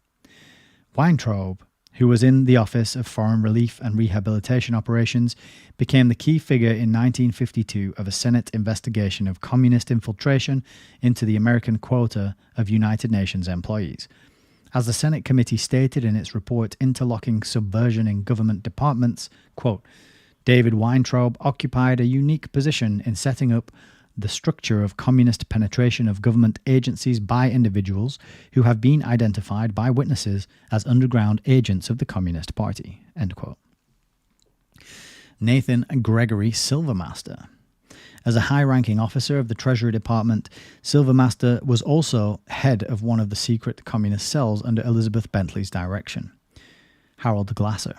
Weintraub, who was in the Office of Foreign Relief and Rehabilitation Operations, became the key figure in 1952 of a Senate investigation of communist infiltration into the American quota of United Nations employees. As the Senate committee stated in its report Interlocking Subversion in Government Departments, quote, David Weintraub occupied a unique position in setting up the structure of communist penetration of government agencies by individuals who have been identified by witnesses as underground agents of the Communist Party, end quote. Nathan Gregory Silvermaster. As a high-ranking officer of the Treasury Department, Silvermaster was also head of one of the secret communist cells under Elizabeth Bentley's direction. Harold Glasser.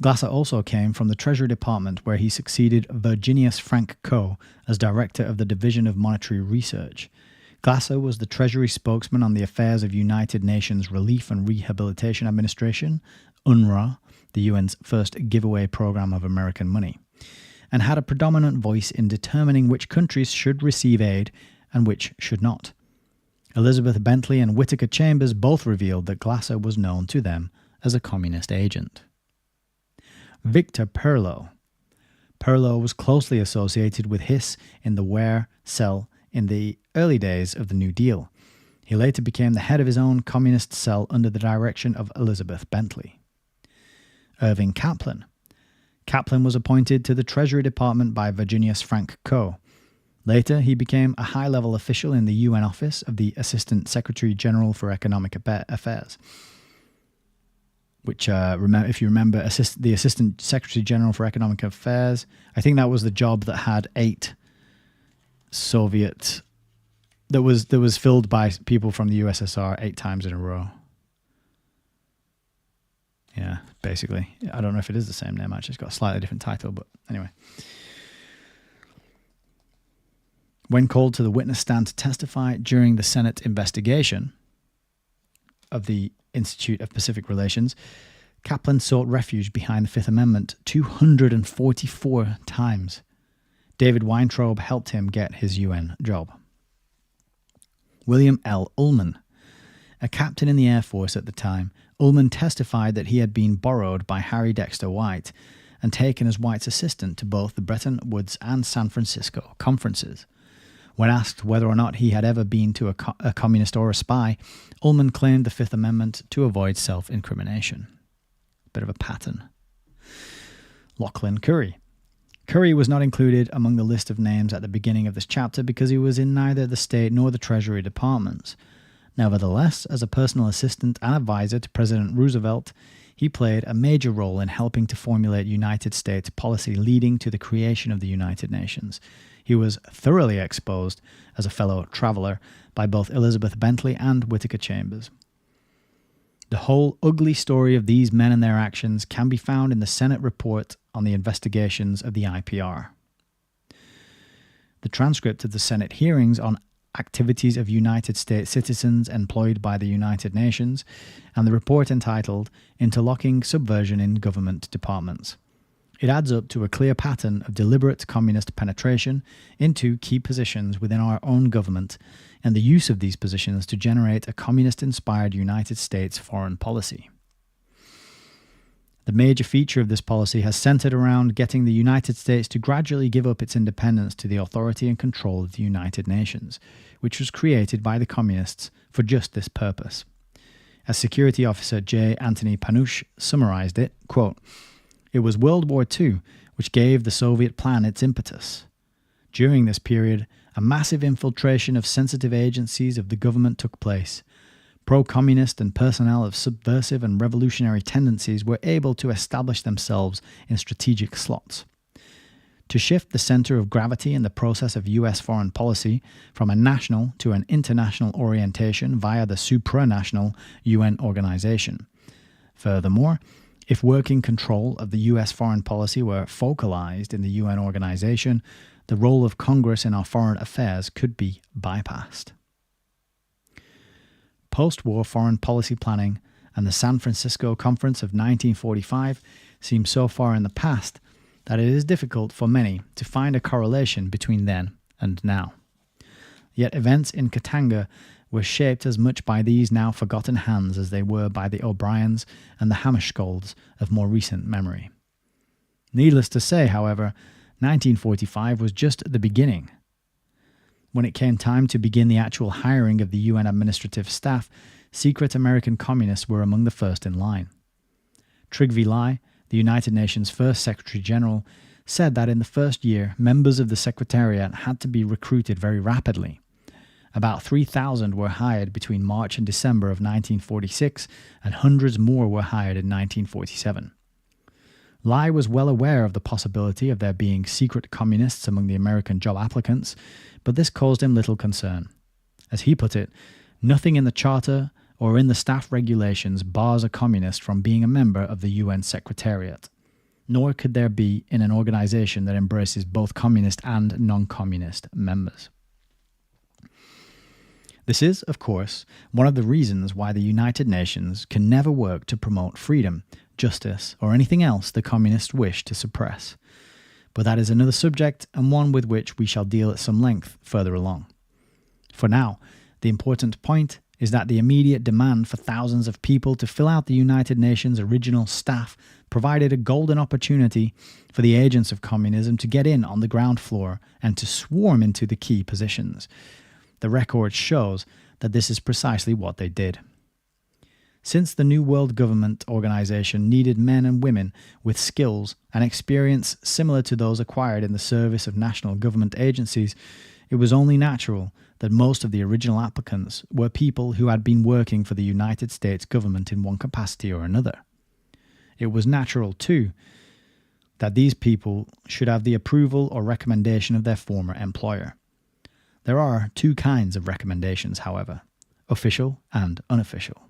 Glasser also came from the Treasury Department, where he succeeded Virginius Frank Coe as director of the Division of Monetary Research. Glasser was the Treasury spokesman on the affairs of United Nations Relief and Rehabilitation Administration, UNRWA, the UN's first giveaway program of American money, and had a predominant voice in determining which countries should receive aid and which should not. Elizabeth Bentley and Whittaker Chambers both revealed that Glasser was known to them as a communist agent. Victor Perlo. Perlo was closely associated with Hiss in the Ware cell in the early days of the New Deal. He later became the head of his own communist cell under the direction of Elizabeth Bentley. Irving Kaplan. Kaplan was appointed to the Treasury Department by Virginius Frank Coe. Later, he became a high-level official in the UN office of the Assistant Secretary General for Economic Affairs, which, if you remember, the Assistant Secretary General for Economic Affairs, I think that was the job that had 8 Soviet, that was filled by people from the USSR 8 times in a row. Yeah, basically. I don't know if it is the same name, actually. It's got a slightly different title, but anyway. When called to the witness stand to testify during the Senate investigation of the Institute of Pacific Relations, Kaplan sought refuge behind the Fifth Amendment 244 times. David Weintraub helped him get his UN job. William L. Ullman. A captain in the Air Force at the time, Ullman testified that he had been borrowed by Harry Dexter White and taken as White's assistant to both the Bretton Woods and San Francisco conferences. When asked whether or not he had ever been to a communist or a spy, Ullman claimed the Fifth Amendment to avoid self-incrimination. Bit of a pattern. Lachlan Curry. Curry was not included among the list of names at the beginning of this chapter because he was in neither the State nor the Treasury departments. Nevertheless, as a personal assistant and advisor to President Roosevelt, he played a major role in helping to formulate United States policy leading to the creation of the United Nations. He was thoroughly exposed as a fellow traveler by both Elizabeth Bentley and Whittaker Chambers. The whole ugly story of these men and their actions can be found in the Senate report on the investigations of the IPR. The transcript of the Senate hearings on activities of United States citizens employed by the United Nations, and the report entitled Interlocking Subversion in Government Departments. It adds up to a clear pattern of deliberate communist penetration into key positions within our own government and the use of these positions to generate a communist-inspired United States foreign policy. The major feature of this policy has centered around getting the United States to gradually give up its independence to the authority and control of the United Nations, which was created by the communists for just this purpose. As Security Officer J. Anthony Panush summarized it, quote, "It was World War II which gave the Soviet plan its impetus. During this period, a massive infiltration of sensitive agencies of the government took place. Pro-communist and personnel of subversive and revolutionary tendencies were able to establish themselves in strategic slots. To shift the center of gravity in the process of U.S. foreign policy from a national to an international orientation via the supranational UN organization. Furthermore, if working control of the U.S. foreign policy were focalized in the UN organization, the role of Congress in our foreign affairs could be bypassed." Post-war foreign policy planning and the San Francisco Conference of 1945 seem so far in the past that it is difficult for many to find a correlation between then and now. Yet events in Katanga were shaped as much by these now forgotten hands as they were by the O'Briens and the Hammarskjölds of more recent memory. Needless to say, however, 1945 was just the beginning. When it came time to begin the actual hiring of the UN administrative staff, secret American communists were among the first in line. Trygve Lie, the United Nations first Secretary General, said that in the first year, members of the Secretariat had to be recruited very rapidly. About 3,000 were hired between March and December of 1946, and hundreds more were hired in 1947. Lie was well aware of the possibility of there being secret communists among the American job applicants, but this caused him little concern. As he put it, nothing in the Charter or in the staff regulations bars a communist from being a member of the UN Secretariat, nor could there be in an organization that embraces both communist and non-communist members. This is, of course, one of the reasons why the United Nations can never work to promote freedom, justice, or anything else the communists wish to suppress. But that is another subject, and one with which we shall deal at some length further along. For now, the important point is that the immediate demand for thousands of people to fill out the United Nations original staff provided a golden opportunity for the agents of communism to get in on the ground floor and to swarm into the key positions. The record shows that this is precisely what they did. Since the New World Government Organization needed men and women with skills and experience similar to those acquired in the service of national government agencies, it was only natural that most of the original applicants were people who had been working for the United States government in one capacity or another. It was natural, too, that these people should have the approval or recommendation of their former employer. There are two kinds of recommendations, however, official and unofficial.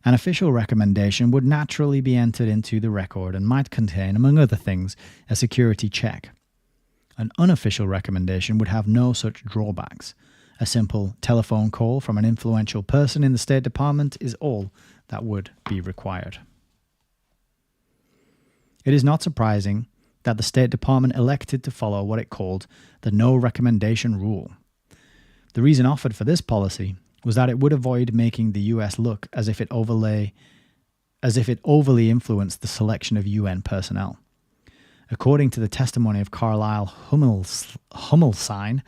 An official recommendation would naturally be entered into the record and might contain, among other things, a security check. An unofficial recommendation would have no such drawbacks. A simple telephone call from an influential person in the State Department is all that would be required. It is not surprising that the State Department elected to follow what it called the no recommendation rule. The reason offered for this policy was that it would avoid making the US look as if it overly influenced the selection of UN personnel. According to the testimony of Carlisle Hummelstein,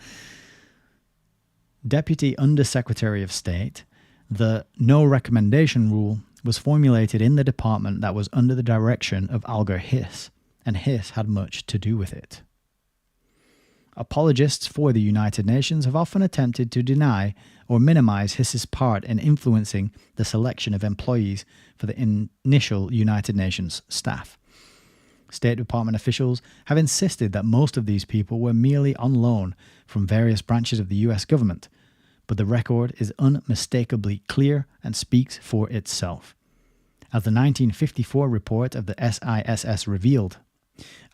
Deputy Under-Secretary of State, the no recommendation rule was formulated in the department that was under the direction of Alger Hiss, and Hiss had much to do with it. Apologists for the United Nations have often attempted to deny or minimize Hiss's part in influencing the selection of employees for the initial United Nations staff. State Department officials have insisted that most of these people were merely on loan from various branches of the US government, but the record is unmistakably clear and speaks for itself. As the 1954 report of the SISS revealed,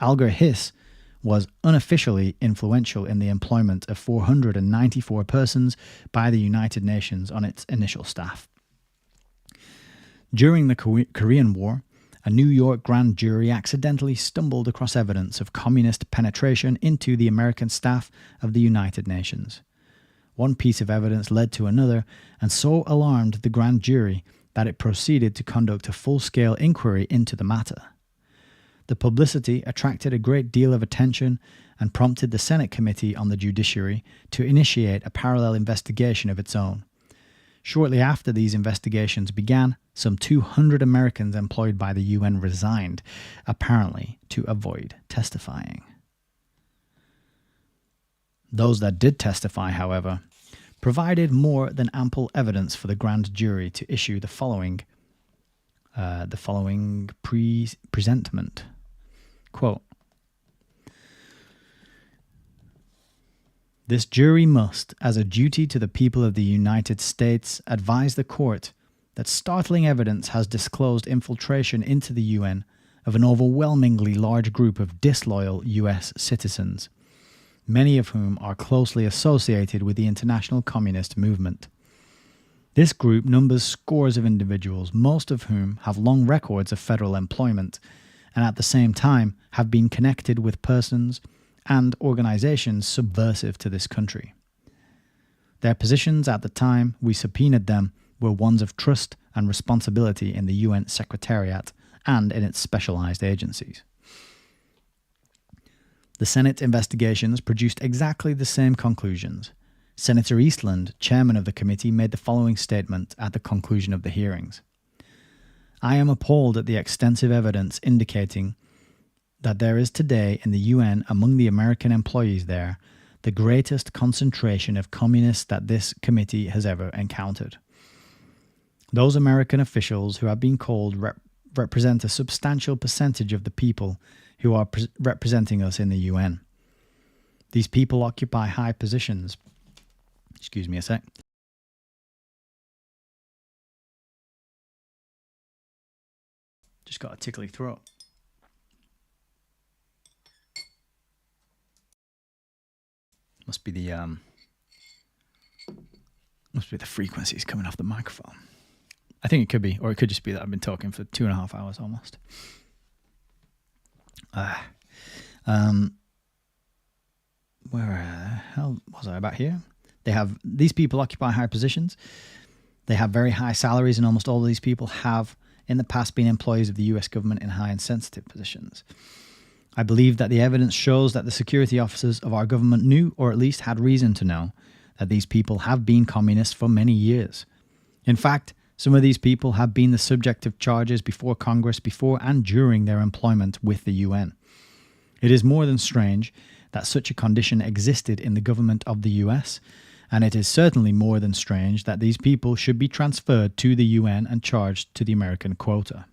Alger Hiss was unofficially influential in the employment of 494 persons by the United Nations on its initial staff. During the Korean War, a New York grand jury accidentally stumbled across evidence of communist penetration into the American staff of the United Nations. One piece of evidence led to another and so alarmed the grand jury that it proceeded to conduct a full-scale inquiry into the matter. The publicity attracted a great deal of attention and prompted the Senate Committee on the Judiciary to initiate a parallel investigation of its own. Shortly after these investigations began, some 200 Americans employed by the UN resigned, apparently to avoid testifying. Those that did testify, however, provided more than ample evidence for the grand jury to issue the following presentment. Quote, "This jury must, as a duty to the people of the United States, advise the court that startling evidence has disclosed infiltration into the UN of an overwhelmingly large group of disloyal US citizens, many of whom are closely associated with the international communist movement. This group numbers scores of individuals, most of whom have long records of federal employment, and at the same time have been connected with persons and organizations subversive to this country. Their positions at the time we subpoenaed them were ones of trust and responsibility in the UN Secretariat and in its specialized agencies. The Senate investigations produced exactly the same conclusions. Senator Eastland, chairman of the committee, made the following statement at the conclusion of the hearings. I am appalled at the extensive evidence indicating that there is today in the UN among the American employees there the greatest concentration of communists that this committee has ever encountered. Those American officials who have been called represent a substantial percentage of the people who are representing us in the UN. These people occupy high positions. Excuse me a sec. Just got a tickly throat. Must be the frequencies coming off the microphone. I think it could be, or it could just be that I've been talking for 2.5 hours almost. Where the hell was I about here? These people occupy high positions. They have very high salaries, and almost all of these people have in the past been employees of the US government in high and sensitive positions. I believe that the evidence shows that the security officers of our government knew, or at least had reason to know, that these people have been communists for many years. In fact, some of these people have been the subject of charges before Congress before and during their employment with the UN. It is more than strange that such a condition existed in the government of the US, and it is certainly more than strange that these people should be transferred to the UN and charged to the American quota.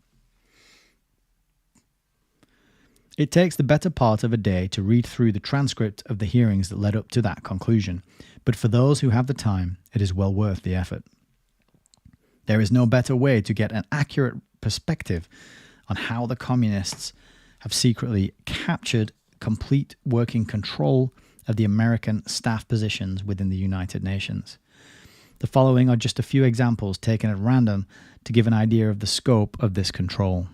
It takes the better part of a day to read through the transcript of the hearings that led up to that conclusion, but for those who have the time, it is well worth the effort. There is no better way to get an accurate perspective on how the communists have secretly captured complete working control of the American staff positions within the United Nations. The following are just a few examples taken at random to give an idea of the scope of this control.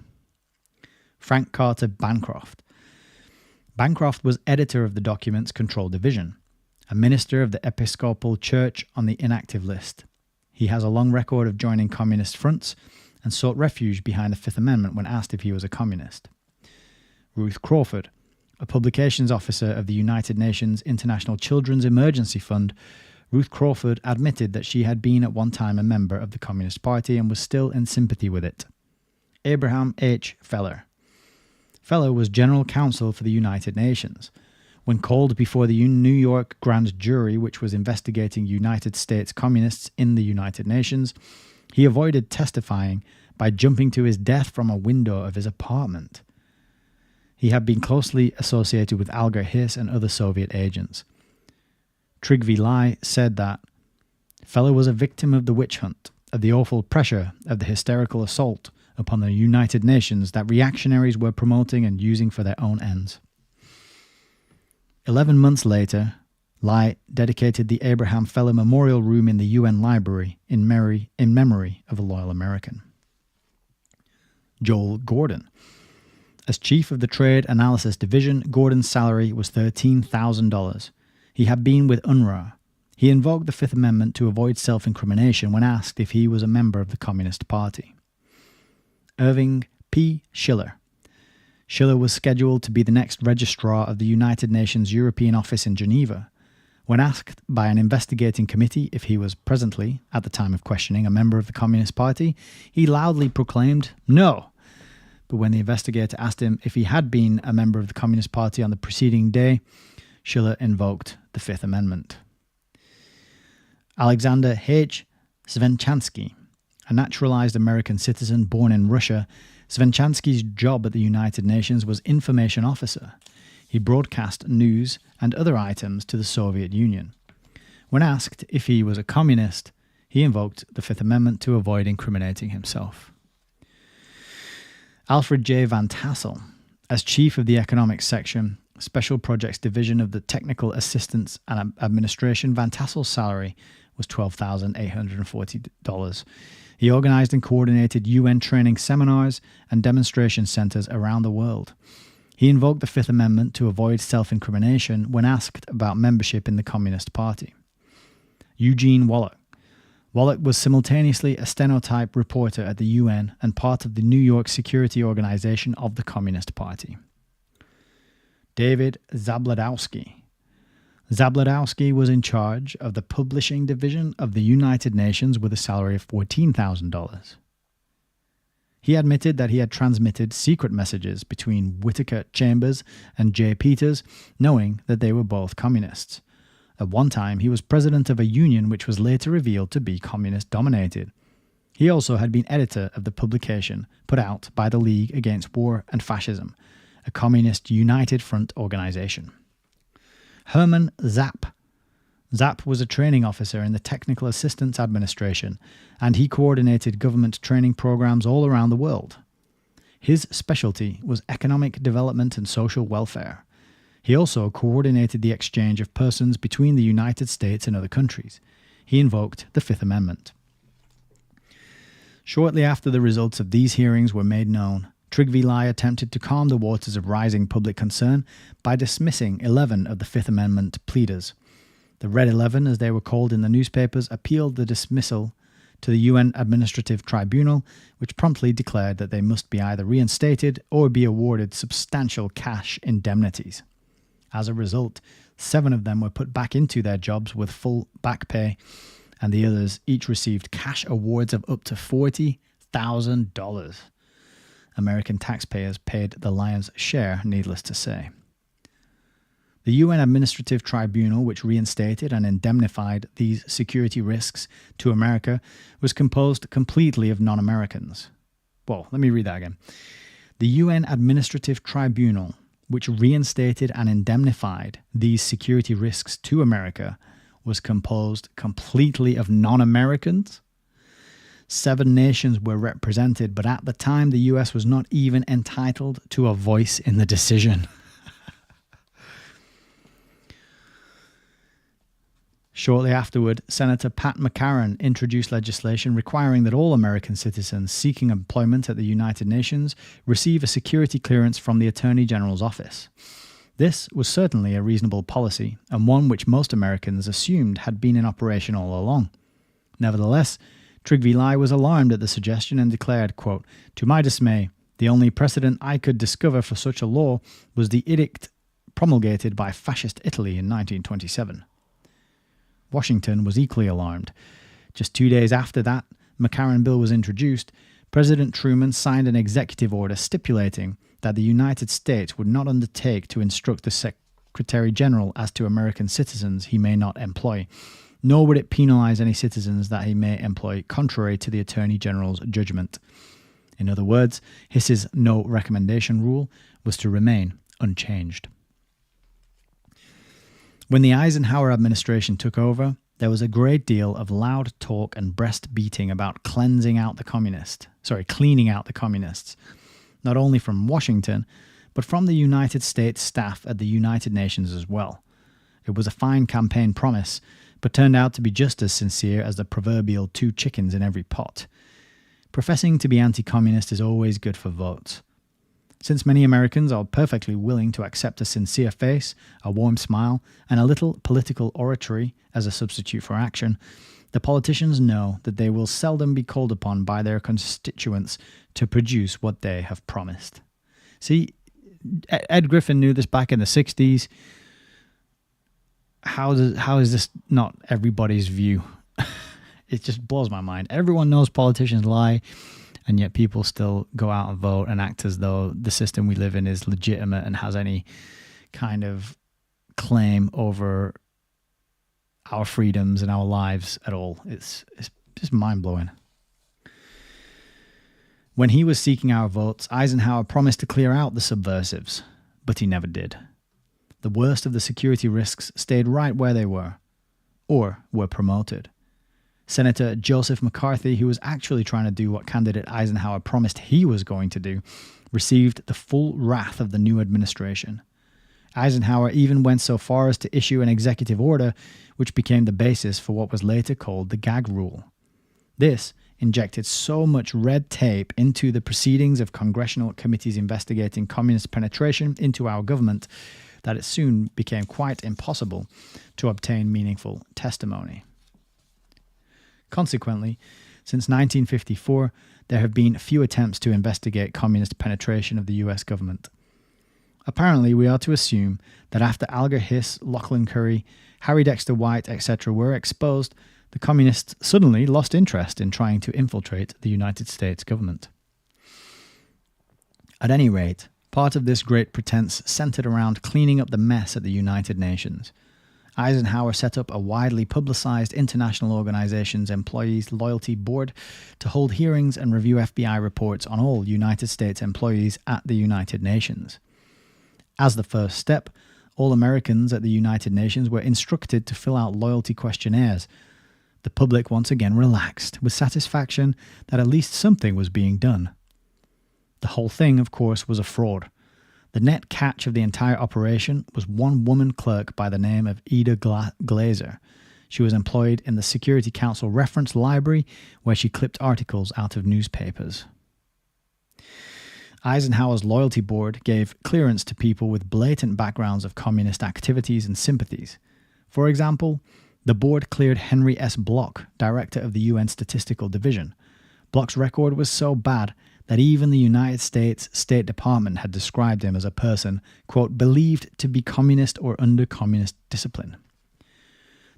Frank Carter Bancroft. Bancroft was editor of the Documents Control Division, a minister of the Episcopal Church on the inactive list. He has a long record of joining communist fronts and sought refuge behind the Fifth Amendment when asked if he was a communist. Ruth Crawford, a publications officer of the United Nations International Children's Emergency Fund, Ruth Crawford admitted that she had been at one time a member of the Communist Party and was still in sympathy with it. Abraham H. Feller. Feller was general counsel for the United Nations. When called before the New York grand jury, which was investigating United States communists in the United Nations, he avoided testifying by jumping to his death from a window of his apartment. He had been closely associated with Alger Hiss and other Soviet agents. Trygve Lie said that Feller was a victim of the witch hunt, of the awful pressure of the hysterical assault upon the United Nations that reactionaries were promoting and using for their own ends. 11 months later, Lie dedicated the Abraham Feller Memorial Room in the UN Library in memory of a loyal American. Joel Gordon. As chief of the Trade Analysis Division, Gordon's salary was $13,000. He had been with UNRWA. He invoked the Fifth Amendment to avoid self-incrimination when asked if he was a member of the Communist Party. Irving P. Schiller. Schiller was scheduled to be the next registrar of the United Nations European Office in Geneva. When asked by an investigating committee if he was presently, at the time of questioning, a member of the Communist Party, he loudly proclaimed, "No." But when the investigator asked him if he had been a member of the Communist Party on the preceding day, Schiller invoked the Fifth Amendment. Alexander H. Svenchansky, a naturalized American citizen born in Russia, Svenchansky's job at the United Nations was information officer. He broadcast news and other items to the Soviet Union. When asked if he was a communist, he invoked the Fifth Amendment to avoid incriminating himself. Alfred J. Van Tassel, as chief of the Economics Section, Special Projects Division of the Technical Assistance and Administration, Van Tassel's salary was $12,840. He organized and coordinated UN training seminars and demonstration centers around the world. He invoked the Fifth Amendment to avoid self-incrimination when asked about membership in the Communist Party. Eugene Wallach. Wallach was simultaneously a stenotype reporter at the UN and part of the New York Security Organization of the Communist Party. David Zabludowski. Zabludowski was in charge of the publishing division of the United Nations with a salary of $14,000. He admitted that he had transmitted secret messages between Whittaker Chambers and J. Peters, knowing that they were both communists. At one time, he was president of a union which was later revealed to be communist-dominated. He also had been editor of the publication put out by the League Against War and Fascism, a communist united front organization. Herman Zapp. Zapp was a training officer in the Technical Assistance Administration, and he coordinated government training programs all around the world. His specialty was economic development and social welfare. He also coordinated the exchange of persons between the United States and other countries. He invoked the Fifth Amendment. Shortly after the results of these hearings were made known, Trygve Lie attempted to calm the waters of rising public concern by dismissing 11 of the Fifth Amendment pleaders. The Red 11, as they were called in the newspapers, appealed the dismissal to the UN Administrative Tribunal, which promptly declared that they must be either reinstated or be awarded substantial cash indemnities. As a result, 7 of them were put back into their jobs with full back pay, and the others each received cash awards of up to $40,000. American taxpayers paid the lion's share, needless to say. The UN Administrative Tribunal, which reinstated and indemnified these security risks to America, was composed completely of non-Americans. Well, let me read that again. The UN Administrative Tribunal, which reinstated and indemnified these security risks to America, was composed completely of non-Americans. 7 nations were represented, but at the time the US was not even entitled to a voice in the decision. Shortly afterward, Senator Pat McCarran introduced legislation requiring that all American citizens seeking employment at the United Nations receive a security clearance from the Attorney General's office. This was certainly a reasonable policy, and one which most Americans assumed had been in operation all along. Nevertheless, Trygve Lie was alarmed at the suggestion and declared, quote, "To my dismay, the only precedent I could discover for such a law was the edict promulgated by fascist Italy in 1927. Washington was equally alarmed. Just 2 days after that McCarran bill was introduced, President Truman signed an executive order stipulating that the United States would not undertake to instruct the Secretary General as to American citizens he may not employ, nor would it penalize any citizens that he may employ contrary to the Attorney General's judgment. In other words, his no recommendation rule was to remain unchanged. When the Eisenhower administration took over, there was a great deal of loud talk and breast beating about cleaning out the communists, not only from Washington, but from the United States staff at the United Nations as well. It was a fine campaign promise, but turned out to be just as sincere as the proverbial 2 chickens in every pot. Professing to be anti-communist is always good for votes. Since many Americans are perfectly willing to accept a sincere face, a warm smile, and a little political oratory as a substitute for action, the politicians know that they will seldom be called upon by their constituents to produce what they have promised. See, Ed Griffin knew this back in the 60s. How is this not everybody's view? It just blows my mind. Everyone knows politicians lie, and yet people still go out and vote and act as though the system we live in is legitimate and has any kind of claim over our freedoms and our lives at all. It's just mind-blowing. When he was seeking our votes, Eisenhower promised to clear out the subversives, but he never did. The worst of the security risks stayed right where they were, or were promoted. Senator Joseph McCarthy, who was actually trying to do what candidate Eisenhower promised he was going to do, received the full wrath of the new administration. Eisenhower even went so far as to issue an executive order which became the basis for what was later called the gag rule. This injected so much red tape into the proceedings of congressional committees investigating communist penetration into our government that it soon became quite impossible to obtain meaningful testimony. Consequently, since 1954, there have been few attempts to investigate communist penetration of the US government. Apparently, we are to assume that after Alger Hiss, Lachlan Curry, Harry Dexter White, etc. were exposed, the communists suddenly lost interest in trying to infiltrate the United States government. At any rate, part of this great pretense centered around cleaning up the mess at the United Nations. Eisenhower set up a widely publicized international organization's Employees Loyalty Board to hold hearings and review FBI reports on all United States employees at the United Nations. As the first step, all Americans at the United Nations were instructed to fill out loyalty questionnaires. The public once again relaxed with satisfaction that at least something was being done. The whole thing, of course, was a fraud. The net catch of the entire operation was one woman clerk by the name of Ida Glazer. She was employed in the Security Council reference library where she clipped articles out of newspapers. Eisenhower's loyalty board gave clearance to people with blatant backgrounds of communist activities and sympathies. For example, the board cleared Henry S. Block, director of the UN Statistical Division. Block's record was so bad that even the United States State Department had described him as a person, quote, believed to be communist or under communist discipline.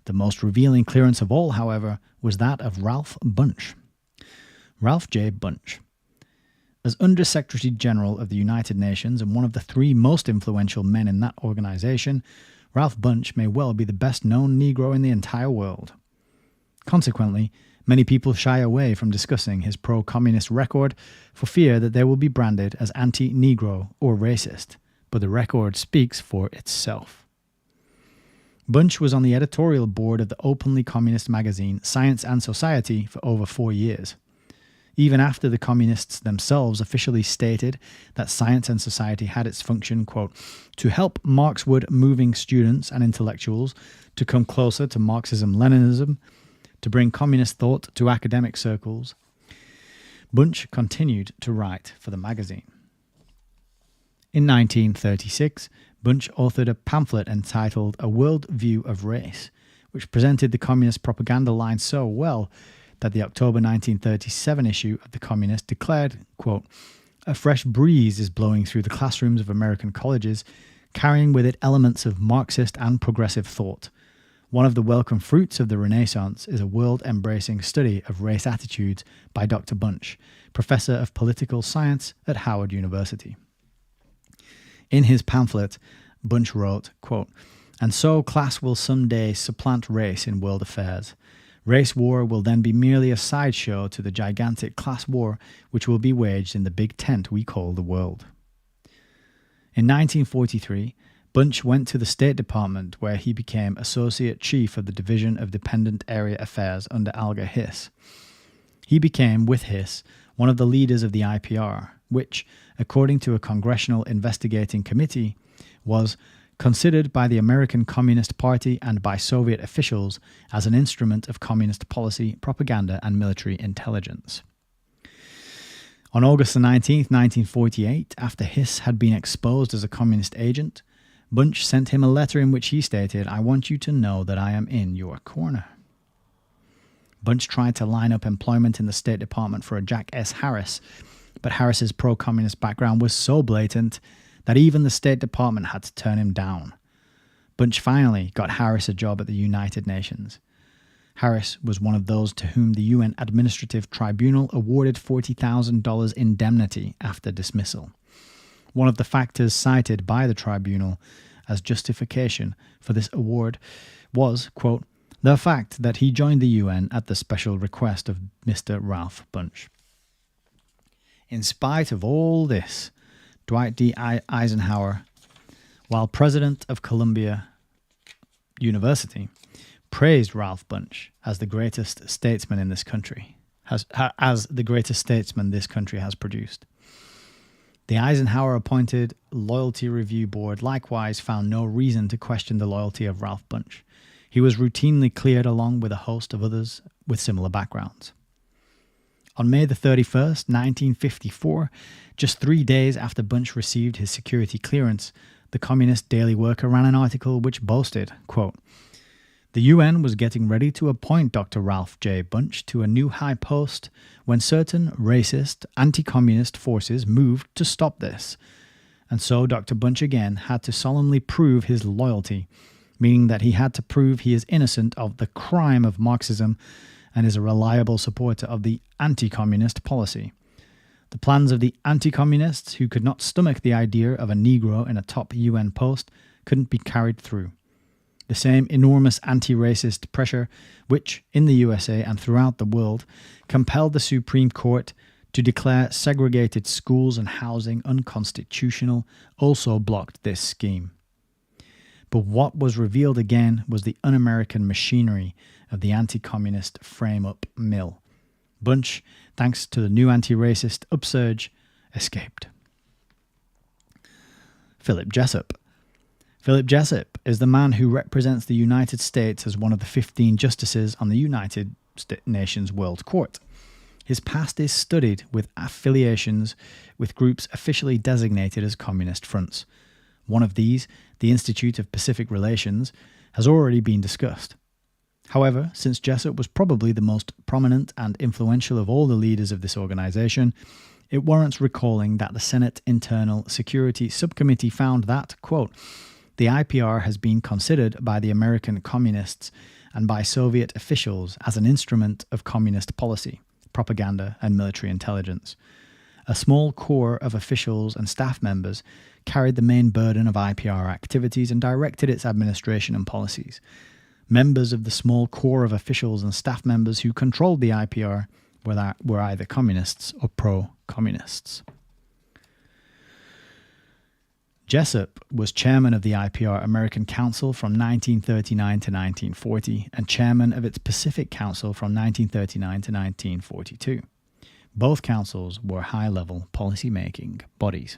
The most revealing clearance of all, however, was that of Ralph Bunche. Ralph J. Bunche. As Under-Secretary General of the United Nations and one of the three most influential men in that organization, Ralph Bunche may well be the best-known Negro in the entire world. Consequently, many people shy away from discussing his pro-communist record for fear that they will be branded as anti-Negro or racist, but the record speaks for itself. Bunche was on the editorial board of the openly communist magazine Science and Society for over 4 years. Even after the communists themselves officially stated that Science and Society had its function, quote, to help Marxward-moving students and intellectuals to come closer to Marxism-Leninism, to bring communist thought to academic circles, Bunche continued to write for the magazine. In 1936, Bunche authored a pamphlet entitled A World View of Race, which presented the communist propaganda line so well that the October 1937 issue of The Communist declared, quote, a fresh breeze is blowing through the classrooms of American colleges, carrying with it elements of Marxist and progressive thought. One of the welcome fruits of the Renaissance is a world-embracing study of race attitudes by Dr. Bunche, professor of political science at Howard University. In his pamphlet, Bunche wrote, quote, and so class will someday supplant race in world affairs. Race war will then be merely a sideshow to the gigantic class war which will be waged in the big tent we call the world. In 1943, Bunche went to the State Department where he became Associate Chief of the Division of Dependent Area Affairs under Alger Hiss. He became, with Hiss, one of the leaders of the IPR, which, according to a congressional investigating committee, was considered by the American Communist Party and by Soviet officials as an instrument of communist policy, propaganda, and military intelligence. On August the 19th, 1948, after Hiss had been exposed as a communist agent, Bunch sent him a letter in which he stated, "I want you to know that I am in your corner." Bunch tried to line up employment in the State Department for a Jack S. Harris, but Harris's pro-communist background was so blatant that even the State Department had to turn him down. Bunch finally got Harris a job at the United Nations. Harris was one of those to whom the UN Administrative Tribunal awarded $40,000 indemnity after dismissal. One of the factors cited by the tribunal as justification for this award was, quote, the fact that he joined the UN at the special request of Mr. Ralph Bunch. In spite of all this, Dwight D. Eisenhower, while president of Columbia University, praised Ralph Bunch as the greatest statesman in this country, as the greatest statesman this country has produced. The Eisenhower-appointed Loyalty Review Board likewise found no reason to question the loyalty of Ralph Bunch. He was routinely cleared along with a host of others with similar backgrounds. On May the 31st, 1954, just 3 days after Bunch received his security clearance, the Communist Daily Worker ran an article which boasted, quote, "The UN was getting ready to appoint Dr. Ralph J. Bunch to a new high post when certain racist, anti-communist forces moved to stop this. And so Dr. Bunch again had to solemnly prove his loyalty, meaning that he had to prove he is innocent of the crime of Marxism and is a reliable supporter of the anti-communist policy. The plans of the anti-communists, who could not stomach the idea of a Negro in a top UN post, couldn't be carried through. The same enormous anti-racist pressure which, in the USA and throughout the world, compelled the Supreme Court to declare segregated schools and housing unconstitutional, also blocked this scheme. But what was revealed again was the un-American machinery of the anti-communist frame-up mill. Bunch, thanks to the new anti-racist upsurge, escaped. Philip Jessup. Philip Jessup is the man who represents the United States as one of the 15 justices on the United Nations World Court. His past is studied with affiliations with groups officially designated as communist fronts. One of these, the Institute of Pacific Relations, has already been discussed. However, since Jessup was probably the most prominent and influential of all the leaders of this organization, it warrants recalling that the Senate Internal Security Subcommittee found that, quote, the IPR has been considered by the American communists and by Soviet officials as an instrument of communist policy, propaganda, and military intelligence. A small core of officials and staff members carried the main burden of IPR activities and directed its administration and policies. Members of the small core of officials and staff members who controlled the IPR were either communists or pro-communists. Jessup was chairman of the IPR American Council from 1939 to 1940 and chairman of its Pacific Council from 1939 to 1942. Both councils were high-level policy-making bodies.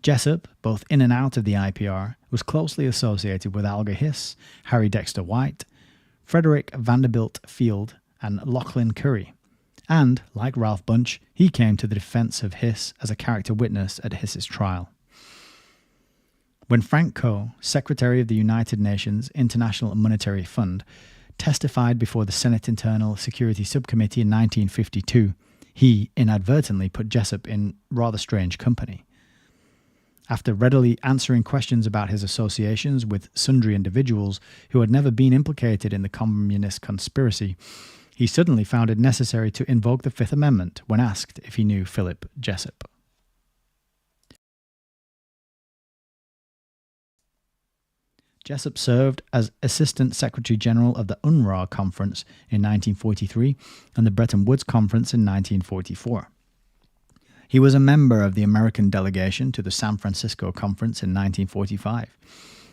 Jessup, both in and out of the IPR, was closely associated with Alger Hiss, Harry Dexter White, Frederick Vanderbilt Field, and Lachlan Curry. And, like Ralph Bunch, he came to the defense of Hiss as a character witness at Hiss's trial. When Frank Coe, Secretary of the United Nations International Monetary Fund, testified before the Senate Internal Security Subcommittee in 1952, he inadvertently put Jessup in rather strange company. After readily answering questions about his associations with sundry individuals who had never been implicated in the communist conspiracy, he suddenly found it necessary to invoke the Fifth Amendment when asked if he knew Philip Jessup. Jessup served as Assistant Secretary General of the UNRWA Conference in 1943 and the Bretton Woods Conference in 1944. He was a member of the American delegation to the San Francisco Conference in 1945.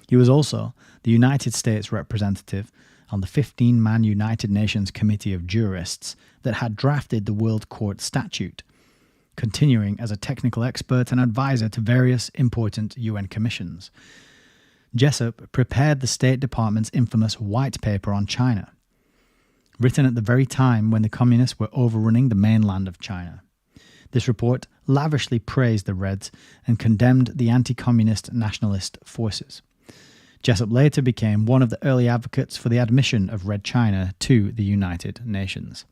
He was also the United States representative on the 15-man United Nations Committee of Jurists that had drafted the World Court Statute, continuing as a technical expert and advisor to various important UN commissions. Jessup prepared the State Department's infamous White Paper on China, written at the very time when the communists were overrunning the mainland of China. This report lavishly praised the Reds and condemned the anti-communist nationalist forces. Jessup later became one of the early advocates for the admission of Red China to the United Nations.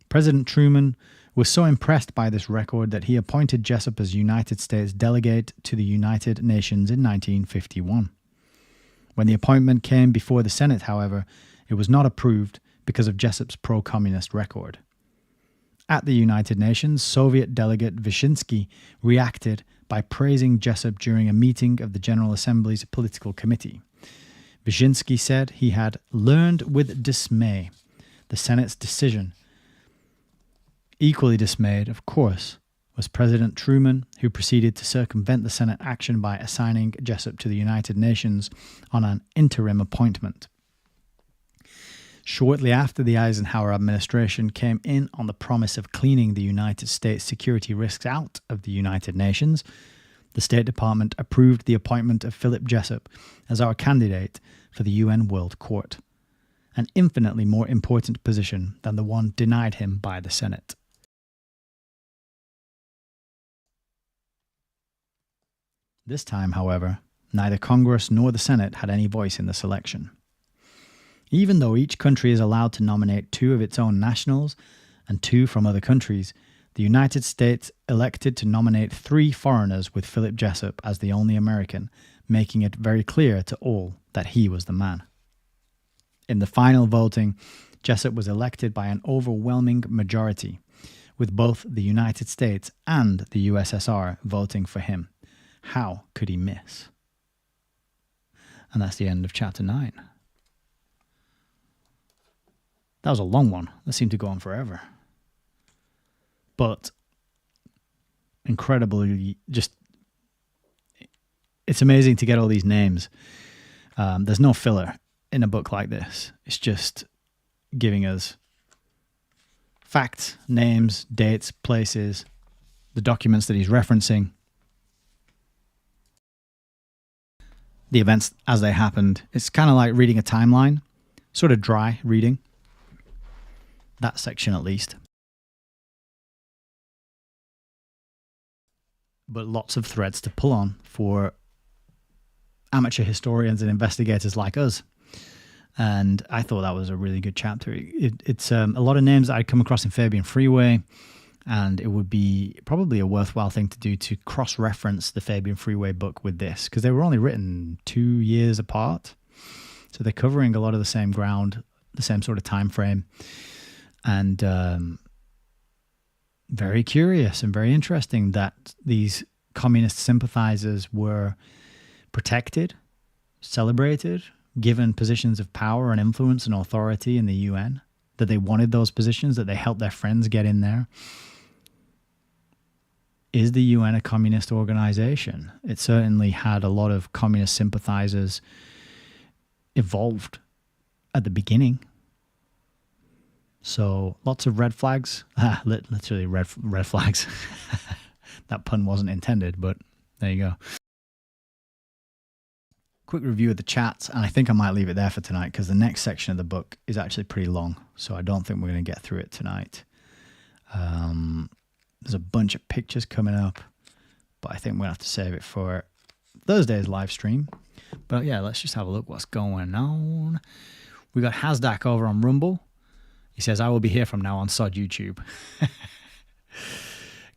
President Truman was so impressed by this record that he appointed Jessup as United States delegate to the United Nations in 1951. When the appointment came before the Senate, however, it was not approved because of Jessup's pro-communist record. At the United Nations, Soviet delegate Vyshinsky reacted by praising Jessup during a meeting of the General Assembly's Political Committee. Vyshinsky said he had learned with dismay the Senate's decision. Equally dismayed, of course, was President Truman, who proceeded to circumvent the Senate action by assigning Jessup to the United Nations on an interim appointment. Shortly after the Eisenhower administration came in on the promise of cleaning the United States security risks out of the United Nations, the State Department approved the appointment of Philip Jessup as our candidate for the UN World Court, an infinitely more important position than the one denied him by the Senate. This time, however, neither Congress nor the Senate had any voice in the selection. Even though each country is allowed to nominate 2 of its own nationals and 2 from other countries, the United States elected to nominate 3 foreigners with Philip Jessup as the only American, making it very clear to all that he was the man. In the final voting, Jessup was elected by an overwhelming majority, with both the United States and the USSR voting for him. How could he miss? And that's the end of chapter 9. That was a long one. That seemed to go on forever. But incredibly, it's amazing to get all these names. There's no filler in a book like this. It's just giving us facts, names, dates, places, the documents that he's referencing, the events as they happened. It's kind of like reading a timeline, sort of dry reading. That section at least. But lots of threads to pull on for amateur historians and investigators like us. And I thought that was a really good chapter. It's a lot of names that I'd come across in Fabian Freeway, and it would be probably a worthwhile thing to do to cross-reference the Fabian Freeway book with this, because they were only written 2 years apart. So they're covering a lot of the same ground, the same sort of time frame. And very curious and very interesting that these communist sympathizers were protected, celebrated, given positions of power and influence and authority in the UN, that they wanted those positions, that they helped their friends get in there. Is the UN a communist organization? It certainly had a lot of communist sympathizers involved at the beginning. So lots of red flags, literally red flags. That pun wasn't intended, but there you go. Quick review of the chats, and I think I might leave it there for tonight because the next section of the book is actually pretty long, so I don't think we're going to get through it tonight. There's a bunch of pictures coming up, but I think we're going to have to save it for Thursday's live stream. But yeah, let's just have a look what's going on. We got Hasdak over on Rumble. He says, I will be here from now on, sod YouTube.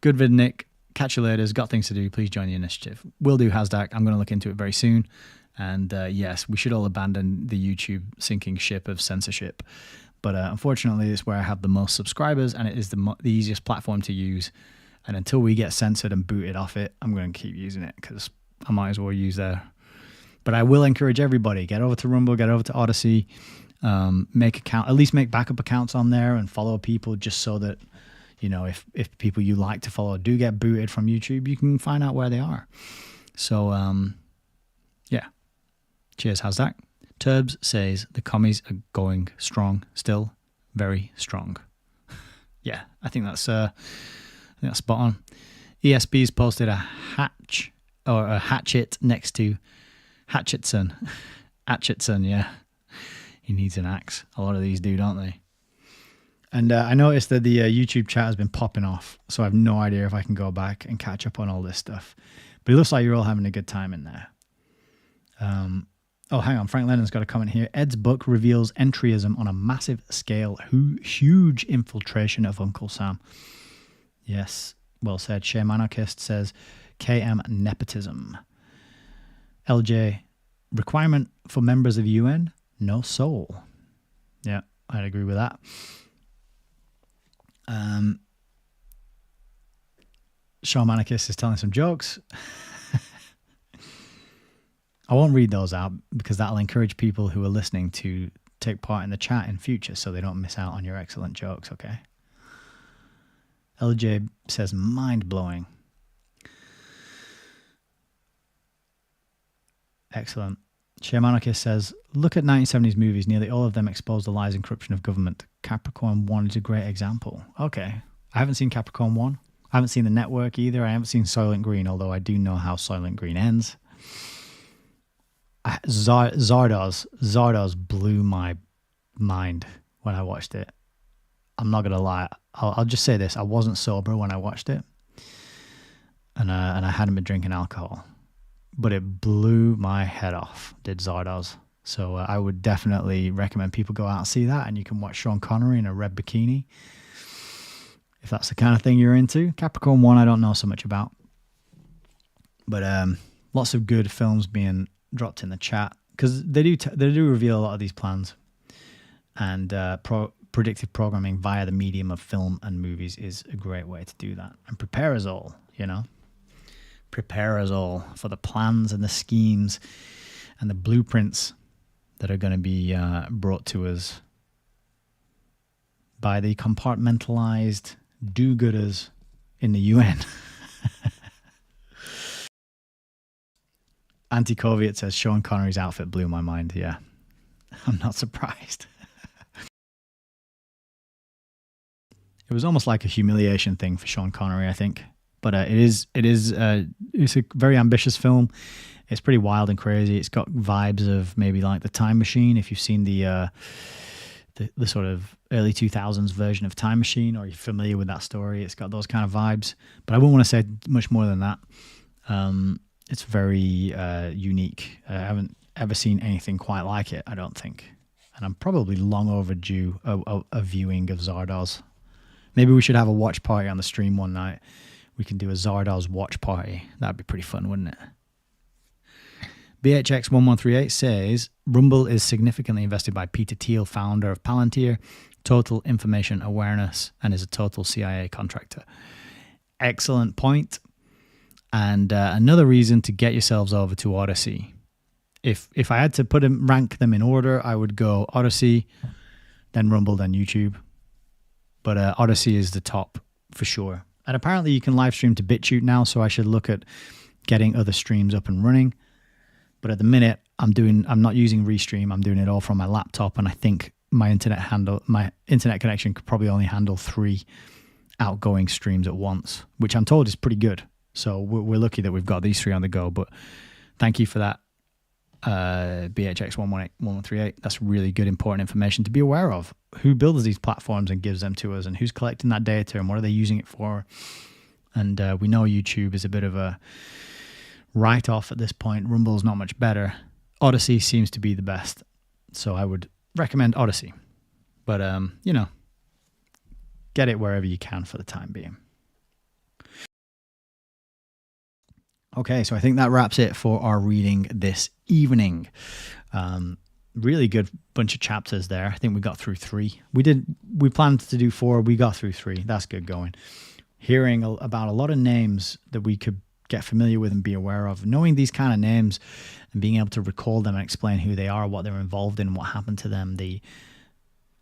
Good vid, Nick. Catch you later. Got things to do. Please join the initiative. Will do, Hasdak. I'm going to look into it very soon. And yes, we should all abandon the YouTube sinking ship of censorship. But unfortunately, it's where I have the most subscribers, and it is the easiest platform to use. And until we get censored and booted off it, I'm going to keep using it because I might as well use there. But I will encourage everybody, get over to Rumble, get over to Odyssey, at least make backup accounts on there and follow people, just so that, you know, if people you like to follow do get booted from YouTube, you can find out where they are. So, yeah. Cheers, how's that? Turbs says the commies are going strong still, very strong. Yeah, I think that's spot on. ESB's posted a hatchet next to Hatchetson. Hatchetson, yeah. He needs an axe. A lot of these do, don't they? And I noticed that the YouTube chat has been popping off, so I have no idea if I can go back and catch up on all this stuff. But it looks like you're all having a good time in there. Oh, hang on. Frank Lennon's got a comment here. Ed's book reveals entryism on a massive scale. Huge infiltration of Uncle Sam. Yes, well said. Shame Anarchist says KM nepotism. LJ, requirement for members of UN? No soul. Yeah, I'd agree with that. Shawn Anarchist is telling some jokes. I won't read those out because that'll encourage people who are listening to take part in the chat in future so they don't miss out on your excellent jokes, okay? LJ says mind-blowing. Excellent. Shamanakis says, look at 1970s movies. Nearly all of them expose the lies and corruption of government. Capricorn 1 is a great example. Okay. I haven't seen Capricorn 1. I haven't seen The Network either. I haven't seen Soylent Green, although I do know how Soylent Green ends. Zardoz blew my mind when I watched it. I'm not going to lie. I'll just say this. I wasn't sober when I watched it. And I hadn't been drinking alcohol. But it blew my head off, did Zardoz. So I would definitely recommend people go out and see that. And you can watch Sean Connery in a red bikini, if that's the kind of thing you're into. Capricorn 1, I don't know so much about. But lots of good films being dropped in the chat. Because they do reveal a lot of these plans. And predictive programming via the medium of film and movies is a great way to do that. And prepare us all, you know. Prepare us all for the plans and the schemes and the blueprints that are going to be brought to us by the compartmentalized do-gooders in the UN. Anti-Coviet says Sean Connery's outfit blew my mind. Yeah, I'm not surprised. It was almost like a humiliation thing for Sean Connery, I think. But it's a very ambitious film. It's pretty wild and crazy. It's got vibes of maybe like The Time Machine, if you've seen the sort of early 2000s version of Time Machine, or you're familiar with that story. It's got those kind of vibes. But I wouldn't want to say much more than that. It's very unique. I haven't ever seen anything quite like it, I don't think. And I'm probably long overdue a viewing of Zardoz. Maybe we should have a watch party on the stream one night. We can do a Zardoz watch party. That'd be pretty fun, wouldn't it? BHX1138 says, Rumble is significantly invested by Peter Thiel, founder of Palantir, Total Information Awareness, and is a total CIA contractor. Excellent point. And another reason to get yourselves over to Odyssey. If I had to rank them in order, I would go Odyssey, then Rumble, then YouTube. But Odyssey is the top for sure. And apparently you can live stream to BitChute now, so I should look at getting other streams up and running. But at the minute, I'm not using Restream. I'm doing it all from my laptop, and I think my internet connection could probably only handle 3 outgoing streams at once, which I'm told is pretty good. So we're lucky that we've got these 3 on the go. But thank you for that, BHX1138. That's really good, important information to be aware of. Who builds these platforms and gives them to us, and who's collecting that data, and what are they using it for? And we know YouTube is a bit of a write-off at this point. Rumble's not much better. Odyssey seems to be the best. So I would recommend Odyssey. But, get it wherever you can for the time being. Okay, so I think that wraps it for our reading this evening. Really good bunch of chapters there. I think we got through 3. We planned to do 4. We got through 3. That's good going. Hearing about a lot of names that we could get familiar with and be aware of. Knowing these kind of names and being able to recall them and explain who they are, what they're involved in, what happened to them, the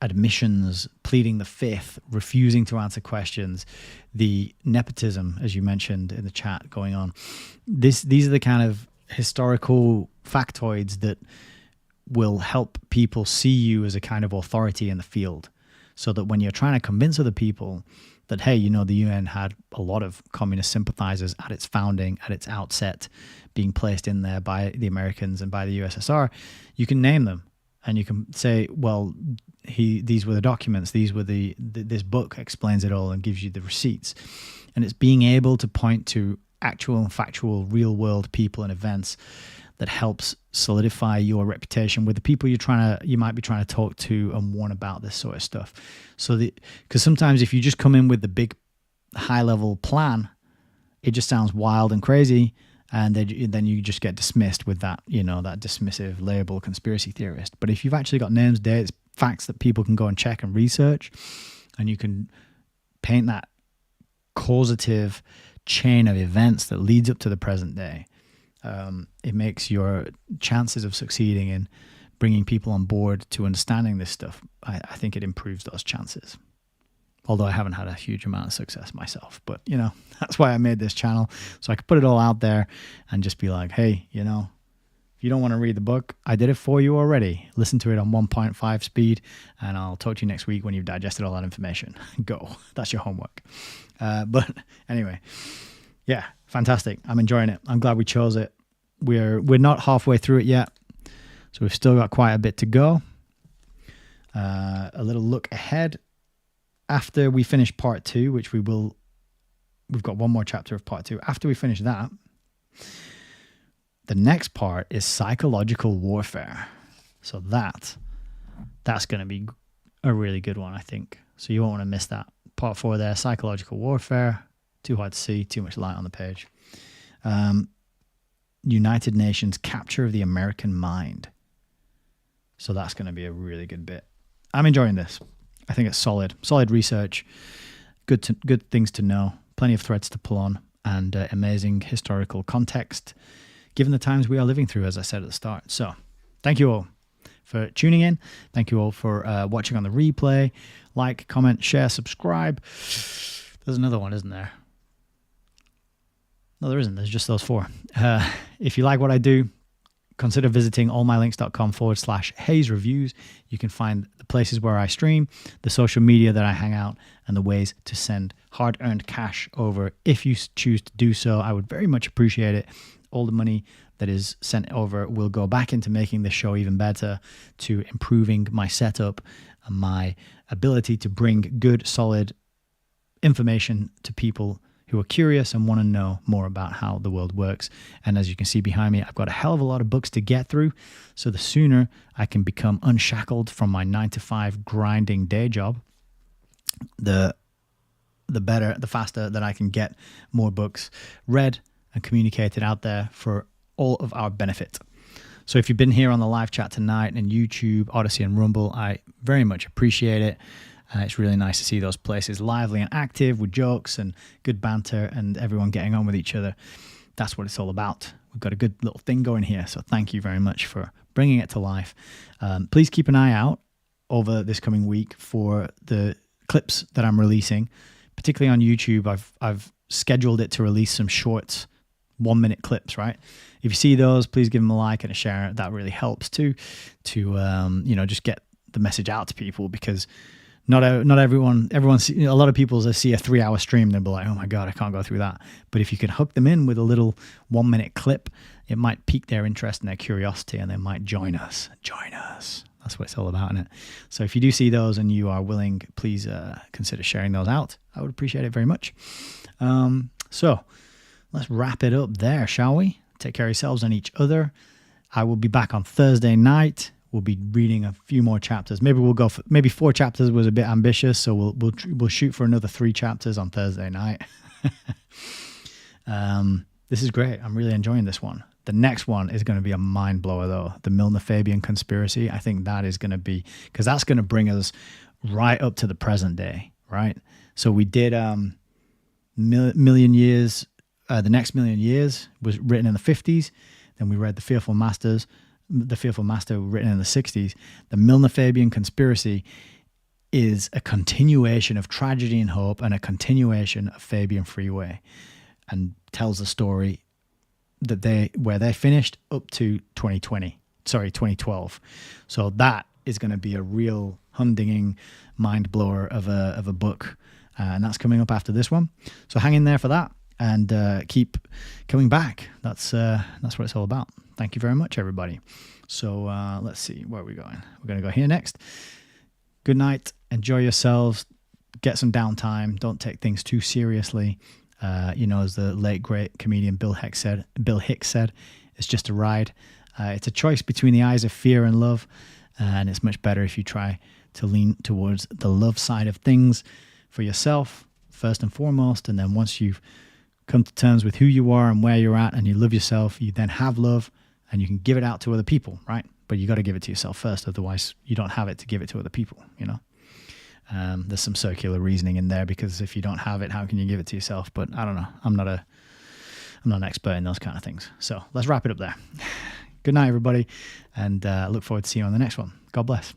admissions, pleading the fifth, refusing to answer questions, the nepotism, as you mentioned in the chat, going on. These are the kind of historical factoids that will help people see you as a kind of authority in the field, so that when you're trying to convince other people that, hey, the UN had a lot of communist sympathizers at its founding, at its outset, being placed in there by the Americans and by the USSR, you can name them and you can say, well, these were the documents, these were this book explains it all and gives you the receipts. And it's being able to point to actual and factual real world people and events that helps solidify your reputation with the people you might be trying to talk to and warn about this sort of stuff. So because sometimes if you just come in with the big high level plan, it just sounds wild and crazy, and then you just get dismissed with that, that dismissive label, conspiracy theorist. But if you've actually got names, dates, facts that people can go and check and research, and you can paint that causative chain of events that leads up to the present day, it makes your chances of succeeding in bringing people on board to understanding this stuff, I think it improves those chances. Although I haven't had a huge amount of success myself, but that's why I made this channel, so I could put it all out there and just be like, hey, if you don't want to read the book, I did it for you already. Listen to it on 1.5 speed, and I'll talk to you next week when you've digested all that information. Go. That's your homework. But anyway, yeah, fantastic. I'm enjoying it. I'm glad we chose it. We're not halfway through it yet, so we've still got quite a bit to go. A little look ahead. After we finish part 2, which we've got one more chapter of part 2. After we finish that, the next part is psychological warfare. So that's going to be a really good one, I think. So you won't want to miss that. Part 4 there, psychological warfare. Too hard to see, too much light on the page. United Nations capture of the American mind. So that's going to be a really good bit. I'm enjoying this. I think it's solid research, good things to know, plenty of threads to pull on, and amazing historical context, given the times we are living through, as I said at the start. So thank you all for tuning in. Thank you all for watching on the replay. Like, comment, share, subscribe. There's another one, isn't there? No, there isn't. There's just those 4. If you like what I do, consider visiting allmylinks.com/Hayes Reviews. You can find the places where I stream, the social media that I hang out, and the ways to send hard-earned cash over. If you choose to do so, I would very much appreciate it. All the money that is sent over will go back into making this show even better, to improving my setup and my ability to bring good, solid information to people who are curious and want to know more about how the world works. And as you can see behind me, I've got a hell of a lot of books to get through. So the sooner I can become unshackled from my 9-to-5 grinding day job, the better, the faster that I can get more books read and communicated out there for all of our benefit. So if you've been here on the live chat tonight and YouTube, Odyssey, and Rumble, I very much appreciate it. It's really nice to see those places lively and active with jokes and good banter and everyone getting on with each other. That's what it's all about. We've got a good little thing going here. So thank you very much for bringing it to life. Please keep an eye out over this coming week for the clips that I'm releasing, particularly on YouTube. I've scheduled it to release some short 1-minute clips, right? If you see those, please give them a like and a share. That really helps too, to just get the message out to people, because not everyone a lot of people see a 3-hour stream, they'll be like, oh my God, I can't go through that. But if you can hook them in with a little 1-minute clip, it might pique their interest and their curiosity, and they might join us. That's what it's all about, isn't it? So if you do see those and you are willing, please consider sharing those out. I would appreciate it very much. So let's wrap it up there, shall we? Take care of yourselves and each other. I will be back on Thursday night. We'll be reading a few more chapters. Maybe we'll go for, maybe 4 chapters was a bit ambitious, so we'll shoot for another 3 chapters on Thursday night. This is great. I'm really enjoying this one. The next one is going to be a mind blower, though. The Milner-Fabian conspiracy. I think that is going to be, because that's going to bring us right up to the present day, right? So we did million years. The next million years was written in the 50s. Then we read The Fearful Master written in the 60s. The Milner-Fabian conspiracy is a continuation of Tragedy and Hope and a continuation of Fabian Freeway, and tells the story that where they finished up to 2012. So that is going to be a real humdinging mind blower of a book, and that's coming up after this one. So hang in there for that, and keep coming back. That's what it's all about. Thank you very much, everybody. So let's see, where are we going? We're going to go here next. Good night. Enjoy yourselves. Get some downtime. Don't take things too seriously. As the late great comedian Bill Hicks said, it's just a ride. It's a choice between the eyes of fear and love, and it's much better if you try to lean towards the love side of things for yourself first and foremost, and then once you've come to terms with who you are and where you're at, and you love yourself, you then have love, and you can give it out to other people, right? But you got to give it to yourself first, otherwise you don't have it to give it to other people. There's some circular reasoning in there, because if you don't have it, how can you give it to yourself? But I don't know. I'm not an expert in those kind of things. So let's wrap it up there. Good night, everybody, and look forward to seeing you on the next one. God bless.